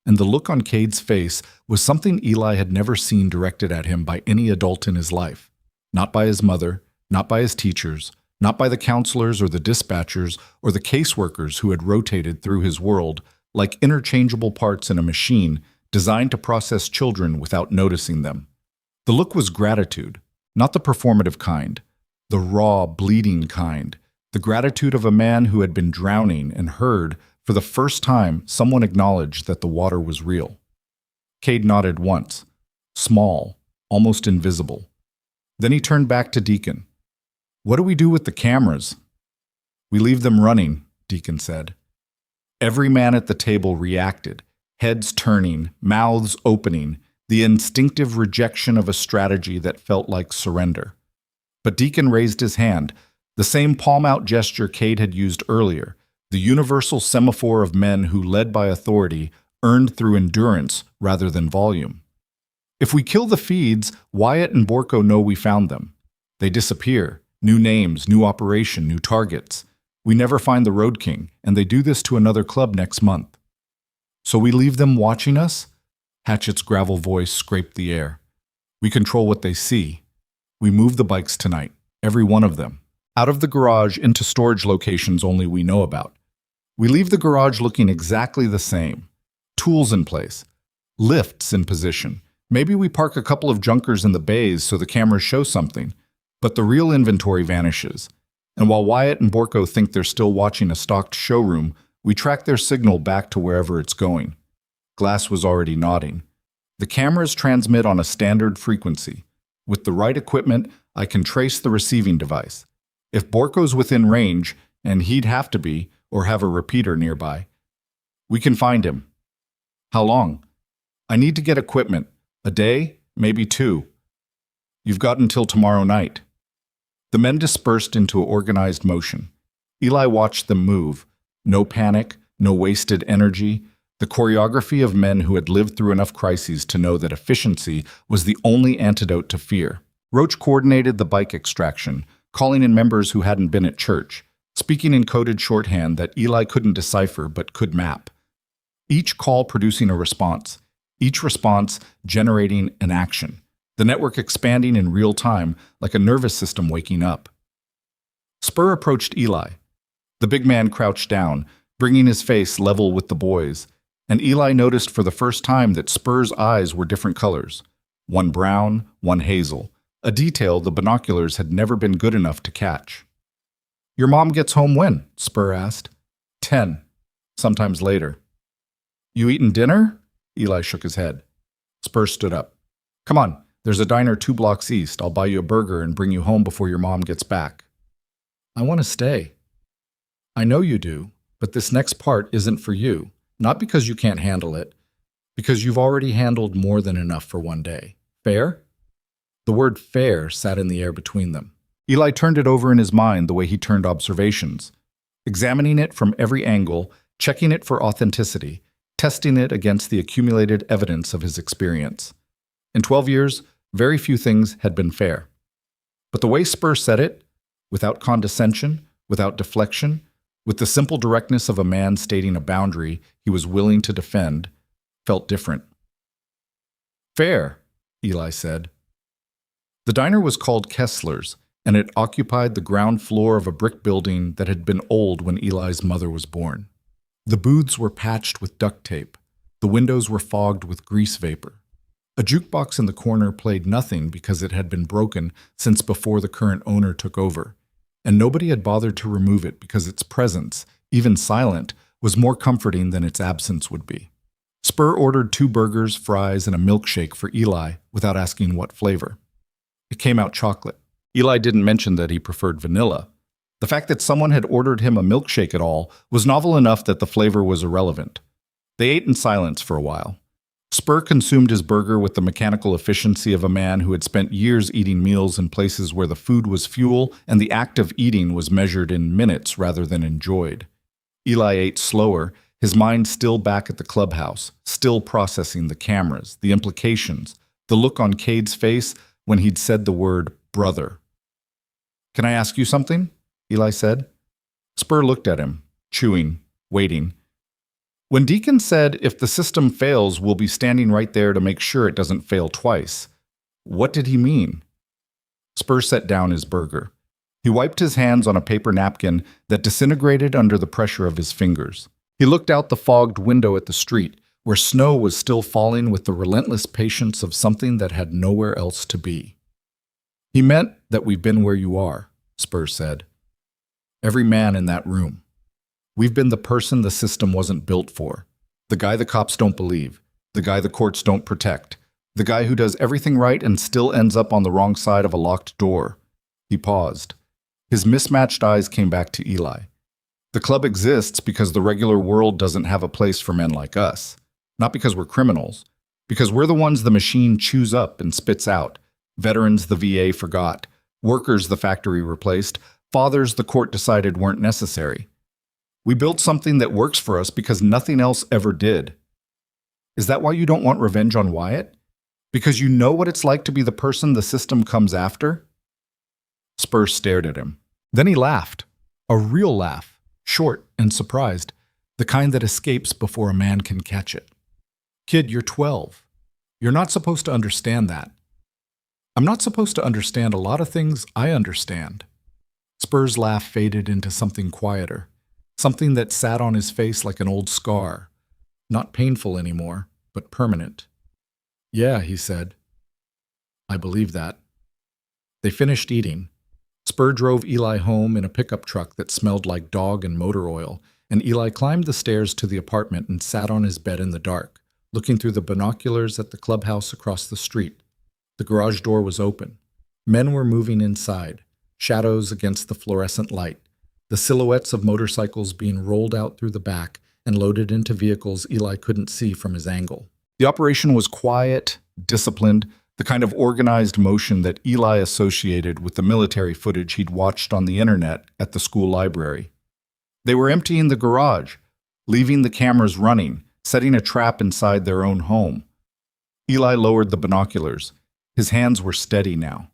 and the look on Cade's face was something Eli had never seen directed at him by any adult in his life. Not by his mother, not by his teachers, not by the counselors or the dispatchers or the caseworkers who had rotated through his world like interchangeable parts in a machine designed to process children without noticing them. The look was gratitude, not the performative kind, the raw, bleeding kind, the gratitude of a man who had been drowning and heard, for the first time, someone acknowledge that the water was real. Cade nodded once, small, almost invisible. Then he turned back to Deacon. "What do we do with the cameras?" "We leave them running," Deacon said. Every man at the table reacted, heads turning, mouths opening, the instinctive rejection of a strategy that felt like surrender. But Deacon raised his hand, the same palm-out gesture Cade had used earlier, the universal semaphore of men who, led by authority, earned through endurance rather than volume. "If we kill the feeds, Wyatt and Borko know we found them. They disappear. New names, new operation, new targets. We never find the Road King, and they do this to another club next month. So we leave them watching us? Hatchet's gravel voice scraped the air. We control what they see. We move the bikes tonight, every one of them, out of the garage into storage locations only we know about. We leave the garage looking exactly the same. Tools in place. Lifts in position. Maybe we park a couple of junkers in the bays so the cameras show something. But the real inventory vanishes. And while Wyatt and Borko think they're still watching a stocked showroom, we track their signal back to wherever it's going. Glass was already nodding. The cameras transmit on a standard frequency. With the right equipment, I can trace the receiving device. If Borko's within range, and he'd have to be, or have a repeater nearby, we can find him. How long? I need to get equipment. A day, maybe 2. You've got until tomorrow night. The men dispersed into organized motion. Eli watched them move. No panic, no wasted energy. The choreography of men who had lived through enough crises to know that efficiency was the only antidote to fear. Roach coordinated the bike extraction, calling in members who hadn't been at church, speaking in coded shorthand that Eli couldn't decipher but could map. Each call producing a response, each response generating an action. The network expanding in real time like a nervous system waking up. Spur approached Eli. The big man crouched down, bringing his face level with the boys, and Eli noticed for the first time that Spur's eyes were different colors. One brown, one hazel, a detail the binoculars had never been good enough to catch. "Your mom gets home when?" Spur asked. 10, sometimes later. "You eaten dinner?" Eli shook his head. Spur stood up. "Come on. There's a diner 2 blocks east. I'll buy you a burger and bring you home before your mom gets back." "I want to stay." "I know you do, but this next part isn't for you. Not because you can't handle it, because you've already handled more than enough for one day. Fair?" The word fair sat in the air between them. Eli turned it over in his mind the way he turned observations, examining it from every angle, checking it for authenticity, testing it against the accumulated evidence of his experience. In 12 years, very few things had been fair. But the way Spur said it, without condescension, without deflection, with the simple directness of a man stating a boundary he was willing to defend, felt different. "Fair," Eli said. The diner was called Kessler's, and it occupied the ground floor of a brick building that had been old when Eli's mother was born. The booths were patched with duct tape. The windows were fogged with grease vapor. A jukebox in the corner played nothing because it had been broken since before the current owner took over, and nobody had bothered to remove it because its presence, even silent, was more comforting than its absence would be. Spur ordered 2 burgers, fries, and a milkshake for Eli without asking what flavor. It came out chocolate. Eli didn't mention that he preferred vanilla. The fact that someone had ordered him a milkshake at all was novel enough that the flavor was irrelevant. They ate in silence for a while. Spur consumed his burger with the mechanical efficiency of a man who had spent years eating meals in places where the food was fuel and the act of eating was measured in minutes rather than enjoyed. Eli ate slower, his mind still back at the clubhouse, still processing the cameras, the implications, the look on Cade's face when he'd said the word brother. "Can I ask you something?" Eli said. Spur looked at him, chewing, waiting. "When Deacon said, if the system fails, we'll be standing right there to make sure it doesn't fail twice, what did he mean?" Spur set down his burger. He wiped his hands on a paper napkin that disintegrated under the pressure of his fingers. He looked out the fogged window at the street, where snow was still falling with the relentless patience of something that had nowhere else to be. "He meant that we've been where you are," Spur said. "Every man in that room. We've been the person the system wasn't built for. The guy the cops don't believe. The guy the courts don't protect. The guy who does everything right and still ends up on the wrong side of a locked door." He paused. His mismatched eyes came back to Eli. "The club exists because the regular world doesn't have a place for men like us. Not because we're criminals. Because we're the ones the machine chews up and spits out. Veterans the VA forgot. Workers the factory replaced. Fathers the court decided weren't necessary. We built something that works for us because nothing else ever did. Is that why you don't want revenge on Wyatt? Because you know what it's like to be the person the system comes after?" Spur stared at him. Then he laughed. A real laugh, short and surprised, the kind that escapes before a man can catch it. Kid, you're 12. You're not supposed to understand that. I'm not supposed to understand a lot of things I understand. Spur's laugh faded into something quieter, something that sat on his face like an old scar, not painful anymore, but permanent. Yeah, he said. I believe that. They finished eating. Spur drove Eli home in a pickup truck that smelled like dog and motor oil, and Eli climbed the stairs to the apartment and sat on his bed in the dark, looking through the binoculars at the clubhouse across the street. The garage door was open. Men were moving inside, shadows against the fluorescent light, the silhouettes of motorcycles being rolled out through the back and loaded into vehicles Eli couldn't see from his angle. The operation was quiet, disciplined, the kind of organized motion that Eli associated with the military footage he'd watched on the internet at the school library. They were emptying the garage, leaving the cameras running, setting a trap inside their own home. Eli lowered the binoculars. His hands were steady now.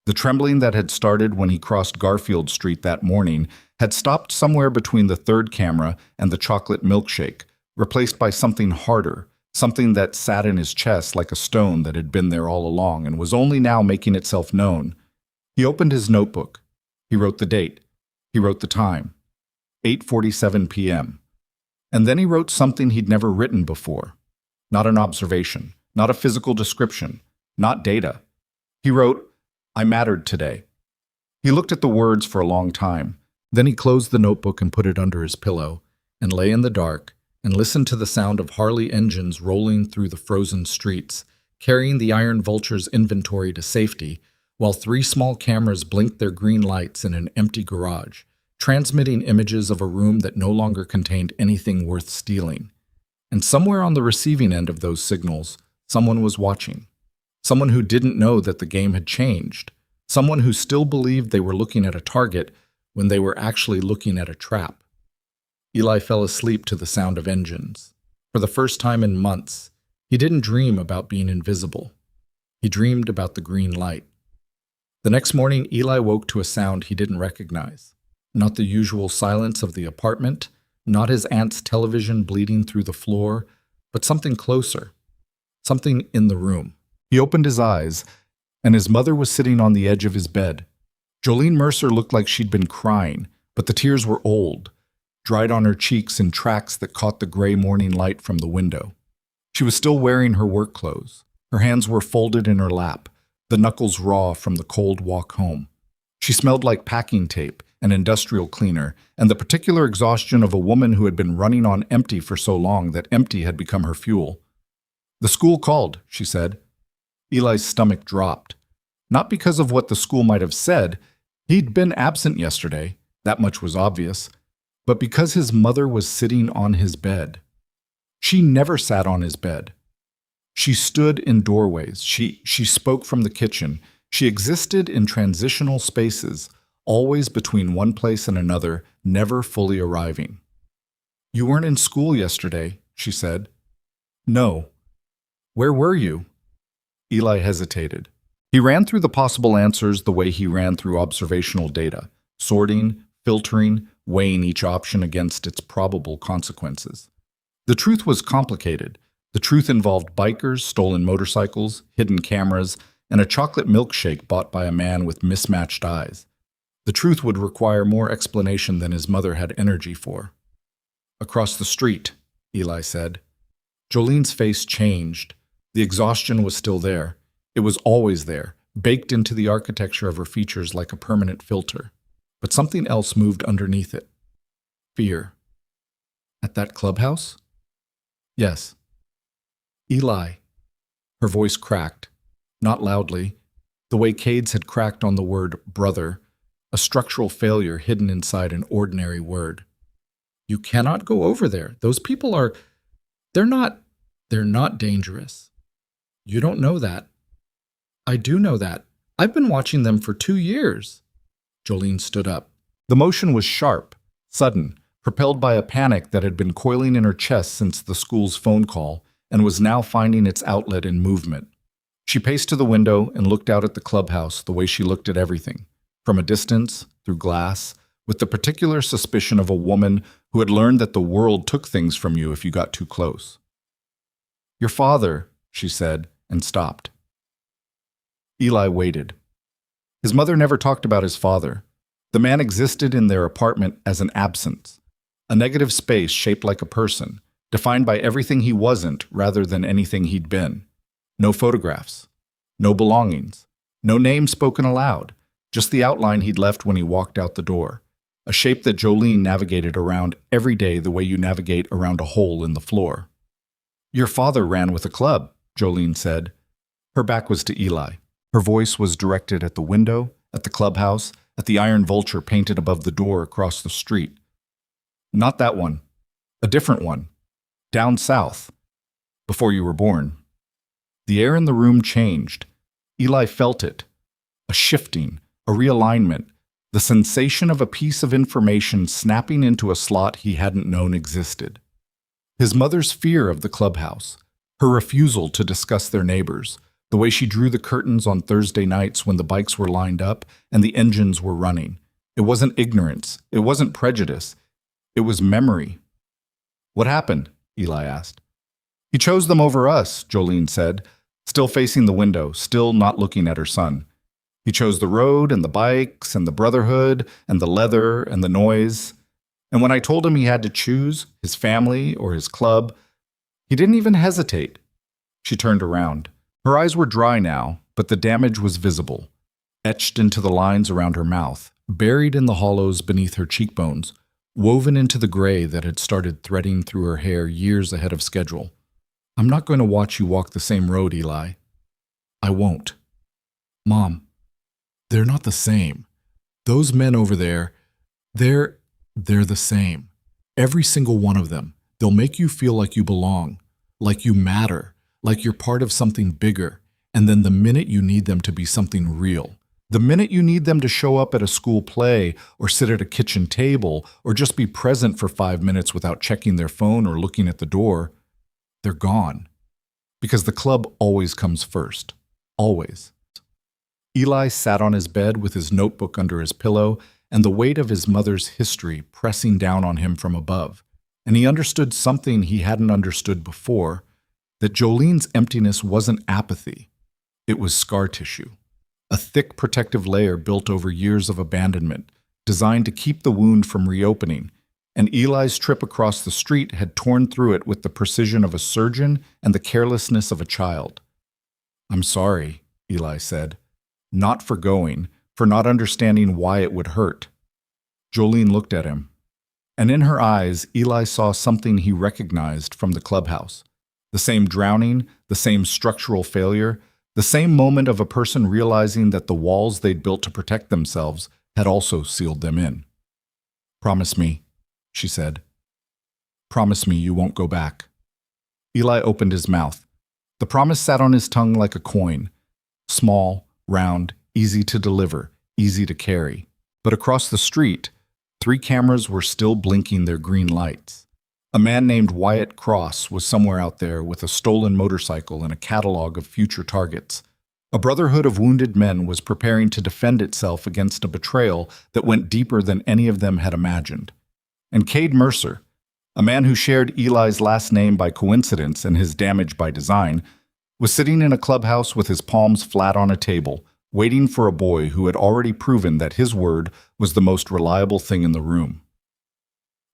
The trembling that had started when he crossed Garfield Street that morning had stopped somewhere between the third camera and the chocolate milkshake, replaced by something harder, something that sat in his chest like a stone that had been there all along and was only now making itself known. He opened his notebook. He wrote the date. He wrote the time. 8:47 p.m. And then he wrote something he'd never written before. Not an observation, not a physical description, not data. He wrote, I mattered today. He looked at the words for a long time. Then he closed the notebook and put it under his pillow and lay in the dark and listened to the sound of Harley engines rolling through the frozen streets, carrying the Iron Vulture's inventory to safety, while 3 small cameras blinked their green lights in an empty garage, transmitting images of a room that no longer contained anything worth stealing. And somewhere on the receiving end of those signals, someone was watching. Someone who didn't know that the game had changed. Someone who still believed they were looking at a target when they were actually looking at a trap. Eli fell asleep to the sound of engines. For the first time in months, he didn't dream about being invisible. He dreamed about the green light. The next morning, Eli woke to a sound he didn't recognize. Not the usual silence of the apartment, not his aunt's television bleeding through the floor, but something closer, something in the room. He opened his eyes, and his mother was sitting on the edge of his bed. Jolene Mercer looked like she'd been crying, but the tears were old, dried on her cheeks in tracks that caught the gray morning light from the window. She was still wearing her work clothes. Her hands were folded in her lap, the knuckles raw from the cold walk home. She smelled like packing tape, an industrial cleaner, and the particular exhaustion of a woman who had been running on empty for so long that empty had become her fuel. The school called, she said. Eli's stomach dropped. Not because of what the school might have said. He'd been absent yesterday, that much was obvious, but because his mother was sitting on his bed. She never sat on his bed. She stood in doorways. She spoke from the kitchen. She existed in transitional spaces, always between one place and another, never fully arriving. You weren't in school yesterday, she said. No. Where were you? Eli hesitated. He ran through the possible answers the way he ran through observational data, sorting, filtering, weighing each option against its probable consequences. The truth was complicated. The truth involved bikers, stolen motorcycles, hidden cameras, and a chocolate milkshake bought by a man with mismatched eyes. The truth would require more explanation than his mother had energy for. Across the street, Eli said. Jolene's face changed. The exhaustion was still there. It was always there, baked into the architecture of her features like a permanent filter. But something else moved underneath it. Fear. At that clubhouse? Yes. Eli. Her voice cracked. Not loudly. The way Cades had cracked on the word brother, a structural failure hidden inside an ordinary word. You cannot go over there. Those people are... They're not dangerous. You don't know that. I do know that. I've been watching them for 2 years. Jolene stood up. The motion was sharp, sudden, propelled by a panic that had been coiling in her chest since the school's phone call and was now finding its outlet in movement. She paced to the window and looked out at the clubhouse the way she looked at everything. from a distance, through glass, with the particular suspicion of a woman who had learned that the world took things from you if you got too close. "Your father," she said, and stopped. Eli waited. His mother never talked about his father. The man existed in their apartment as an absence, a negative space shaped like a person, defined by everything he wasn't rather than anything he'd been. No photographs, no belongings, no name spoken aloud, just the outline he'd left when he walked out the door, a shape that Jolene navigated around every day the way you navigate around a hole in the floor. "Your father ran with a club," Jolene said. Her back was to Eli. Her voice was directed at the window, at the clubhouse, at the iron vulture painted above the door across the street. "Not that one. A different one. Down south. Before you were born." The air in the room changed. Eli felt it. A shifting, a realignment, the sensation of a piece of information snapping into a slot he hadn't known existed. His mother's fear of the clubhouse, her refusal to discuss their neighbors, the way she drew the curtains on Thursday nights when the bikes were lined up and the engines were running. It wasn't ignorance. It wasn't prejudice. It was memory. "What happened?" Eli asked. "He chose them over us," Jolene said, still facing the window, still not looking at her son. "He chose the road and the bikes and the Brotherhood and the leather and the noise. And when I told him he had to choose, his family or his club, he didn't even hesitate." She turned around. Her eyes were dry now, but the damage was visible, etched into the lines around her mouth, buried in the hollows beneath her cheekbones, woven into the gray that had started threading through her hair years ahead of schedule. "I'm not going to watch you walk the same road, Eli. I won't." "Mom, they're not the same. Those men over there, they're the same. Every single one of them. They'll make you feel like you belong, like you matter, like you're part of something bigger. And then the minute you need them to be something real, the minute you need them to show up at a school play or sit at a kitchen table or just be present for 5 minutes without checking their phone or looking at the door, they're gone. Because the club always comes first. Always." Eli sat on his bed with his notebook under his pillow and the weight of his mother's history pressing down on him from above. And he understood something he hadn't understood before, that Jolene's emptiness wasn't apathy. It was scar tissue. A thick protective layer built over years of abandonment, designed to keep the wound from reopening, and Eli's trip across the street had torn through it with the precision of a surgeon and the carelessness of a child. "I'm sorry," Eli said. "Not for going, for not understanding why it would hurt." Jolene looked at him, and in her eyes Eli saw something he recognized from the clubhouse. The same drowning, the same structural failure, the same moment of a person realizing that the walls they'd built to protect themselves had also sealed them in. "Promise me," she said. "Promise me you won't go back." Eli opened his mouth. The promise sat on his tongue like a coin. Small, round, easy to deliver, easy to carry. But across the street, 3 cameras were still blinking their green lights. A man named Wyatt Cross was somewhere out there with a stolen motorcycle and a catalog of future targets. A brotherhood of wounded men was preparing to defend itself against a betrayal that went deeper than any of them had imagined. And Cade Mercer, a man who shared Eli's last name by coincidence and his damage by design, was sitting in a clubhouse with his palms flat on a table, waiting for a boy who had already proven that his word was the most reliable thing in the room.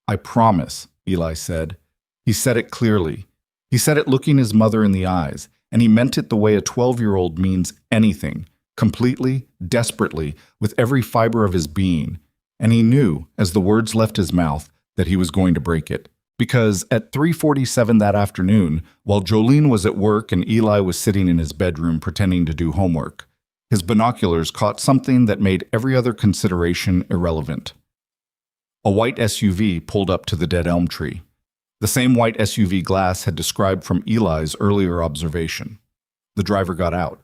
"I promise," Eli said. He said it clearly. He said it looking his mother in the eyes, and he meant it the way a 12-year-old means anything, completely, desperately, with every fiber of his being. And he knew, as the words left his mouth, that he was going to break it. Because at 3:47 that afternoon, while Jolene was at work and Eli was sitting in his bedroom pretending to do homework, his binoculars caught something that made every other consideration irrelevant. A white SUV pulled up to the dead elm tree. The same white SUV Glass had described from Eli's earlier observation. The driver got out.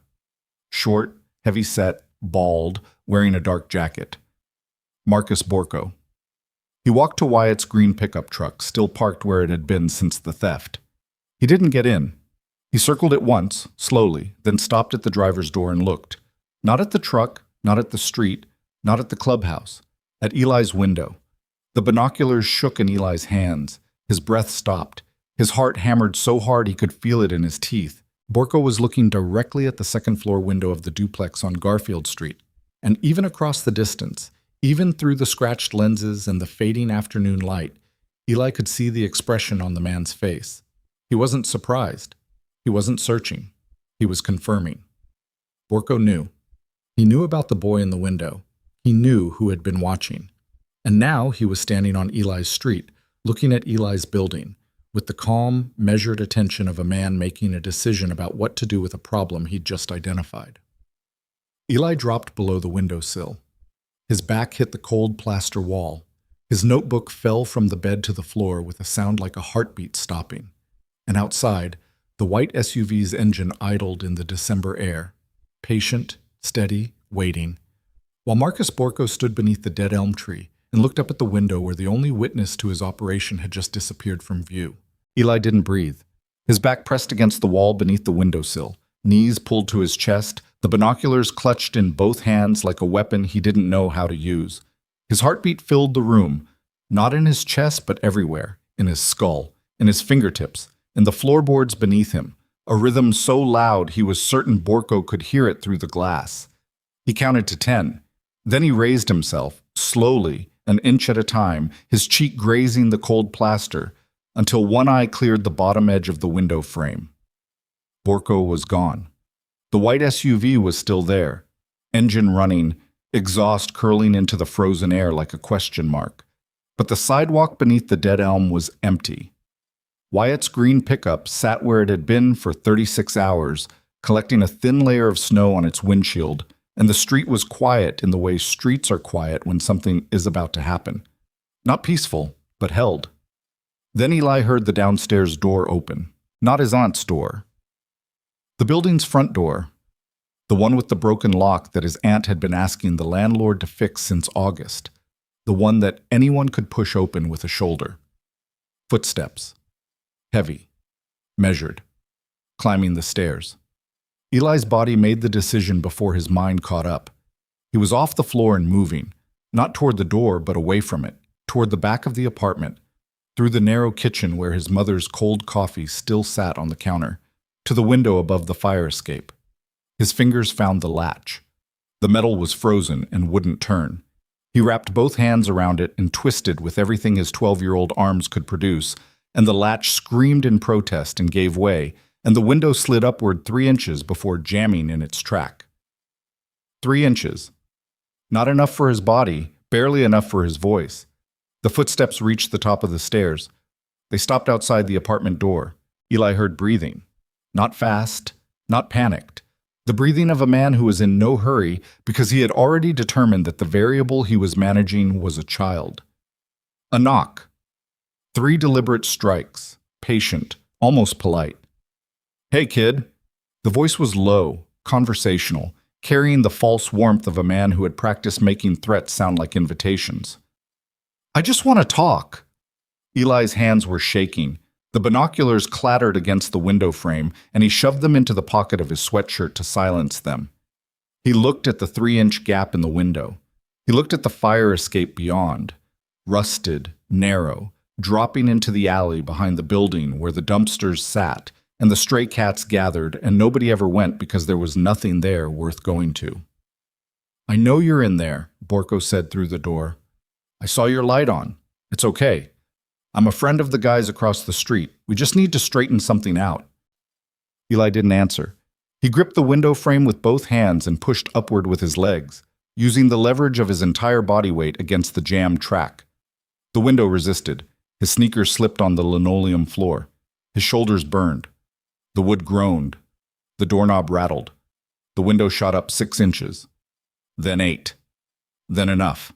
Short, heavy-set, bald, wearing a dark jacket. Marcus Borko. He walked to Wyatt's green pickup truck, still parked where it had been since the theft. He didn't get in. He circled it once, slowly, then stopped at the driver's door and looked. Not at the truck, not at the street, Not at the clubhouse. At Eli's window. The binoculars shook in Eli's hands. His breath stopped. His heart hammered so hard he could feel it in his teeth. Borko was looking directly at the second-floor window of the duplex on Garfield Street. And even across the distance, even through the scratched lenses and the fading afternoon light, Eli could see the expression on the man's face. He wasn't surprised. He wasn't searching. He was confirming. Borko knew. He knew about the boy in the window. He knew who had been watching. And now he was standing on Eli's street, looking at Eli's building, with the calm, measured attention of a man making a decision about what to do with a problem he'd just identified. Eli dropped below the windowsill. His back hit the cold plaster wall. His notebook fell from the bed to the floor with a sound like a heartbeat stopping. And outside, the white SUV's engine idled in the December air, patient, steady, waiting, while Marcus Borko stood beneath the dead elm tree and looked up at the window where the only witness to his operation had just disappeared from view. Eli didn't breathe. His back pressed against the wall beneath the windowsill, knees pulled to his chest, the binoculars clutched in both hands like a weapon he didn't know how to use. His heartbeat filled the room, not in his chest but everywhere, in his skull, in his fingertips, in the floorboards beneath him, a rhythm so loud he was certain Borko could hear it through the glass. He counted to 10. Then he raised himself, slowly, an inch at a time, his cheek grazing the cold plaster, until one eye cleared the bottom edge of the window frame. Borko was gone. The white SUV was still there, engine running, exhaust curling into the frozen air like a question mark. But the sidewalk beneath the dead elm was empty. Wyatt's green pickup sat where it had been for 36 hours, collecting a thin layer of snow on its windshield, and the street was quiet in the way streets are quiet when something is about to happen. Not peaceful, but held. Then Eli heard the downstairs door open, not his aunt's door. The building's front door, the one with the broken lock that his aunt had been asking the landlord to fix since August, the one that anyone could push open with a shoulder. Footsteps. Heavy. Measured. Climbing the stairs. Eli's body made the decision before his mind caught up. He was off the floor and moving, not toward the door but away from it, toward the back of the apartment, through the narrow kitchen where his mother's cold coffee still sat on the counter, to the window above the fire escape. His fingers found the latch. The metal was frozen and wouldn't turn. He wrapped both hands around it and twisted with everything his 12-year-old arms could produce, and the latch screamed in protest and gave way, and the window slid upward 3 inches before jamming in its track. 3 inches. Not enough for his body, barely enough for his voice. The footsteps reached the top of the stairs. They stopped outside the apartment door. Eli heard breathing. Not fast, not panicked. The breathing of a man who was in no hurry because he had already determined that the variable he was managing was a child. A knock. 3 deliberate strikes, patient, almost polite. "Hey, kid." The voice was low, conversational, carrying the false warmth of a man who had practiced making threats sound like invitations. "I just want to talk." Eli's hands were shaking. The binoculars clattered against the window frame, and he shoved them into the pocket of his sweatshirt to silence them. He looked at the 3-inch gap in the window. He looked at the fire escape beyond, rusted, narrow, dropping into the alley behind the building where the dumpsters sat, and the stray cats gathered, and nobody ever went because there was nothing there worth going to. "I know you're in there," Borko said through the door. "I saw your light on. It's okay. I'm a friend of the guys across the street. We just need to straighten something out." Eli didn't answer. He gripped the window frame with both hands and pushed upward with his legs, using the leverage of his entire body weight against the jammed track. The window resisted. His sneakers slipped on the linoleum floor. His shoulders burned. The wood groaned. The doorknob rattled. The window shot up 6 inches. Then 8. Then enough.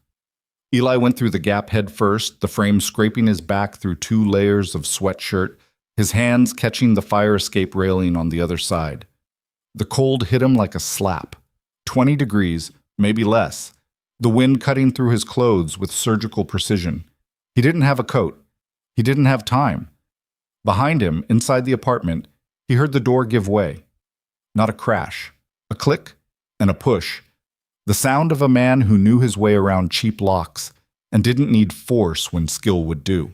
Eli went through the gap head first, the frame scraping his back through 2 layers of sweatshirt, his hands catching the fire escape railing on the other side. The cold hit him like a slap. 20 degrees, maybe less. The wind cutting through his clothes with surgical precision. He didn't have a coat. He didn't have time. Behind him, inside the apartment, he heard the door give way. Not a crash. A click and a push. The sound of a man who knew his way around cheap locks and didn't need force when skill would do.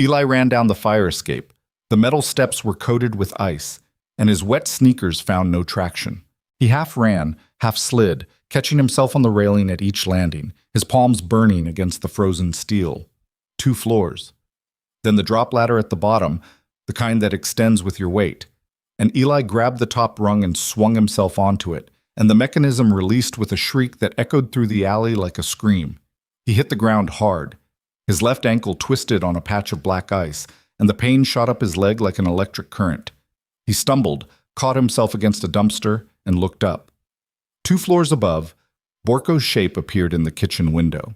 Eli ran down the fire escape. The metal steps were coated with ice, and his wet sneakers found no traction. He half ran, half slid, catching himself on the railing at each landing, his palms burning against the frozen steel. 2 floors. Then the drop ladder at the bottom, the kind that extends with your weight. And Eli grabbed the top rung and swung himself onto it, and the mechanism released with a shriek that echoed through the alley like a scream. He hit the ground hard. His left ankle twisted on a patch of black ice, and the pain shot up his leg like an electric current. He stumbled, caught himself against a dumpster, and looked up. 2 floors above, Borko's shape appeared in the kitchen window.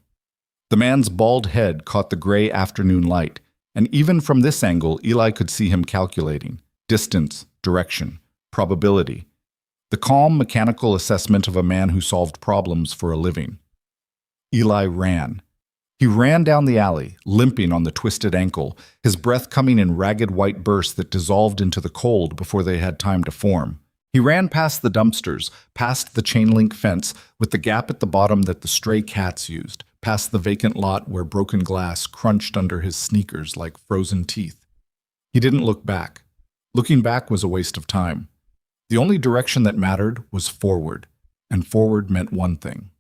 The man's bald head caught the gray afternoon light, and even from this angle, Eli could see him calculating distance, direction, probability. The calm, mechanical assessment of a man who solved problems for a living. Eli ran. He ran down the alley, limping on the twisted ankle, his breath coming in ragged white bursts that dissolved into the cold before they had time to form. He ran past the dumpsters, past the chain-link fence with the gap at the bottom that the stray cats used, past the vacant lot where broken glass crunched under his sneakers like frozen teeth. He didn't look back. Looking back was a waste of time. The only direction that mattered was forward, and forward meant one thing.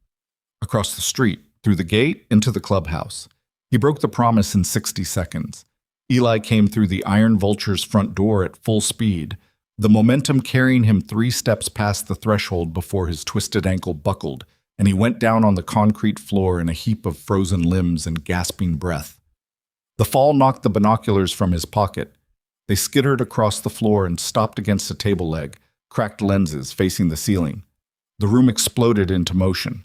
Across the street, through the gate, into the clubhouse. He broke the promise in 60 seconds. Eli came through the Iron Vulture's front door at full speed, the momentum carrying him 3 steps past the threshold before his twisted ankle buckled, and he went down on the concrete floor in a heap of frozen limbs and gasping breath. The fall knocked the binoculars from his pocket. They skittered across the floor and stopped against a table leg, cracked lenses facing the ceiling. The room exploded into motion.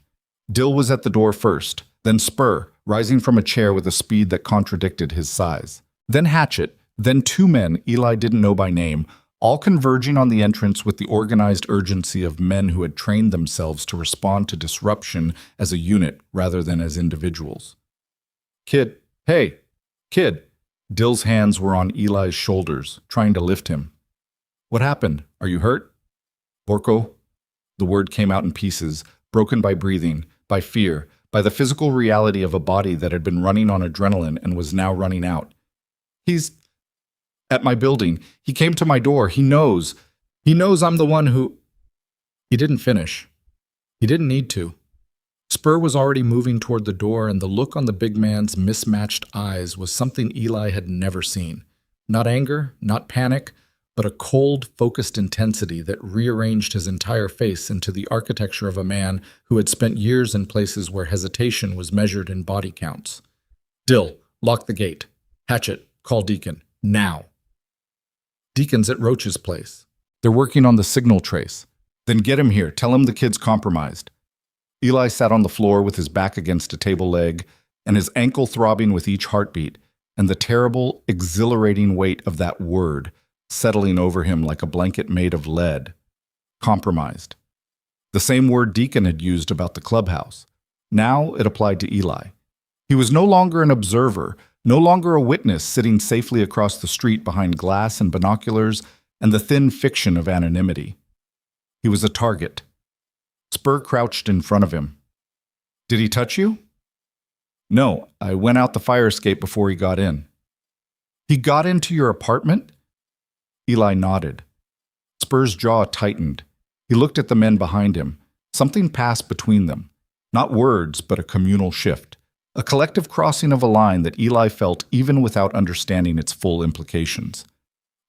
Dill was at the door first, then Spur, rising from a chair with a speed that contradicted his size. Then Hatchet, then 2 men Eli didn't know by name, all converging on the entrance with the organized urgency of men who had trained themselves to respond to disruption as a unit rather than as individuals. Kid, hey, kid. Dill's hands were on Eli's shoulders, trying to lift him. What happened? Are you hurt? Borko? The word came out in pieces, broken by breathing, by fear, by the physical reality of a body that had been running on adrenaline and was now running out. He's at my building. He came to my door. He knows. He knows I'm the one who... He didn't finish. He didn't need to. Spur was already moving toward the door, and the look on the big man's mismatched eyes was something Eli had never seen. Not anger, not panic, but a cold, focused intensity that rearranged his entire face into the architecture of a man who had spent years in places where hesitation was measured in body counts. Dill, lock the gate. Hatchet, call Deacon. Now. Deacon's at Roach's place. They're working on the signal trace. Then get him here. Tell him the kid's compromised. Eli sat on the floor with his back against a table leg and his ankle throbbing with each heartbeat, and the terrible, exhilarating weight of that word settling over him like a blanket made of lead. Compromised. The same word Deacon had used about the clubhouse. Now it applied to Eli. He was no longer an observer, no longer a witness sitting safely across the street behind glass and binoculars and the thin fiction of anonymity. He was a target. Spur crouched in front of him. Did he touch you? No, I went out the fire escape before he got in. He got into your apartment? Eli nodded. Spur's jaw tightened. He looked at the men behind him. Something passed between them. Not words, but a communal shift. A collective crossing of a line that Eli felt even without understanding its full implications.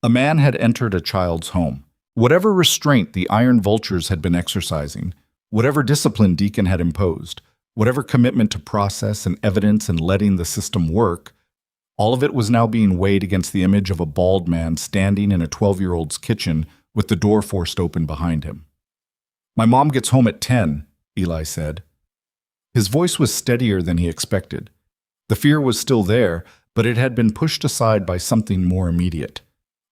A man had entered a child's home. Whatever restraint the Iron Vultures had been exercising, whatever discipline Deacon had imposed, whatever commitment to process and evidence and letting the system work, all of it was now being weighed against the image of a bald man standing in a 12-year-old's kitchen with the door forced open behind him. My mom gets home at 10, Eli said. His voice was steadier than he expected. The fear was still there, but it had been pushed aside by something more immediate.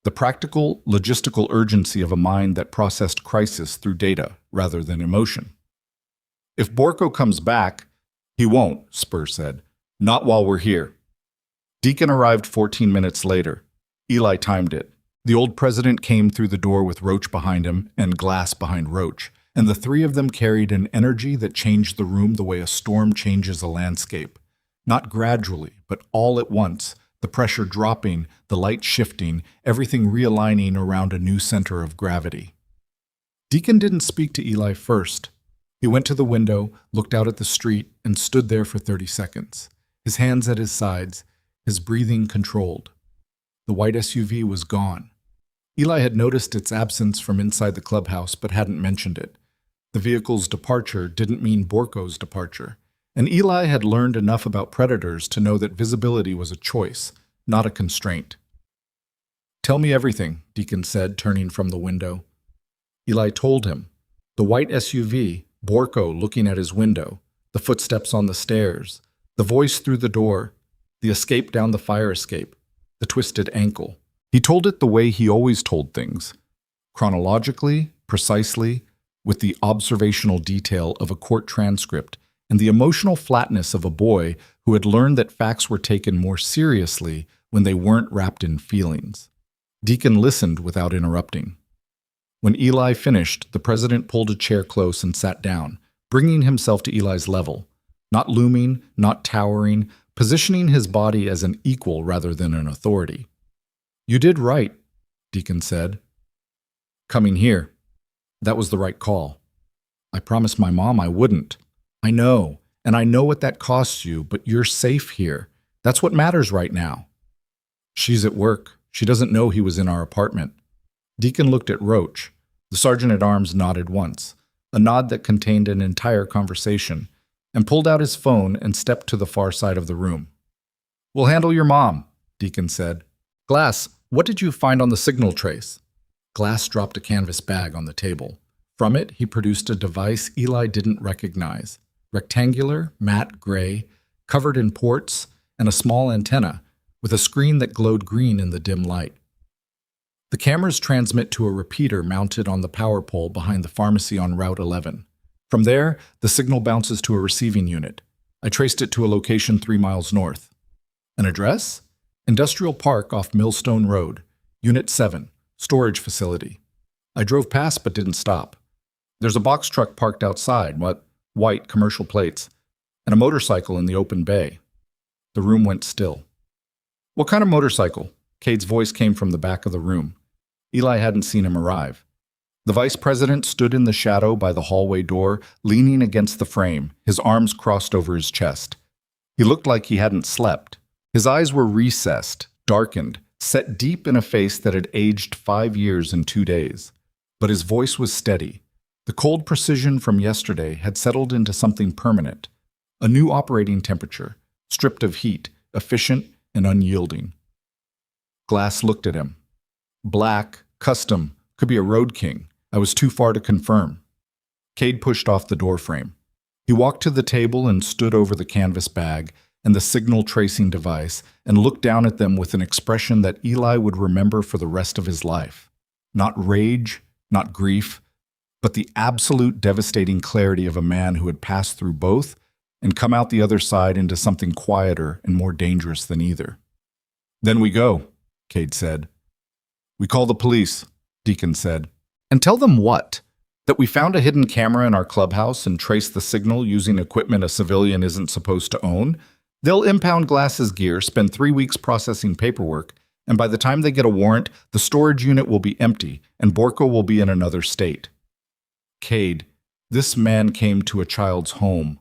The practical, logistical urgency of a mind that processed crisis through data rather than emotion. If Borko comes back, he won't, Spur said. Not while we're here. Deacon arrived 14 minutes later. Eli timed it. The old president came through the door with Roach behind him and Glass behind Roach, and the three of them carried an energy that changed the room the way a storm changes a landscape. Not gradually, but all at once, the pressure dropping, the light shifting, everything realigning around a new center of gravity. Deacon didn't speak to Eli first. He went to the window, looked out at the street, and stood there for 30 seconds, his hands at his sides, his breathing controlled. The white SUV was gone. Eli had noticed its absence from inside the clubhouse but hadn't mentioned it. The vehicle's departure didn't mean Borko's departure, and Eli had learned enough about predators to know that visibility was a choice, not a constraint. "Tell me everything," Deacon said, turning from the window. Eli told him. The white SUV, Borko looking at his window, the footsteps on the stairs, the voice through the door, the escape down the fire escape, the twisted ankle. He told it the way he always told things, chronologically, precisely, with the observational detail of a court transcript and the emotional flatness of a boy who had learned that facts were taken more seriously when they weren't wrapped in feelings. Deacon listened without interrupting. When Eli finished, the president pulled a chair close and sat down, bringing himself to Eli's level, not looming, not towering, positioning his body as an equal rather than an authority. "You did right," Deacon said. "Coming here. That was the right call. I promised my mom I wouldn't. I know, and I know what that costs you, but you're safe here. That's what matters right now." "She's at work. She doesn't know he was in our apartment." Deacon looked at Roach. The sergeant-at-arms nodded once, a nod that contained an entire conversation, and pulled out his phone and stepped to the far side of the room. "We'll handle your mom," Deacon said. "Glass, what did you find on the signal trace?" Glass dropped a canvas bag on the table. From it, he produced a device Eli didn't recognize. Rectangular, matte gray, covered in ports, and a small antenna, with a screen that glowed green in the dim light. The cameras transmit to a repeater mounted on the power pole behind the pharmacy on Route 11. From there, the signal bounces to a receiving unit. I traced it to a location 3 miles north. An address? Industrial Park off Millstone Road, Unit 7, storage facility. I drove past but didn't stop. There's a box truck parked outside, white commercial plates, and a motorcycle in the open bay. The room went still. "What kind of motorcycle?" Cade's voice came from the back of the room. Eli hadn't seen him arrive. The vice president stood in the shadow by the hallway door, leaning against the frame, his arms crossed over his chest. He looked like he hadn't slept. His eyes were recessed, darkened, set deep in a face that had aged 5 years in 2 days. But his voice was steady. The cold precision from yesterday had settled into something permanent, a new operating temperature, stripped of heat, efficient and unyielding. Glass looked at him. Black, custom, could be a Road King. I was too far to confirm. Cade pushed off the doorframe. He walked to the table and stood over the canvas bag and the signal tracing device and looked down at them with an expression that Eli would remember for the rest of his life. Not rage, not grief, but the absolute devastating clarity of a man who had passed through both and come out the other side into something quieter and more dangerous than either. "Then we go," Cade said. "We call the police," Deacon said. "And tell them what? That we found a hidden camera in our clubhouse and traced the signal using equipment a civilian isn't supposed to own? They'll impound Glass's gear, spend 3 weeks processing paperwork, and by the time they get a warrant, the storage unit will be empty and Borko will be in another state." "Cade, this man came to a child's home."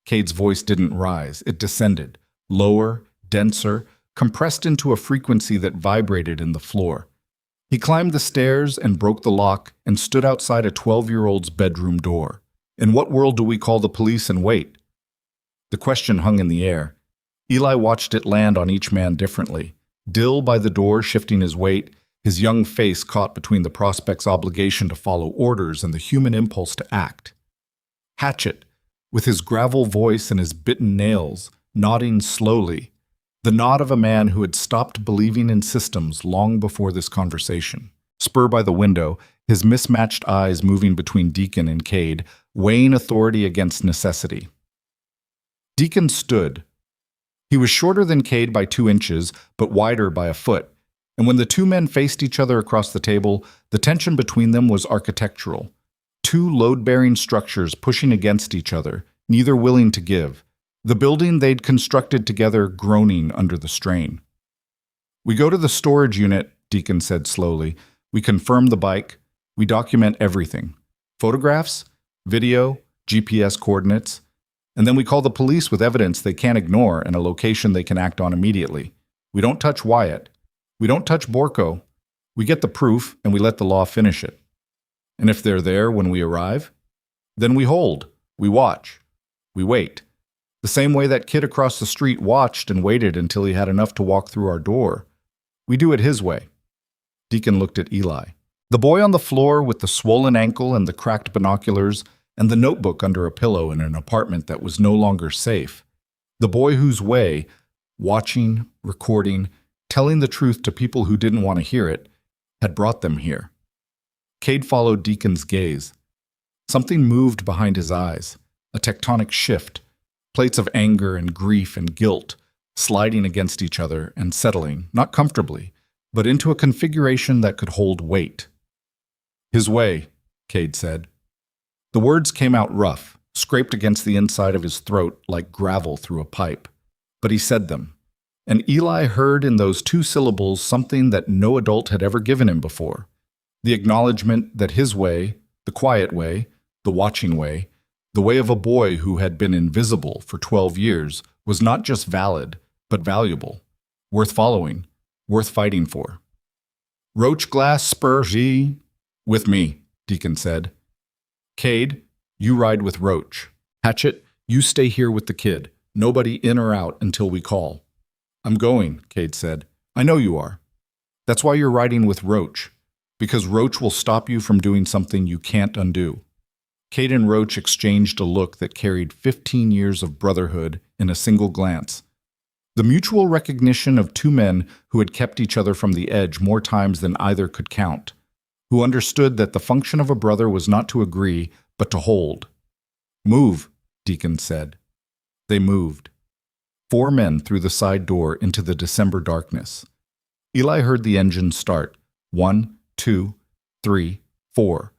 Cade's voice didn't rise. It descended, lower, denser, compressed into a frequency that vibrated in the floor. He climbed the stairs and broke the lock and stood outside a 12-year-old's bedroom door. In what world do we call the police and wait? The question hung in the air. Eli watched it land on each man differently. Dill by the door shifting his weight, his young face caught between the prospect's obligation to follow orders and the human impulse to act. Hatchet, with his gravel voice and his bitten nails, nodding slowly, the nod of a man who had stopped believing in systems long before this conversation. Spur by the window, his mismatched eyes moving between Deacon and Cade, weighing authority against necessity. Deacon stood. He was shorter than Cade by 2 inches, but wider by a foot, and when the two men faced each other across the table, the tension between them was architectural. Two load-bearing structures pushing against each other, neither willing to give. The building they'd constructed together groaning under the strain. We go to the storage unit, Deacon said slowly. We confirm the bike. We document everything. Photographs, video, GPS coordinates. And then we call the police with evidence they can't ignore and a location they can act on immediately. We don't touch Wyatt. We don't touch Borko. We get the proof and we let the law finish it. And if they're there when we arrive, then we hold, we watch, we wait. The same way that kid across the street watched and waited until he had enough to walk through our door. We do it his way. Deacon looked at Eli. The boy on the floor with the swollen ankle and the cracked binoculars and the notebook under a pillow in an apartment that was no longer safe. The boy whose way, watching, recording, telling the truth to people who didn't want to hear it, had brought them here. Cade followed Deacon's gaze. Something moved behind his eyes, a tectonic shift, plates of anger and grief and guilt, sliding against each other and settling, not comfortably, but into a configuration that could hold weight. His way, Cade said. The words came out rough, scraped against the inside of his throat like gravel through a pipe. But he said them, and Eli heard in those two syllables something that no adult had ever given him before. The acknowledgement that his way, the quiet way, the watching way, the way of a boy who had been invisible for 12 years, was not just valid, but valuable, worth following, worth fighting for. Roach glass spur G. With me, Deacon said. Cade, you ride with Roach. Hatchet, you stay here with the kid. Nobody in or out until we call. I'm going, Cade said. I know you are. That's why you're riding with Roach, because Roach will stop you from doing something you can't undo. Cade and Roach exchanged a look that carried 15 years of brotherhood in a single glance. The mutual recognition of two men who had kept each other from the edge more times than either could count, who understood that the function of a brother was not to agree, but to hold. Move, Deacon said. They moved. 4 men through the side door into the December darkness. Eli heard the engine start. 1, 2, 3, 4.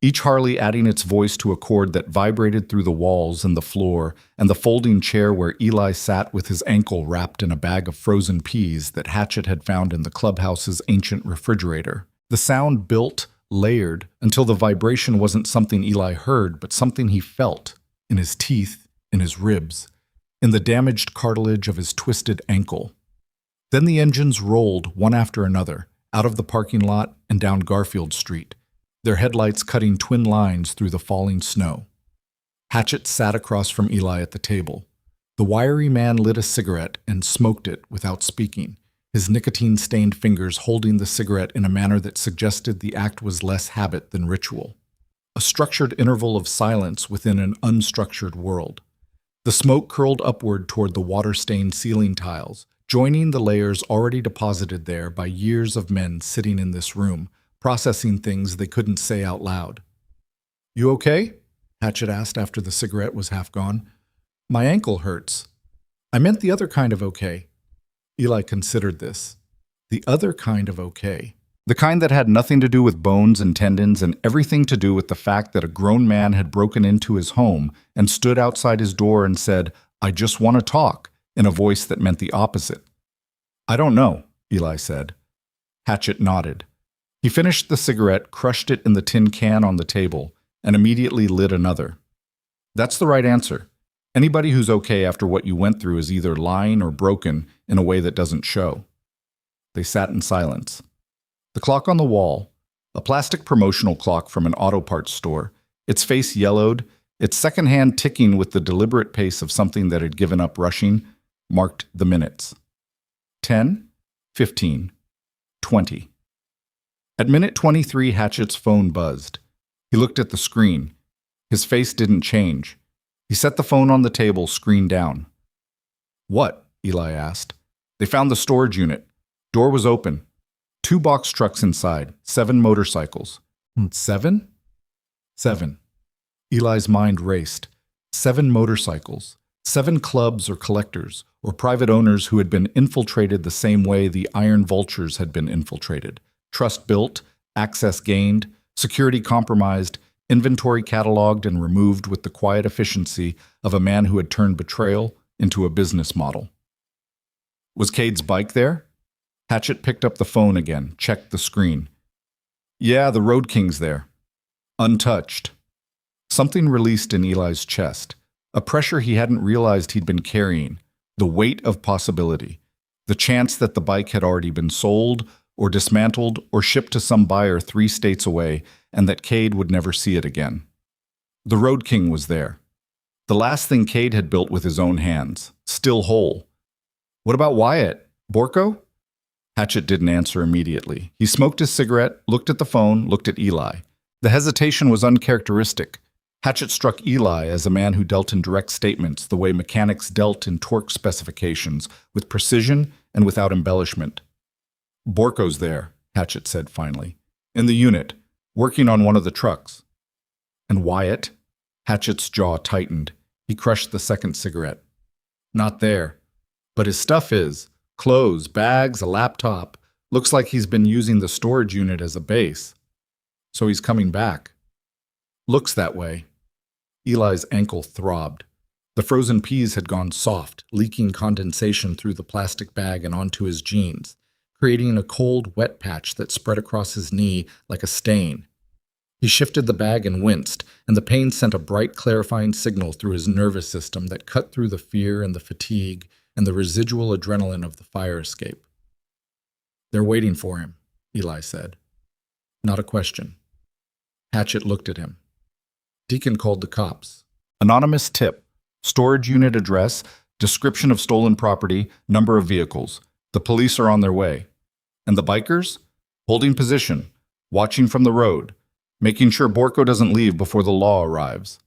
Each Harley adding its voice to a chord that vibrated through the walls and the floor and the folding chair where Eli sat with his ankle wrapped in a bag of frozen peas that Hatchet had found in the clubhouse's ancient refrigerator. The sound built, layered, until the vibration wasn't something Eli heard, but something he felt, in his teeth, in his ribs, in the damaged cartilage of his twisted ankle. Then the engines rolled, one after another, out of the parking lot and down Garfield Street, their headlights cutting twin lines through the falling snow. Hatchet sat across from Eli at the table. The wiry man lit a cigarette and smoked it without speaking, his nicotine-stained fingers holding the cigarette in a manner that suggested the act was less habit than ritual. A structured interval of silence within an unstructured world. The smoke curled upward toward the water-stained ceiling tiles, joining the layers already deposited there by years of men sitting in this room, processing things they couldn't say out loud. "You okay?" Hatchet asked after the cigarette was half gone. "My ankle hurts." "I meant the other kind of okay." Eli considered this. The other kind of okay. The kind that had nothing to do with bones and tendons and everything to do with the fact that a grown man had broken into his home and stood outside his door and said, "I just want to talk," in a voice that meant the opposite. "I don't know," Eli said. Hatchet nodded. He finished the cigarette, crushed it in the tin can on the table, and immediately lit another. "That's the right answer. Anybody who's okay after what you went through is either lying or broken in a way that doesn't show." They sat in silence. The clock on the wall, a plastic promotional clock from an auto parts store, its face yellowed, its second hand ticking with the deliberate pace of something that had given up rushing, marked the minutes. 10, 15, 20. At minute 23, Hatchet's phone buzzed. He looked at the screen. His face didn't change. He set the phone on the table, screen down. "What?" Eli asked. "They found the storage unit. Door was open. 2 box trucks inside, 7 motorcycles." "7?" "7." Eli's mind raced. 7 motorcycles. 7 clubs or collectors, or private owners who had been infiltrated the same way the Iron Vultures had been infiltrated. Trust built, access gained, security compromised, inventory cataloged and removed with the quiet efficiency of a man who had turned betrayal into a business model. Was Cade's bike there? Hatchet picked up the phone again, checked the screen. Yeah, the Road King's there. Untouched. Something released in Eli's chest, a pressure he hadn't realized he'd been carrying, the weight of possibility, the chance that the bike had already been sold or dismantled or shipped to some buyer 3 states away and that Cade would never see it again. The Road King was there. The last thing Cade had built with his own hands, still whole. What about Wyatt? Borko? Hatchet didn't answer immediately. He smoked his cigarette, looked at the phone, looked at Eli. The hesitation was uncharacteristic. Hatchet struck Eli as a man who dealt in direct statements the way mechanics dealt in torque specifications, with precision and without embellishment. Borko's there, Hatchet said finally. In the unit, working on one of the trucks. And Wyatt? Hatchet's jaw tightened. He crushed the second cigarette. Not there. But his stuff is. Clothes, bags, a laptop. Looks like he's been using the storage unit as a base. So he's coming back. Looks that way. Eli's ankle throbbed. The frozen peas had gone soft, leaking condensation through the plastic bag and onto his jeans, creating a cold, wet patch that spread across his knee like a stain. He shifted the bag and winced, and the pain sent a bright, clarifying signal through his nervous system that cut through the fear and the fatigue and the residual adrenaline of the fire escape. They're waiting for him, Eli said. Not a question. Hatchet looked at him. Deacon called the cops. Anonymous tip. Storage unit address, description of stolen property, number of vehicles. The police are on their way. And the bikers? Holding position, watching from the road, making sure Borko doesn't leave before the law arrives.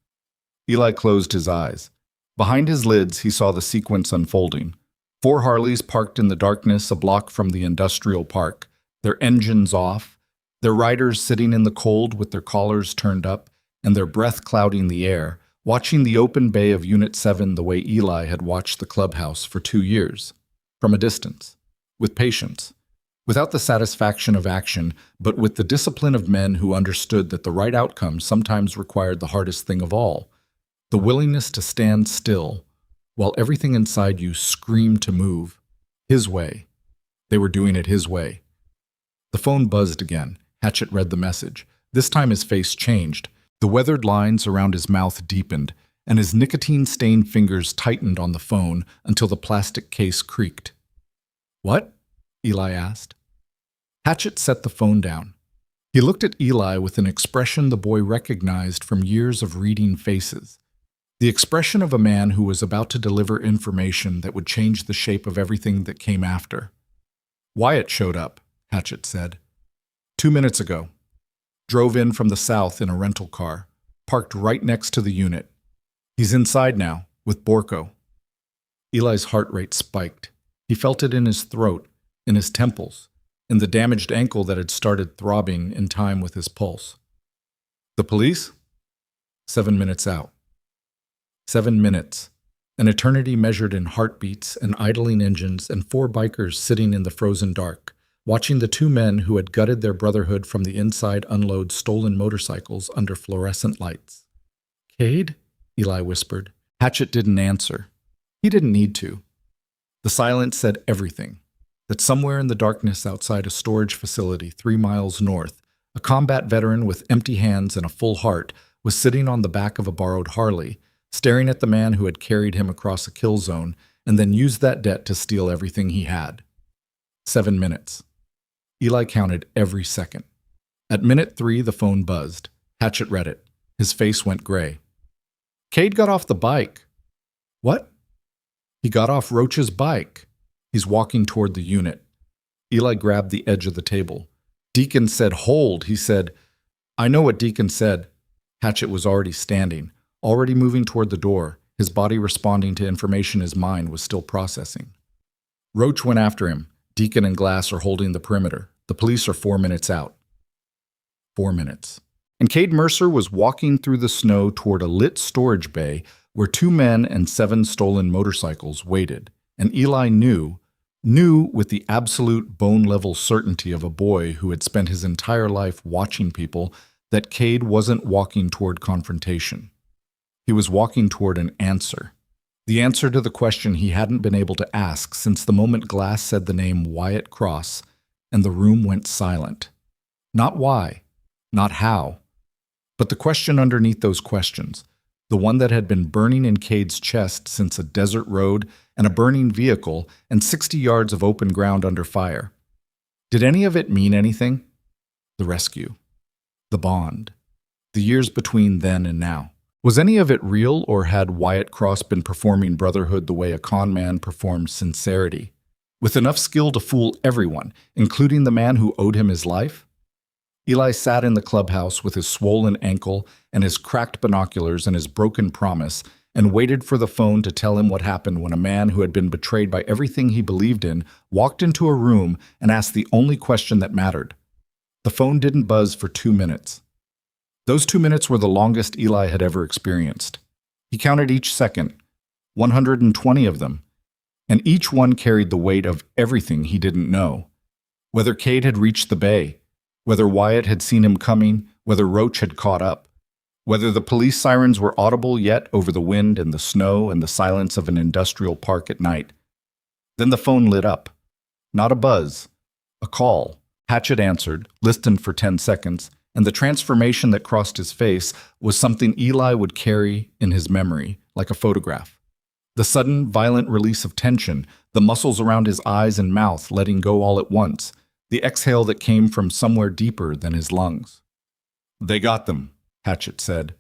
Eli closed his eyes. Behind his lids, he saw the sequence unfolding. 4 Harleys parked in the darkness a block from the industrial park, their engines off, their riders sitting in the cold with their collars turned up and their breath clouding the air, watching the open bay of Unit 7 the way Eli had watched the clubhouse for 2 years, from a distance, with patience, without the satisfaction of action, but with the discipline of men who understood that the right outcome sometimes required the hardest thing of all, the willingness to stand still while everything inside you screamed to move, his way. They were doing it his way. The phone buzzed again. Hatchet read the message. This time his face changed. The weathered lines around his mouth deepened, and his nicotine-stained fingers tightened on the phone until the plastic case creaked. What? Eli asked. Hatchet set the phone down. He looked at Eli with an expression the boy recognized from years of reading faces. The expression of a man who was about to deliver information that would change the shape of everything that came after. Wyatt showed up, Hatchet said. 2 minutes ago. Drove in from the south in a rental car, parked right next to the unit. He's inside now, with Borko. Eli's heart rate spiked. He felt it in his throat, in his temples, in the damaged ankle that had started throbbing in time with his pulse. The police? 7 minutes out. 7 minutes. An eternity measured in heartbeats and idling engines and 4 bikers sitting in the frozen dark, watching the 2 men who had gutted their Brotherhood from the inside unload stolen motorcycles under fluorescent lights. Cade? Eli whispered. Hatchet didn't answer. He didn't need to. The silence said everything. That somewhere in the darkness outside a storage facility 3 miles north, a combat veteran with empty hands and a full heart was sitting on the back of a borrowed Harley, staring at the man who had carried him across a kill zone and then used that debt to steal everything he had. 7 minutes. Eli counted every second. At minute 3, the phone buzzed. Hatchet read it. His face went gray. Cade got off the bike. What? He got off Roach's bike. He's walking toward the unit. Eli grabbed the edge of the table. Deacon said, hold. He said, I know what Deacon said. Hatchet was already standing, already moving toward the door, his body responding to information his mind was still processing. Roach went after him. Deacon and Glass are holding the perimeter. The police are 4 minutes out. 4 minutes. And Cade Mercer was walking through the snow toward a lit storage bay where 2 men and 7 stolen motorcycles waited. And Eli knew with the absolute bone-level certainty of a boy who had spent his entire life watching people, that Cade wasn't walking toward confrontation. He was walking toward an answer. The answer to the question he hadn't been able to ask since the moment Glass said the name Wyatt Cross and the room went silent. Not why, not how, but the question underneath those questions, the one that had been burning in Cade's chest since a desert road and a burning vehicle and 60 yards of open ground under fire. Did any of it mean anything? The rescue, the bond, the years between then and now. Was any of it real, or had Wyatt Cross been performing Brotherhood the way a con man performed sincerity, with enough skill to fool everyone, including the man who owed him his life? Eli sat in the clubhouse with his swollen ankle and his cracked binoculars and his broken promise, and waited for the phone to tell him what happened when a man who had been betrayed by everything he believed in walked into a room and asked the only question that mattered. The phone didn't buzz for 2 minutes. Those 2 minutes were the longest Eli had ever experienced. He counted each second, 120 of them, and each one carried the weight of everything he didn't know. Whether Cade had reached the bay, whether Wyatt had seen him coming, whether Roach had caught up, whether the police sirens were audible yet over the wind and the snow and the silence of an industrial park at night. Then the phone lit up. Not a buzz, a call. Hatchet answered, listened for 10 seconds, and the transformation that crossed his face was something Eli would carry in his memory, like a photograph. The sudden, violent release of tension, the muscles around his eyes and mouth letting go all at once, the exhale that came from somewhere deeper than his lungs. "They got them," Hatchet said.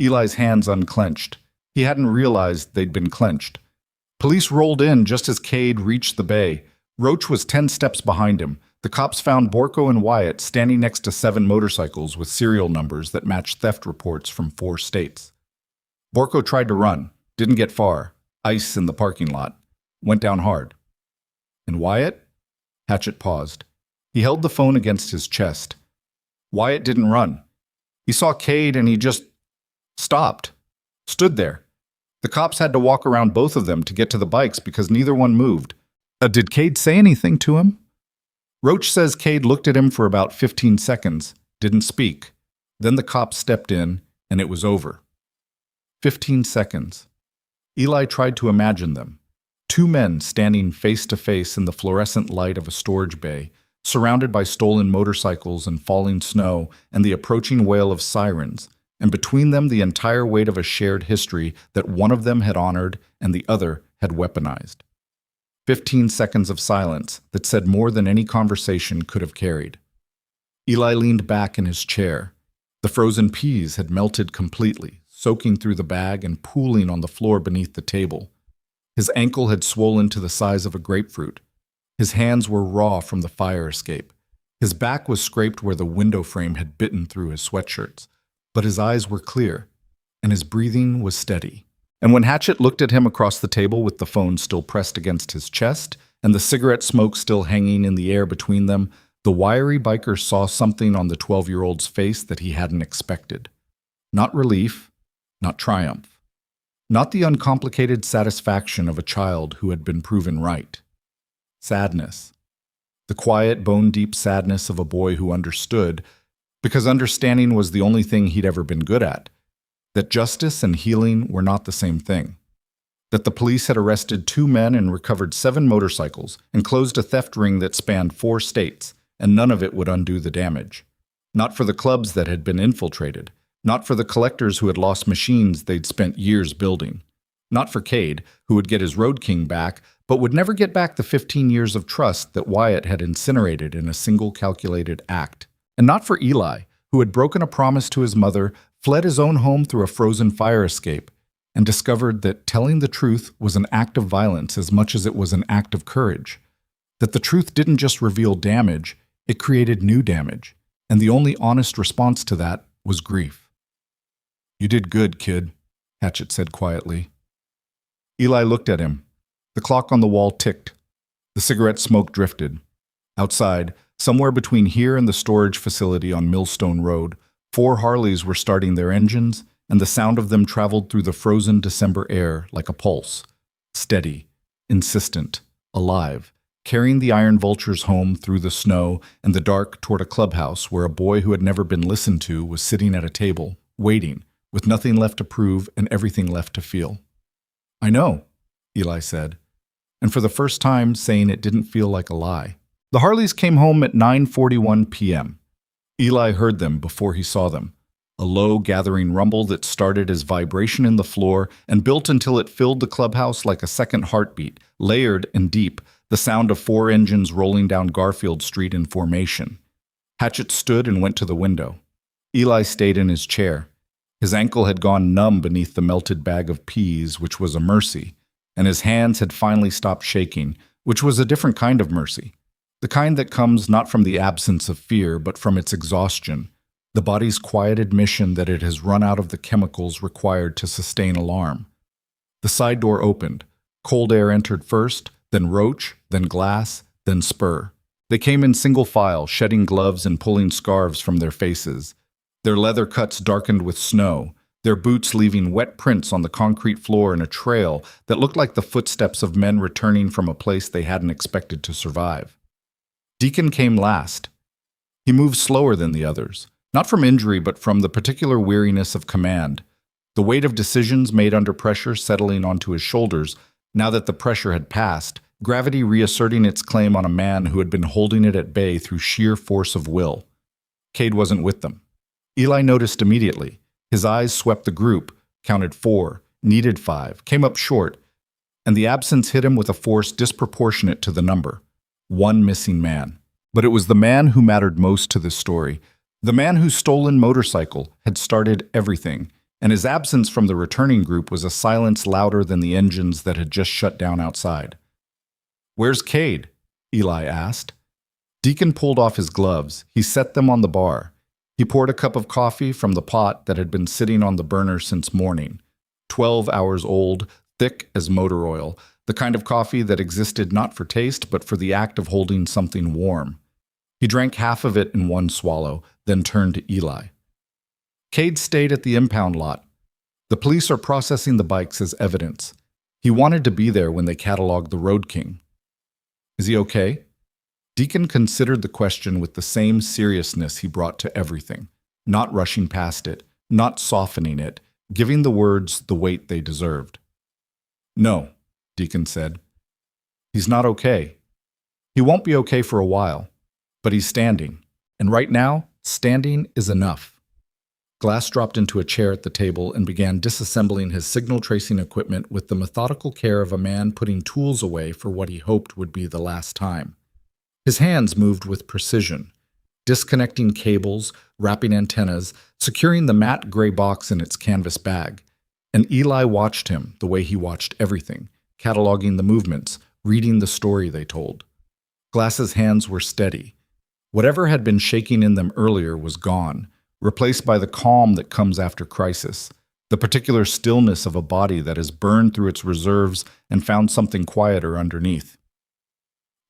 Eli's hands unclenched. He hadn't realized they'd been clenched. Police rolled in just as Cade reached the bay. Roach was 10 steps behind him. The cops found Borko and Wyatt standing next to 7 motorcycles with serial numbers that matched theft reports from 4 states. Borko tried to run, didn't get far. Ice in the parking lot. Went down hard. And Wyatt? Hatchet paused. He held the phone against his chest. Wyatt didn't run. He saw Cade and he just stopped. Stood there. The cops had to walk around both of them to get to the bikes because neither one moved. Did Cade say anything to him? Roach says Cade looked at him for about 15 seconds, didn't speak. Then the cops stepped in, and it was over. 15 seconds. Eli tried to imagine them. 2 men standing face to face in the fluorescent light of a storage bay, surrounded by stolen motorcycles and falling snow and the approaching wail of sirens, and between them the entire weight of a shared history that one of them had honored and the other had weaponized. 15 seconds of silence that said more than any conversation could have carried. Eli leaned back in his chair. The frozen peas had melted completely, soaking through the bag and pooling on the floor beneath the table. His ankle had swollen to the size of a grapefruit. His hands were raw from the fire escape. His back was scraped where the window frame had bitten through his sweatshirts, but his eyes were clear, and his breathing was steady. And when Hatchet looked at him across the table with the phone still pressed against his chest and the cigarette smoke still hanging in the air between them, the wiry biker saw something on the 12-year-old's face that he hadn't expected. Not relief, not triumph. Not the uncomplicated satisfaction of a child who had been proven right. Sadness. The quiet, bone-deep sadness of a boy who understood, because understanding was the only thing he'd ever been good at. That justice and healing were not the same thing. That the police had arrested 2 men and recovered 7 motorcycles and closed a theft ring that spanned 4 states, and none of it would undo the damage. Not for the clubs that had been infiltrated. Not for the collectors who had lost machines they'd spent years building. Not for Cade, who would get his Road King back, but would never get back the 15 years of trust that Wyatt had incinerated in a single calculated act. And not for Eli, who had broken a promise to his mother, fled his own home through a frozen fire escape, and discovered that telling the truth was an act of violence as much as it was an act of courage. That the truth didn't just reveal damage, it created new damage, and the only honest response to that was grief. "You did good, kid," Hatchet said quietly. Eli looked at him. The clock on the wall ticked. The cigarette smoke drifted. Outside, somewhere between here and the storage facility on Millstone Road, 4 Harleys were starting their engines, and the sound of them traveled through the frozen December air like a pulse. Steady, insistent, alive, carrying the iron vultures home through the snow and the dark toward a clubhouse where a boy who had never been listened to was sitting at a table, waiting, with nothing left to prove and everything left to feel. "I know," Eli said, and for the first time saying it didn't feel like a lie. The Harleys came home at 9:41 p.m. Eli heard them before he saw them, a low gathering rumble that started as vibration in the floor and built until it filled the clubhouse like a second heartbeat, layered and deep, the sound of 4 engines rolling down Garfield Street in formation. Hatchet stood and went to the window. Eli stayed in his chair. His ankle had gone numb beneath the melted bag of peas, which was a mercy, and his hands had finally stopped shaking, which was a different kind of mercy. The kind that comes not from the absence of fear, but from its exhaustion, the body's quiet admission that it has run out of the chemicals required to sustain alarm. The side door opened. Cold air entered first, then Roach, then Glass, then Spur. They came in single file, shedding gloves and pulling scarves from their faces. Their leather cuts darkened with snow, their boots leaving wet prints on the concrete floor in a trail that looked like the footsteps of men returning from a place they hadn't expected to survive. Deacon came last. He moved slower than the others, not from injury but from the particular weariness of command, the weight of decisions made under pressure settling onto his shoulders now that the pressure had passed, gravity reasserting its claim on a man who had been holding it at bay through sheer force of will. Cade wasn't with them. Eli noticed immediately. His eyes swept the group, counted 4, needed 5, came up short, and the absence hit him with a force disproportionate to the number. 1 missing man. But it was the man who mattered most to this story. The man whose stolen motorcycle had started everything, and his absence from the returning group was a silence louder than the engines that had just shut down outside. "Where's Cade?" Eli asked. Deacon pulled off his gloves. He set them on the bar. He poured a cup of coffee from the pot that had been sitting on the burner since morning. 12 hours old, thick as motor oil, the kind of coffee that existed not for taste but for the act of holding something warm. He drank half of it in one swallow, then turned to Eli. Cade stayed at the impound lot. The police are processing the bikes as evidence. He wanted to be there when they cataloged the Road King. "Is he okay?" Deacon considered the question with the same seriousness he brought to everything, not rushing past it, not softening it, giving the words the weight they deserved. "No," Deacon said. "He's not okay. He won't be okay for a while, but he's standing, and right now, standing is enough." Glass dropped into a chair at the table and began disassembling his signal tracing equipment with the methodical care of a man putting tools away for what he hoped would be the last time. His hands moved with precision, disconnecting cables, wrapping antennas, securing the matte gray box in its canvas bag. And Eli watched him the way he watched everything, cataloging the movements, reading the story they told. Glass's hands were steady. Whatever had been shaking in them earlier was gone, replaced by the calm that comes after crisis, the particular stillness of a body that has burned through its reserves and found something quieter underneath.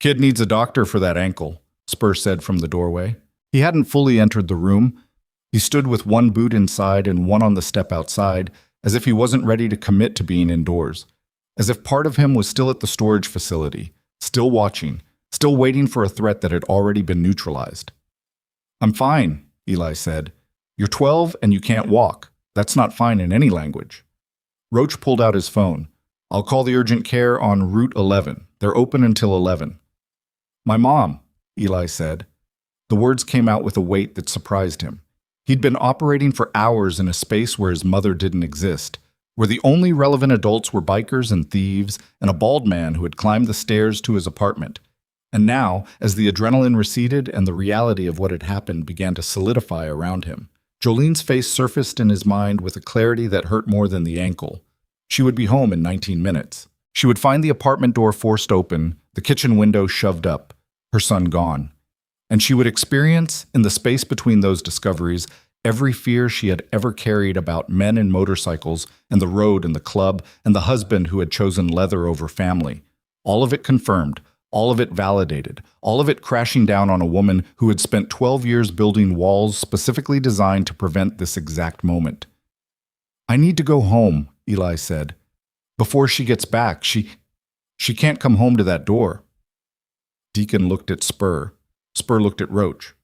"Kid needs a doctor for that ankle," Spur said from the doorway. He hadn't fully entered the room. He stood with one boot inside and one on the step outside, as if he wasn't ready to commit to being indoors, as if part of him was still at the storage facility, still watching, still waiting for a threat that had already been neutralized. "I'm fine," Eli said. "You're 12 and you can't walk. That's not fine in any language." Roach pulled out his phone. "I'll call the urgent care on Route 11. They're open until 11. "My mom," Eli said. The words came out with a weight that surprised him. He'd been operating for hours in a space where his mother didn't exist, where the only relevant adults were bikers and thieves and a bald man who had climbed the stairs to his apartment. And now, as the adrenaline receded and the reality of what had happened began to solidify around him, Jolene's face surfaced in his mind with a clarity that hurt more than the ankle. She would be home in 19 minutes. She would find the apartment door forced open, the kitchen window shoved up, her son gone. And she would experience, in the space between those discoveries, every fear she had ever carried about men and motorcycles and the road and the club and the husband who had chosen leather over family. All of it confirmed, all of it validated, all of it crashing down on a woman who had spent 12 years building walls specifically designed to prevent this exact moment. "I need to go home," Eli said. "Before she gets back, she can't come home to that door." Deacon looked at Spur. Spur looked at Roach.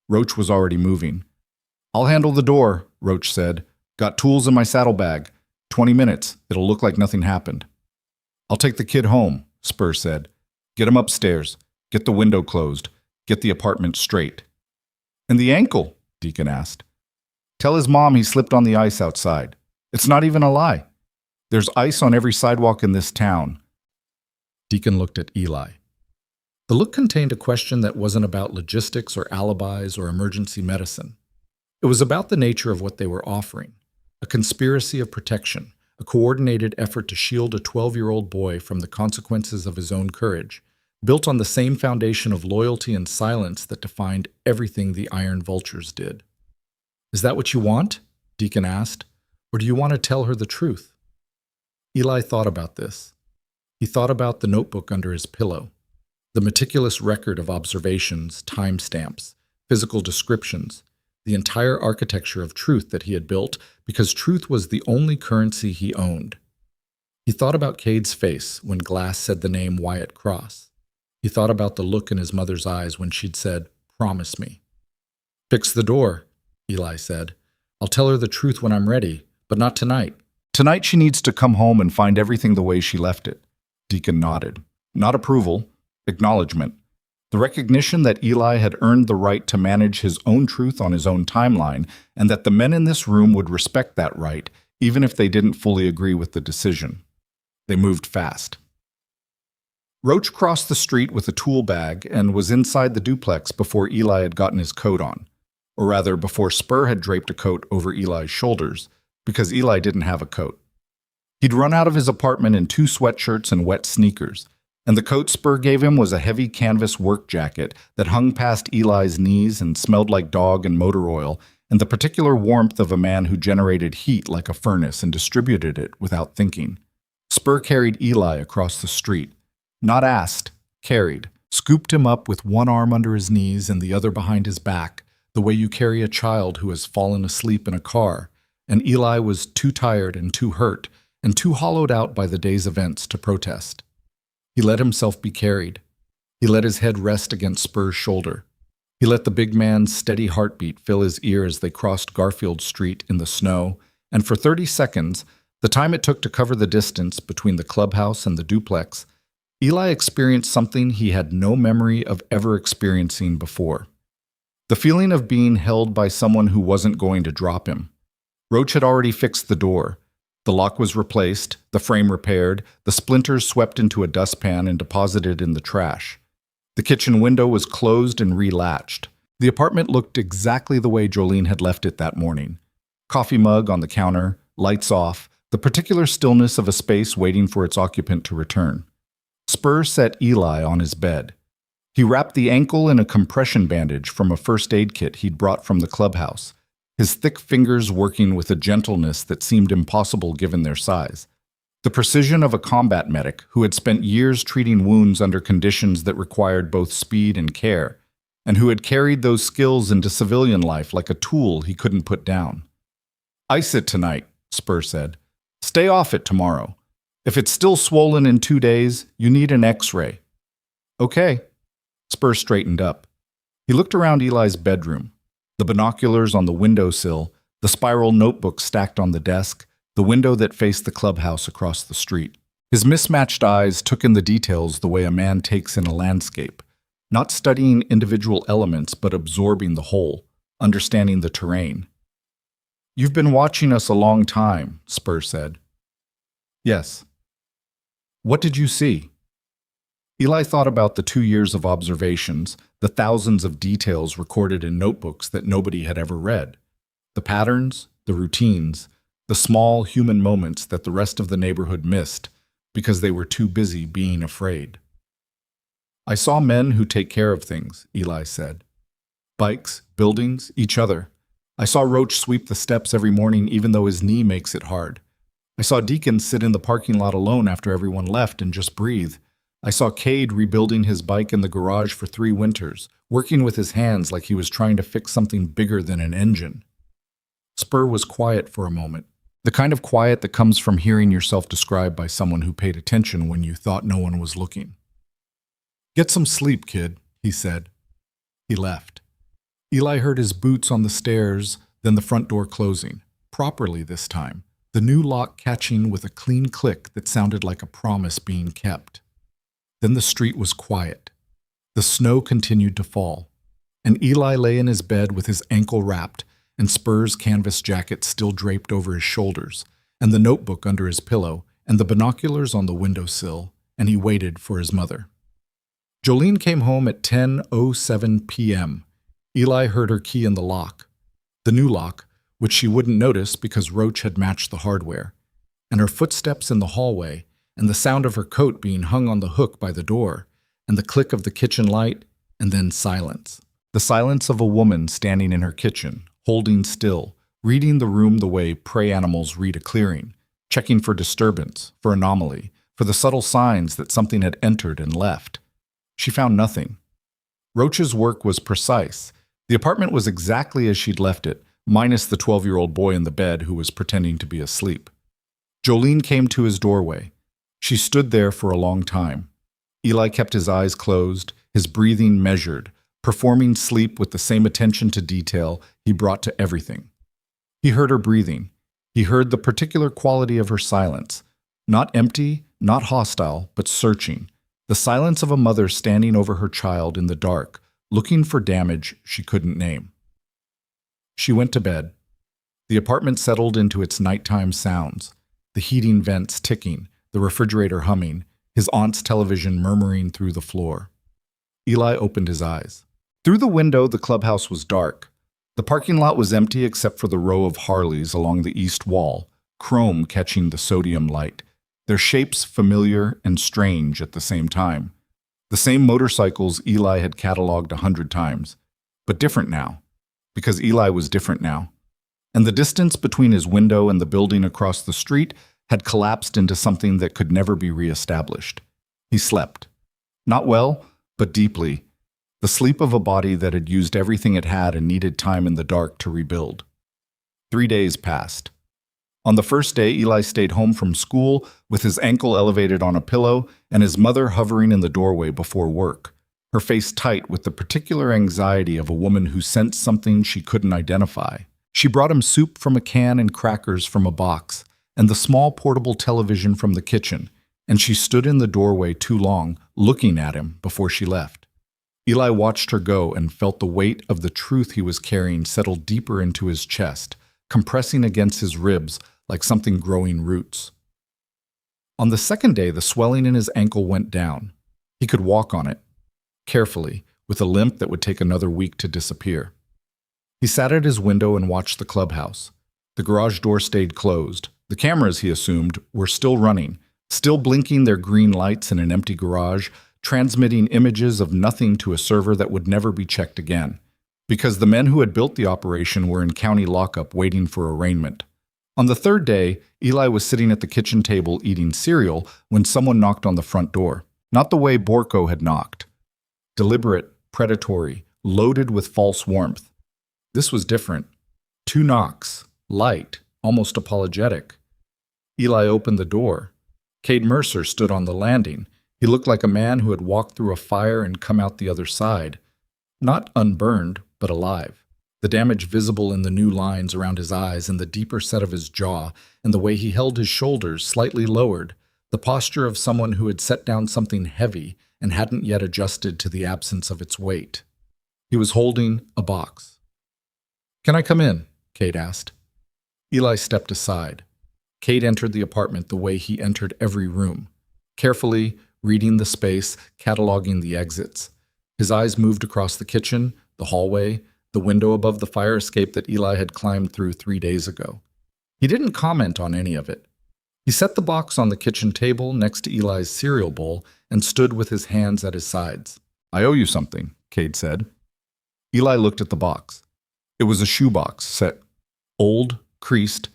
Roach was already moving. "I'll handle the door," Roach said. "Got tools in my saddlebag. 20 minutes. It'll look like nothing happened." "I'll take the kid home," Spur said. "Get him upstairs. Get the window closed. Get the apartment straight." "And the ankle?" Deacon asked. "Tell his mom he slipped on the ice outside. It's not even a lie. There's ice on every sidewalk in this town." Deacon looked at Eli. The look contained a question that wasn't about logistics or alibis or emergency medicine. It was about the nature of what they were offering, a conspiracy of protection, a coordinated effort to shield a 12-year-old boy from the consequences of his own courage, built on the same foundation of loyalty and silence that defined everything the Iron Vultures did. "Is that what you want?" Deacon asked. "Or do you want to tell her the truth?" Eli thought about this. He thought about the notebook under his pillow, the meticulous record of observations, timestamps, physical descriptions, the entire architecture of truth that he had built because truth was the only currency he owned. He thought about Cade's face when Glass said the name Wyatt Cross. He thought about the look in his mother's eyes when she'd said, "Promise me." "Fix the door," Eli said. "I'll tell her the truth when I'm ready, but not tonight." "Tonight she needs to come home and find everything the way she left it." Deacon nodded. Not approval, acknowledgement. The recognition that Eli had earned the right to manage his own truth on his own timeline, and that the men in this room would respect that right, even if they didn't fully agree with the decision. They moved fast. Roach crossed the street with a tool bag and was inside the duplex before Eli had gotten his coat on. Or rather, before Spur had draped a coat over Eli's shoulders, because Eli didn't have a coat. He'd run out of his apartment in 2 sweatshirts and wet sneakers, and the coat Spur gave him was a heavy canvas work jacket that hung past Eli's knees and smelled like dog and motor oil, and the particular warmth of a man who generated heat like a furnace and distributed it without thinking. Spur carried Eli across the street. Not asked, carried, scooped him up with one arm under his knees and the other behind his back, the way you carry a child who has fallen asleep in a car, and Eli was too tired and too hurt and too hollowed out by the day's events to protest. He let himself be carried. He let his head rest against Spur's shoulder. He let the big man's steady heartbeat fill his ear as they crossed Garfield Street in the snow, and for 30 seconds, the time it took to cover the distance between the clubhouse and the duplex, Eli experienced something he had no memory of ever experiencing before. The feeling of being held by someone who wasn't going to drop him. Roach had already fixed the door. The lock was replaced, the frame repaired, the splinters swept into a dustpan and deposited in the trash. The kitchen window was closed and relatched. The apartment looked exactly the way Jolene had left it that morning. Coffee mug on the counter, lights off, the particular stillness of a space waiting for its occupant to return. Spur set Eli on his bed. He wrapped the ankle in a compression bandage from a first aid kit he'd brought from the clubhouse, his thick fingers working with a gentleness that seemed impossible given their size. The precision of a combat medic who had spent years treating wounds under conditions that required both speed and care, and who had carried those skills into civilian life like a tool he couldn't put down. "Ice it tonight," Spur said. "Stay off it tomorrow. If it's still swollen in 2 days, you need an X-ray." "Okay." Spur straightened up. He looked around Eli's bedroom. The binoculars on the windowsill, the spiral notebook stacked on the desk, the window that faced the clubhouse across the street. His mismatched eyes took in the details the way a man takes in a landscape, not studying individual elements but absorbing the whole, understanding the terrain. "You've been watching us a long time," Spur said. "Yes." "What did you see?" Eli thought about the 2 years of observations, the thousands of details recorded in notebooks that nobody had ever read, the patterns, the routines, the small human moments that the rest of the neighborhood missed because they were too busy being afraid. "I saw men who take care of things," Eli said. "Bikes, buildings, each other. I saw Roach sweep the steps every morning even though his knee makes it hard. I saw Deacon sit in the parking lot alone after everyone left and just breathe. I saw Cade rebuilding his bike in the garage for 3 winters, working with his hands like he was trying to fix something bigger than an engine." Spur was quiet for a moment, the kind of quiet that comes from hearing yourself described by someone who paid attention when you thought no one was looking. Get some sleep, kid, he said. He left. Eli heard his boots on the stairs, then the front door closing, properly this time, the new lock catching with a clean click that sounded like a promise being kept. Then the street was quiet. The snow continued to fall, and Eli lay in his bed with his ankle wrapped and Spurs' canvas jacket still draped over his shoulders, and the notebook under his pillow, and the binoculars on the windowsill, and he waited for his mother. Jolene came home at 10:07 p.m. Eli heard her key in the lock, the new lock, which she wouldn't notice because Roach had matched the hardware, and her footsteps in the hallway, and the sound of her coat being hung on the hook by the door, and the click of the kitchen light, and then silence. The silence of a woman standing in her kitchen, holding still, reading the room the way prey animals read a clearing, checking for disturbance, for anomaly, for the subtle signs that something had entered and left. She found nothing. Roach's work was precise. The apartment was exactly as she'd left it, minus the 12-year-old boy in the bed who was pretending to be asleep. Jolene came to his doorway. She stood there for a long time. Eli kept his eyes closed, his breathing measured, performing sleep with the same attention to detail he brought to everything. He heard her breathing. He heard the particular quality of her silence. Not empty, not hostile, but searching. The silence of a mother standing over her child in the dark, looking for damage she couldn't name. She went to bed. The apartment settled into its nighttime sounds, the heating vents ticking, the refrigerator humming, his aunt's television murmuring through the floor. Eli opened his eyes. Through the window, the clubhouse was dark. The parking lot was empty except for the row of Harleys along the east wall, chrome catching the sodium light, their shapes familiar and strange at the same time. The same motorcycles Eli had cataloged 100 times, but different now, because Eli was different now. And the distance between his window and the building across the street had collapsed into something that could never be reestablished. He slept. Not well, but deeply. The sleep of a body that had used everything it had and needed time in the dark to rebuild. 3 days passed. On the first day, Eli stayed home from school with his ankle elevated on a pillow and his mother hovering in the doorway before work, her face tight with the particular anxiety of a woman who sensed something she couldn't identify. She brought him soup from a can and crackers from a box, and the small portable television from the kitchen, and she stood in the doorway too long, looking at him before she left. Eli watched her go and felt the weight of the truth he was carrying settle deeper into his chest, compressing against his ribs like something growing roots. On the second day, the swelling in his ankle went down. He could walk on it, carefully, with a limp that would take another week to disappear. He sat at his window and watched the clubhouse. The garage door stayed closed. The cameras, he assumed, were still running, still blinking their green lights in an empty garage, transmitting images of nothing to a server that would never be checked again, because the men who had built the operation were in county lockup waiting for arraignment. On the third day, Eli was sitting at the kitchen table eating cereal when someone knocked on the front door. Not the way Borko had knocked. Deliberate, predatory, loaded with false warmth. This was different. 2 knocks, light, almost apologetic. Eli opened the door. Cade Mercer stood on the landing. He looked like a man who had walked through a fire and come out the other side. Not unburned, but alive. The damage visible in the new lines around his eyes and the deeper set of his jaw, and the way he held his shoulders slightly lowered, the posture of someone who had set down something heavy and hadn't yet adjusted to the absence of its weight. He was holding a box. "Can I come in?" Cade asked. Eli stepped aside. Cade entered the apartment the way he entered every room, carefully, reading the space, cataloging the exits. His eyes moved across the kitchen, the hallway, the window above the fire escape that Eli had climbed through 3 days ago. He didn't comment on any of it. He set the box on the kitchen table next to Eli's cereal bowl and stood with his hands at his sides. "I owe you something," Cade said. Eli looked at the box. It was a shoebox, set old, creased,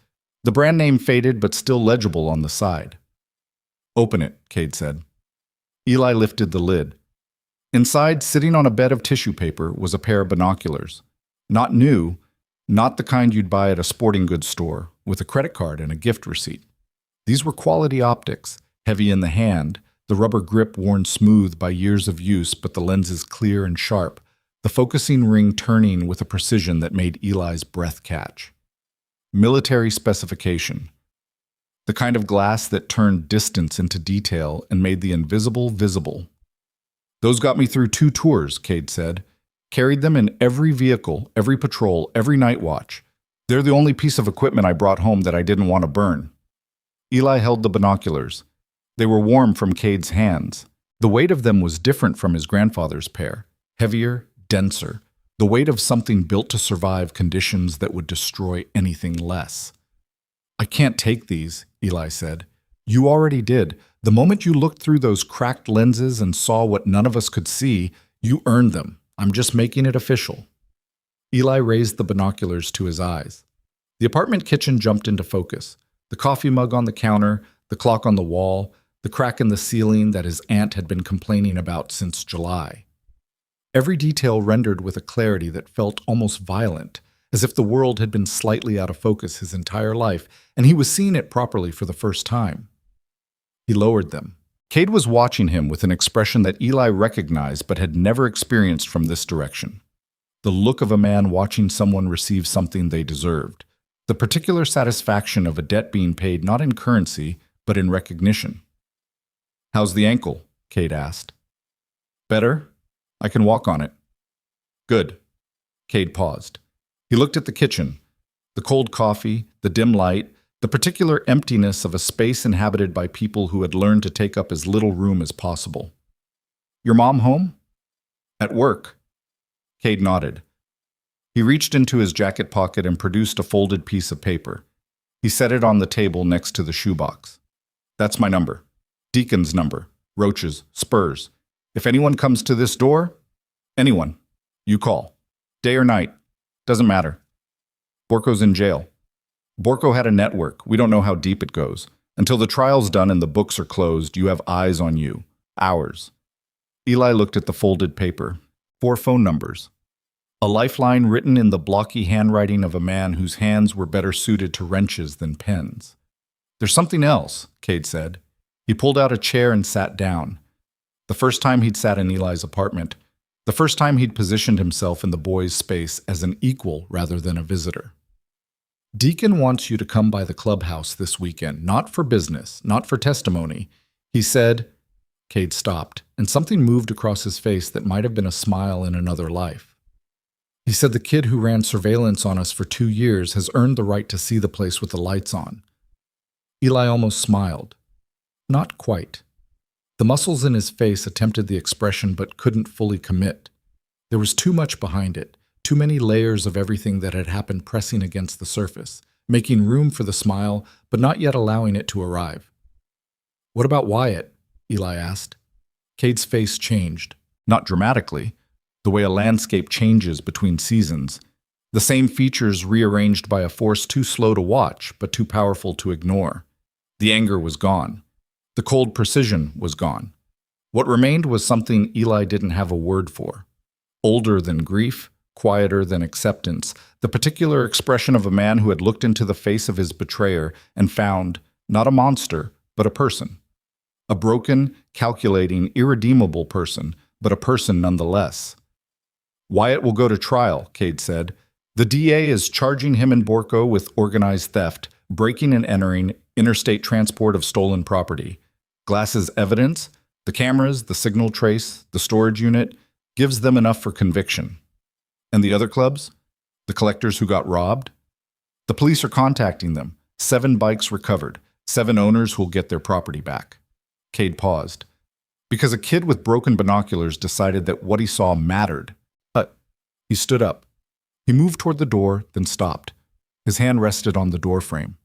the brand name faded but still legible on the side. "Open it," Cade said. Eli lifted the lid. Inside, sitting on a bed of tissue paper, was a pair of binoculars. Not new, not the kind you'd buy at a sporting goods store, with a credit card and a gift receipt. These were quality optics, heavy in the hand, the rubber grip worn smooth by years of use but the lenses clear and sharp, the focusing ring turning with a precision that made Eli's breath catch. Military specification. The kind of glass that turned distance into detail and made the invisible visible. Those got me through 2 tours, Cade said. Carried them in every vehicle, every patrol, every night watch. They're the only piece of equipment I brought home that I didn't want to burn. Eli held the binoculars. They were warm from Cade's hands. The weight of them was different from his grandfather's pair. Heavier, denser. The weight of something built to survive conditions that would destroy anything less. I can't take these, Eli said. You already did. The moment you looked through those cracked lenses and saw what none of us could see, you earned them. I'm just making it official. Eli raised the binoculars to his eyes. The apartment kitchen jumped into focus. The coffee mug on the counter, the clock on the wall, the crack in the ceiling that his aunt had been complaining about since July. Every detail rendered with a clarity that felt almost violent, as if the world had been slightly out of focus his entire life, and he was seeing it properly for the first time. He lowered them. Cade was watching him with an expression that Eli recognized but had never experienced from this direction. The look of a man watching someone receive something they deserved. The particular satisfaction of a debt being paid not in currency, but in recognition. "How's the ankle?" Cade asked. "Better? I can walk on it." "Good." Cade paused. He looked at the kitchen. The cold coffee, the dim light, the particular emptiness of a space inhabited by people who had learned to take up as little room as possible. "Your mom home?" "At work." Cade nodded. He reached into his jacket pocket and produced a folded piece of paper. He set it on the table next to the shoebox. "That's my number. Deacon's number. Roaches. Spurs. If anyone comes to this door, anyone, you call. Day or night. Doesn't matter. Borko's in jail. Borko had a network. We don't know how deep it goes. Until the trial's done and the books are closed, you have eyes on you. Hours." Eli looked at the folded paper. 4 phone numbers. A lifeline written in the blocky handwriting of a man whose hands were better suited to wrenches than pens. "There's something else," Cade said. He pulled out a chair and sat down. The first time he'd sat in Eli's apartment. The first time he'd positioned himself in the boy's space as an equal rather than a visitor. "Deacon wants you to come by the clubhouse this weekend, not for business, not for testimony." He said. Cade stopped, and something moved across his face that might have been a smile in another life. "He said the kid who ran surveillance on us for 2 years has earned the right to see the place with the lights on." Eli almost smiled. Not quite. The muscles in his face attempted the expression but couldn't fully commit. There was too much behind it, too many layers of everything that had happened pressing against the surface, making room for the smile but not yet allowing it to arrive. "What about Wyatt?" Eli asked. Cade's face changed, not dramatically, the way a landscape changes between seasons. The same features rearranged by a force too slow to watch but too powerful to ignore. The anger was gone. The cold precision was gone. What remained was something Eli didn't have a word for. Older than grief, quieter than acceptance, the particular expression of a man who had looked into the face of his betrayer and found, not a monster, but a person. A broken, calculating, irredeemable person, but a person nonetheless. "Wyatt will go to trial," Cade said. "The DA is charging him and Borko with organized theft, breaking and entering, interstate transport of stolen property. Glass's evidence, the cameras, the signal trace, the storage unit, gives them enough for conviction. And the other clubs? The collectors who got robbed? The police are contacting them. 7 bikes recovered. 7 owners who'll get their property back." Cade paused. Because a kid with broken binoculars decided that what he saw mattered. He stood up. He moved toward the door, then stopped. His hand rested on the doorframe.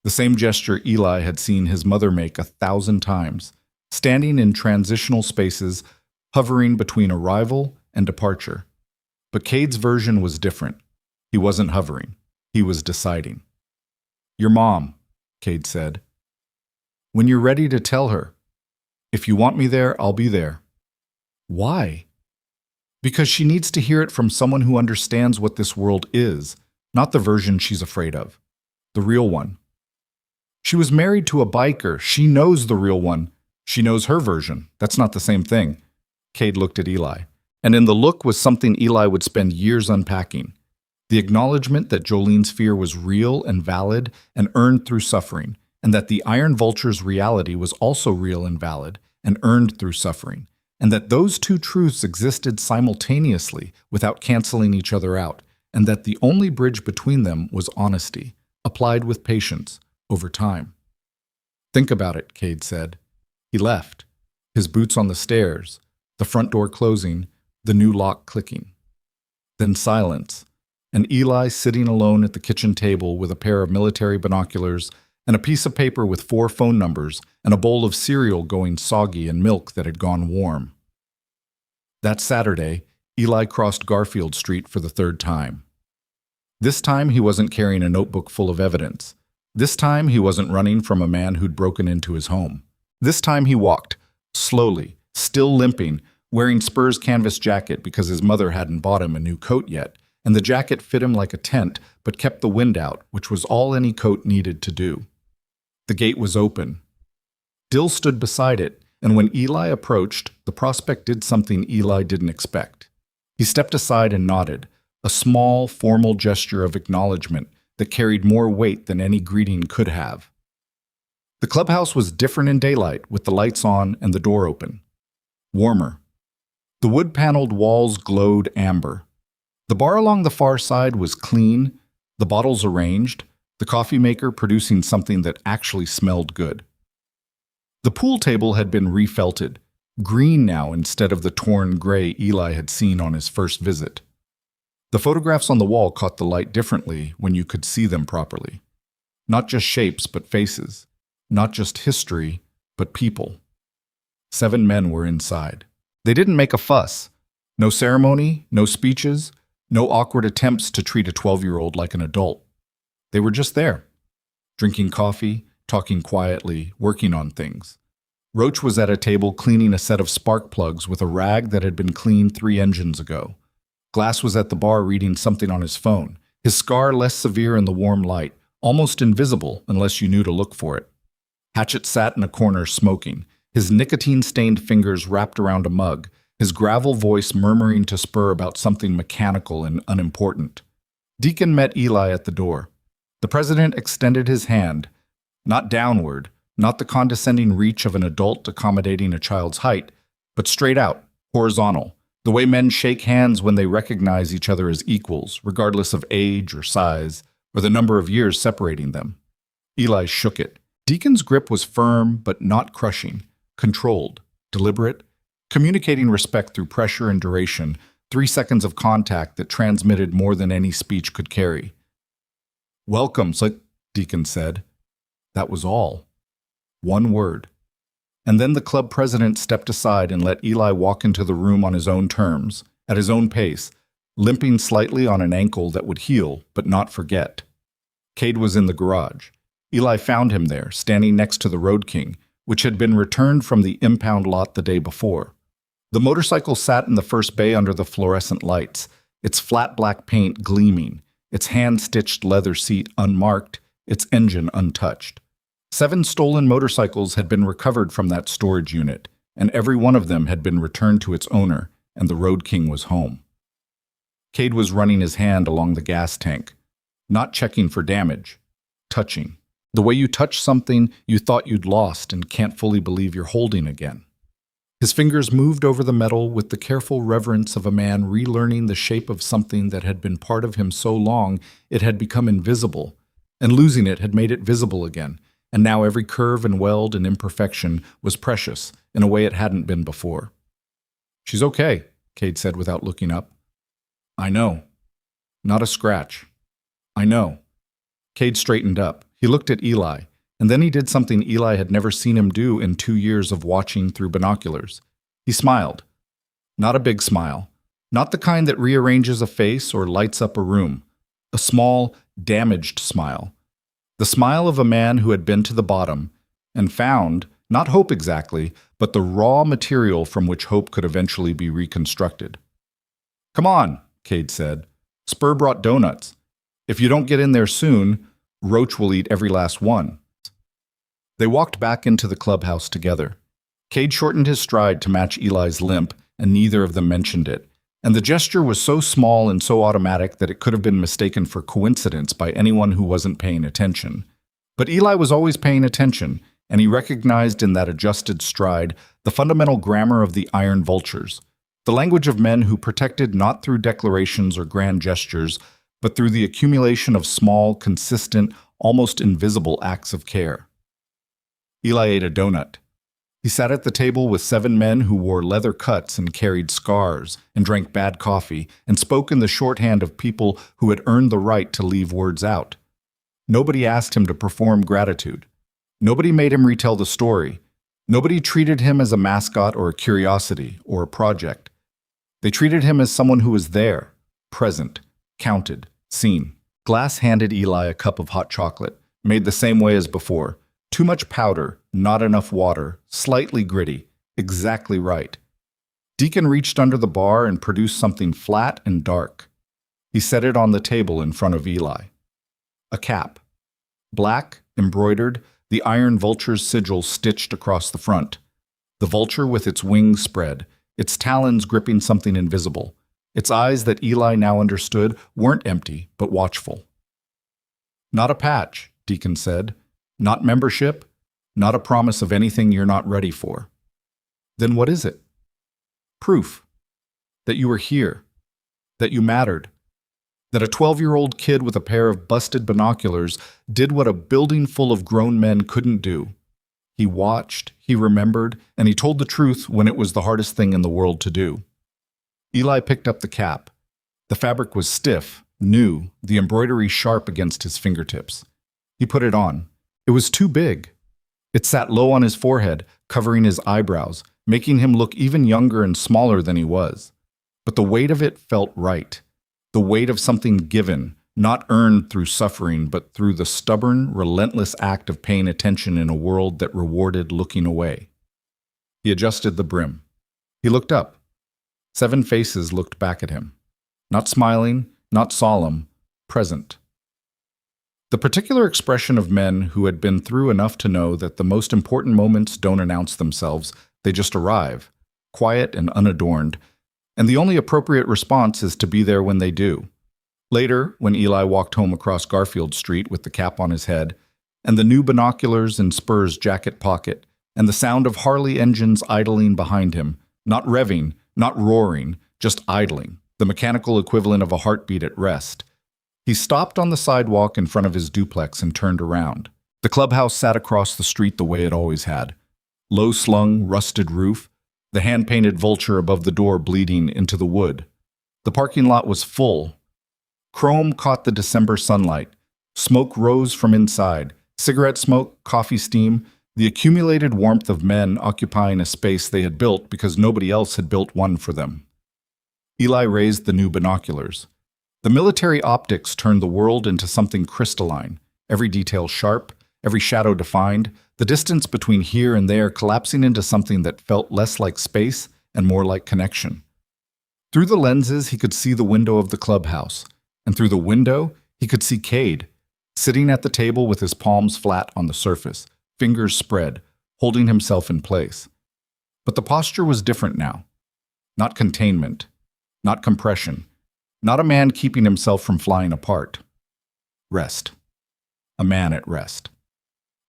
The same gesture Eli had seen his mother make 1,000 times, standing in transitional spaces, hovering between arrival and departure. But Cade's version was different. He wasn't hovering. He was deciding. "Your mom," Cade said. "When you're ready to tell her. If you want me there, I'll be there." "Why?" "Because she needs to hear it from someone who understands what this world is, not the version she's afraid of. The real one. She was married to a biker. She knows the real one. She knows her version. That's not the same thing. Cade looked at Eli. And in the look was something Eli would spend years unpacking. The acknowledgement that Jolene's fear was real and valid and earned through suffering, and that the Iron Vulture's reality was also real and valid and earned through suffering, and that those two truths existed simultaneously without canceling each other out, and that the only bridge between them was honesty, applied with patience, over time. Think about it, Cade said. He left, his boots on the stairs, the front door closing, the new lock clicking. Then silence, and Eli sitting alone at the kitchen table with a pair of military binoculars and a piece of paper with 4 phone numbers and a bowl of cereal going soggy and milk that had gone warm. That Saturday, Eli crossed Garfield Street for the 3rd time. This time he wasn't carrying a notebook full of evidence. This time he wasn't running from a man who'd broken into his home. This time he walked, slowly, still limping, wearing Spur's canvas jacket because his mother hadn't bought him a new coat yet, and the jacket fit him like a tent but kept the wind out, which was all any coat needed to do. The gate was open. Dill stood beside it, and when Eli approached, the prospect did something Eli didn't expect. He stepped aside and nodded, a small, formal gesture of acknowledgement that carried more weight than any greeting could have. The clubhouse was different in daylight, with the lights on and the door open. Warmer. The wood-paneled walls glowed amber. The bar along the far side was clean, the bottles arranged, the coffee maker producing something that actually smelled good. The pool table had been refelted, green now instead of the torn gray Eli had seen on his first visit. The photographs on the wall caught the light differently when you could see them properly. Not just shapes, but faces. Not just history, but people. 7 men were inside. They didn't make a fuss. No ceremony, no speeches, no awkward attempts to treat a 12-year-old like an adult. They were just there, drinking coffee, talking quietly, working on things. Roach was at a table cleaning a set of spark plugs with a rag that had been cleaned 3 engines ago. Glass was at the bar reading something on his phone, his scar less severe in the warm light, almost invisible unless you knew to look for it. Hatchet sat in a corner smoking, his nicotine-stained fingers wrapped around a mug, his gravel voice murmuring to Spur about something mechanical and unimportant. Deacon met Eli at the door. The president extended his hand, not downward, not the condescending reach of an adult accommodating a child's height, but straight out, horizontal, the way men shake hands when they recognize each other as equals, regardless of age or size, or the number of years separating them. Eli shook it. Deacon's grip was firm but not crushing, controlled, deliberate, communicating respect through pressure and duration, 3 seconds of contact that transmitted more than any speech could carry. "Welcome," Deacon said. That was all. 1 word. And then the club president stepped aside and let Eli walk into the room on his own terms, at his own pace, limping slightly on an ankle that would heal but not forget. Cade was in the garage. Eli found him there, standing next to the Road King, which had been returned from the impound lot the day before. The motorcycle sat in the first bay under the fluorescent lights, its flat black paint gleaming, its hand-stitched leather seat unmarked, its engine untouched. 7 stolen motorcycles had been recovered from that storage unit, and every one of them had been returned to its owner, and the Road King was home. Cade was running his hand along the gas tank, not checking for damage, touching. The way you touch something you thought you'd lost and can't fully believe you're holding again. His fingers moved over the metal with the careful reverence of a man relearning the shape of something that had been part of him so long it had become invisible, and losing it had made it visible again, and now every curve and weld and imperfection was precious in a way it hadn't been before. "She's okay," Cade said without looking up. "I know. Not a scratch. I know." Cade straightened up. He looked at Eli, and then he did something Eli had never seen him do in 2 years of watching through binoculars. He smiled. Not a big smile. Not the kind that rearranges a face or lights up a room. A small, damaged smile. The smile of a man who had been to the bottom and found, not hope exactly, but the raw material from which hope could eventually be reconstructed. "Come on," Cade said. "Spur brought donuts. If you don't get in there soon, Roach will eat every last one." They walked back into the clubhouse together. Cade shortened his stride to match Eli's limp, and neither of them mentioned it. And the gesture was so small and so automatic that it could have been mistaken for coincidence by anyone who wasn't paying attention. But Eli was always paying attention, and he recognized in that adjusted stride the fundamental grammar of the iron vultures, the language of men who protected not through declarations or grand gestures, but through the accumulation of small, consistent, almost invisible acts of care. Eli ate a donut. He sat at the table with 7 men who wore leather cuts and carried scars and drank bad coffee and spoke in the shorthand of people who had earned the right to leave words out. Nobody asked him to perform gratitude. Nobody made him retell the story. Nobody treated him as a mascot or a curiosity or a project. They treated him as someone who was there, present, counted, seen. Glass handed Eli a cup of hot chocolate, made the same way as before. Too much powder, not enough water, slightly gritty, exactly right. Deacon reached under the bar and produced something flat and dark. He set it on the table in front of Eli. A cap. Black, embroidered, the iron vulture's sigil stitched across the front. The vulture with its wings spread, its talons gripping something invisible. Its eyes that Eli now understood weren't empty, but watchful. Not a patch, Deacon said. Not membership, not a promise of anything you're not ready for. Then what is it? Proof. That you were here. That you mattered. That a 12-year-old kid with a pair of busted binoculars did what a building full of grown men couldn't do. He watched, he remembered, and he told the truth when it was the hardest thing in the world to do. Eli picked up the cap. The fabric was stiff, new, the embroidery sharp against his fingertips. He put it on. It was too big. It sat low on his forehead, covering his eyebrows, making him look even younger and smaller than he was. But the weight of it felt right. The weight of something given, not earned through suffering, but through the stubborn, relentless act of paying attention in a world that rewarded looking away. He adjusted the brim. He looked up. 7 faces looked back at him. Not smiling, not solemn, present. The particular expression of men who had been through enough to know that the most important moments don't announce themselves, they just arrive, quiet and unadorned, and the only appropriate response is to be there when they do. Later, when Eli walked home across Garfield Street with the cap on his head, and the new binoculars in Spur's jacket pocket, and the sound of Harley engines idling behind him, not revving, not roaring, just idling, the mechanical equivalent of a heartbeat at rest, he stopped on the sidewalk in front of his duplex and turned around. The clubhouse sat across the street the way it always had. Low-slung, rusted roof, the hand-painted vulture above the door bleeding into the wood. The parking lot was full. Chrome caught the December sunlight. Smoke rose from inside. Cigarette smoke, coffee steam, the accumulated warmth of men occupying a space they had built because nobody else had built one for them. Eli raised the new binoculars. The military optics turned the world into something crystalline, every detail sharp, every shadow defined, the distance between here and there collapsing into something that felt less like space and more like connection. Through the lenses, he could see the window of the clubhouse, and through the window, he could see Cade, sitting at the table with his palms flat on the surface, fingers spread, holding himself in place. But the posture was different now. Not containment, not compression, not a man keeping himself from flying apart. Rest. A man at rest.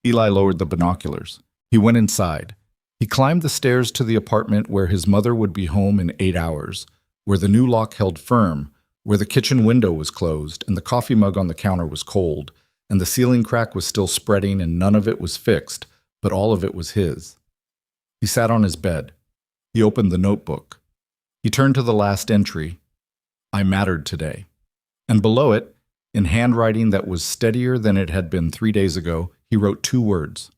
Eli lowered the binoculars. He went inside. He climbed the stairs to the apartment where his mother would be home in 8 hours, where the new lock held firm, where the kitchen window was closed and the coffee mug on the counter was cold, and the ceiling crack was still spreading and none of it was fixed, but all of it was his. He sat on his bed. He opened the notebook. He turned to the last entry. I mattered today. And below it, in handwriting that was steadier than it had been 3 days ago, he wrote 2 words.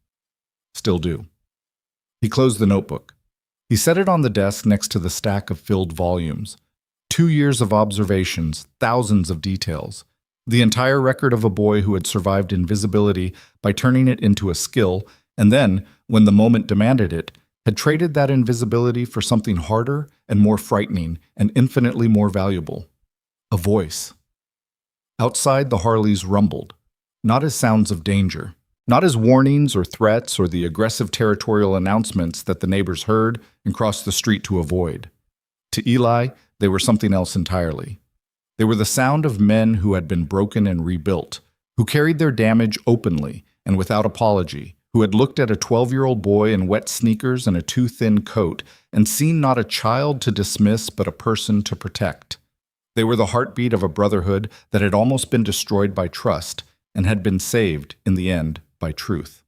Still do. He closed the notebook. He set it on the desk next to the stack of filled volumes. 2 years of observations, thousands of details. The entire record of a boy who had survived invisibility by turning it into a skill, and then, when the moment demanded it, had traded that invisibility for something harder and more frightening and infinitely more valuable. A voice. Outside, the Harleys rumbled, not as sounds of danger, Not as warnings or threats or the aggressive territorial announcements that the neighbors heard and crossed the street to avoid. To Eli, they were something else entirely. They were the sound of men who had been broken and rebuilt, who carried their damage openly and without apology, who had looked at a 12-year-old boy in wet sneakers and a too-thin coat and seen not a child to dismiss but a person to protect. They were the heartbeat of a brotherhood that had almost been destroyed by trust and had been saved, in the end, by truth.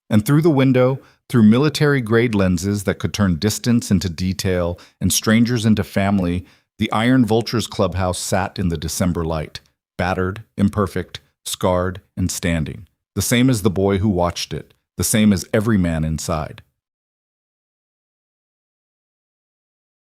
And through the window, through military-grade lenses that could turn distance into detail and strangers into family, the Iron Vultures clubhouse sat in the December light, battered, imperfect, scarred, and standing, the same as the boy who watched it, the same as every man inside.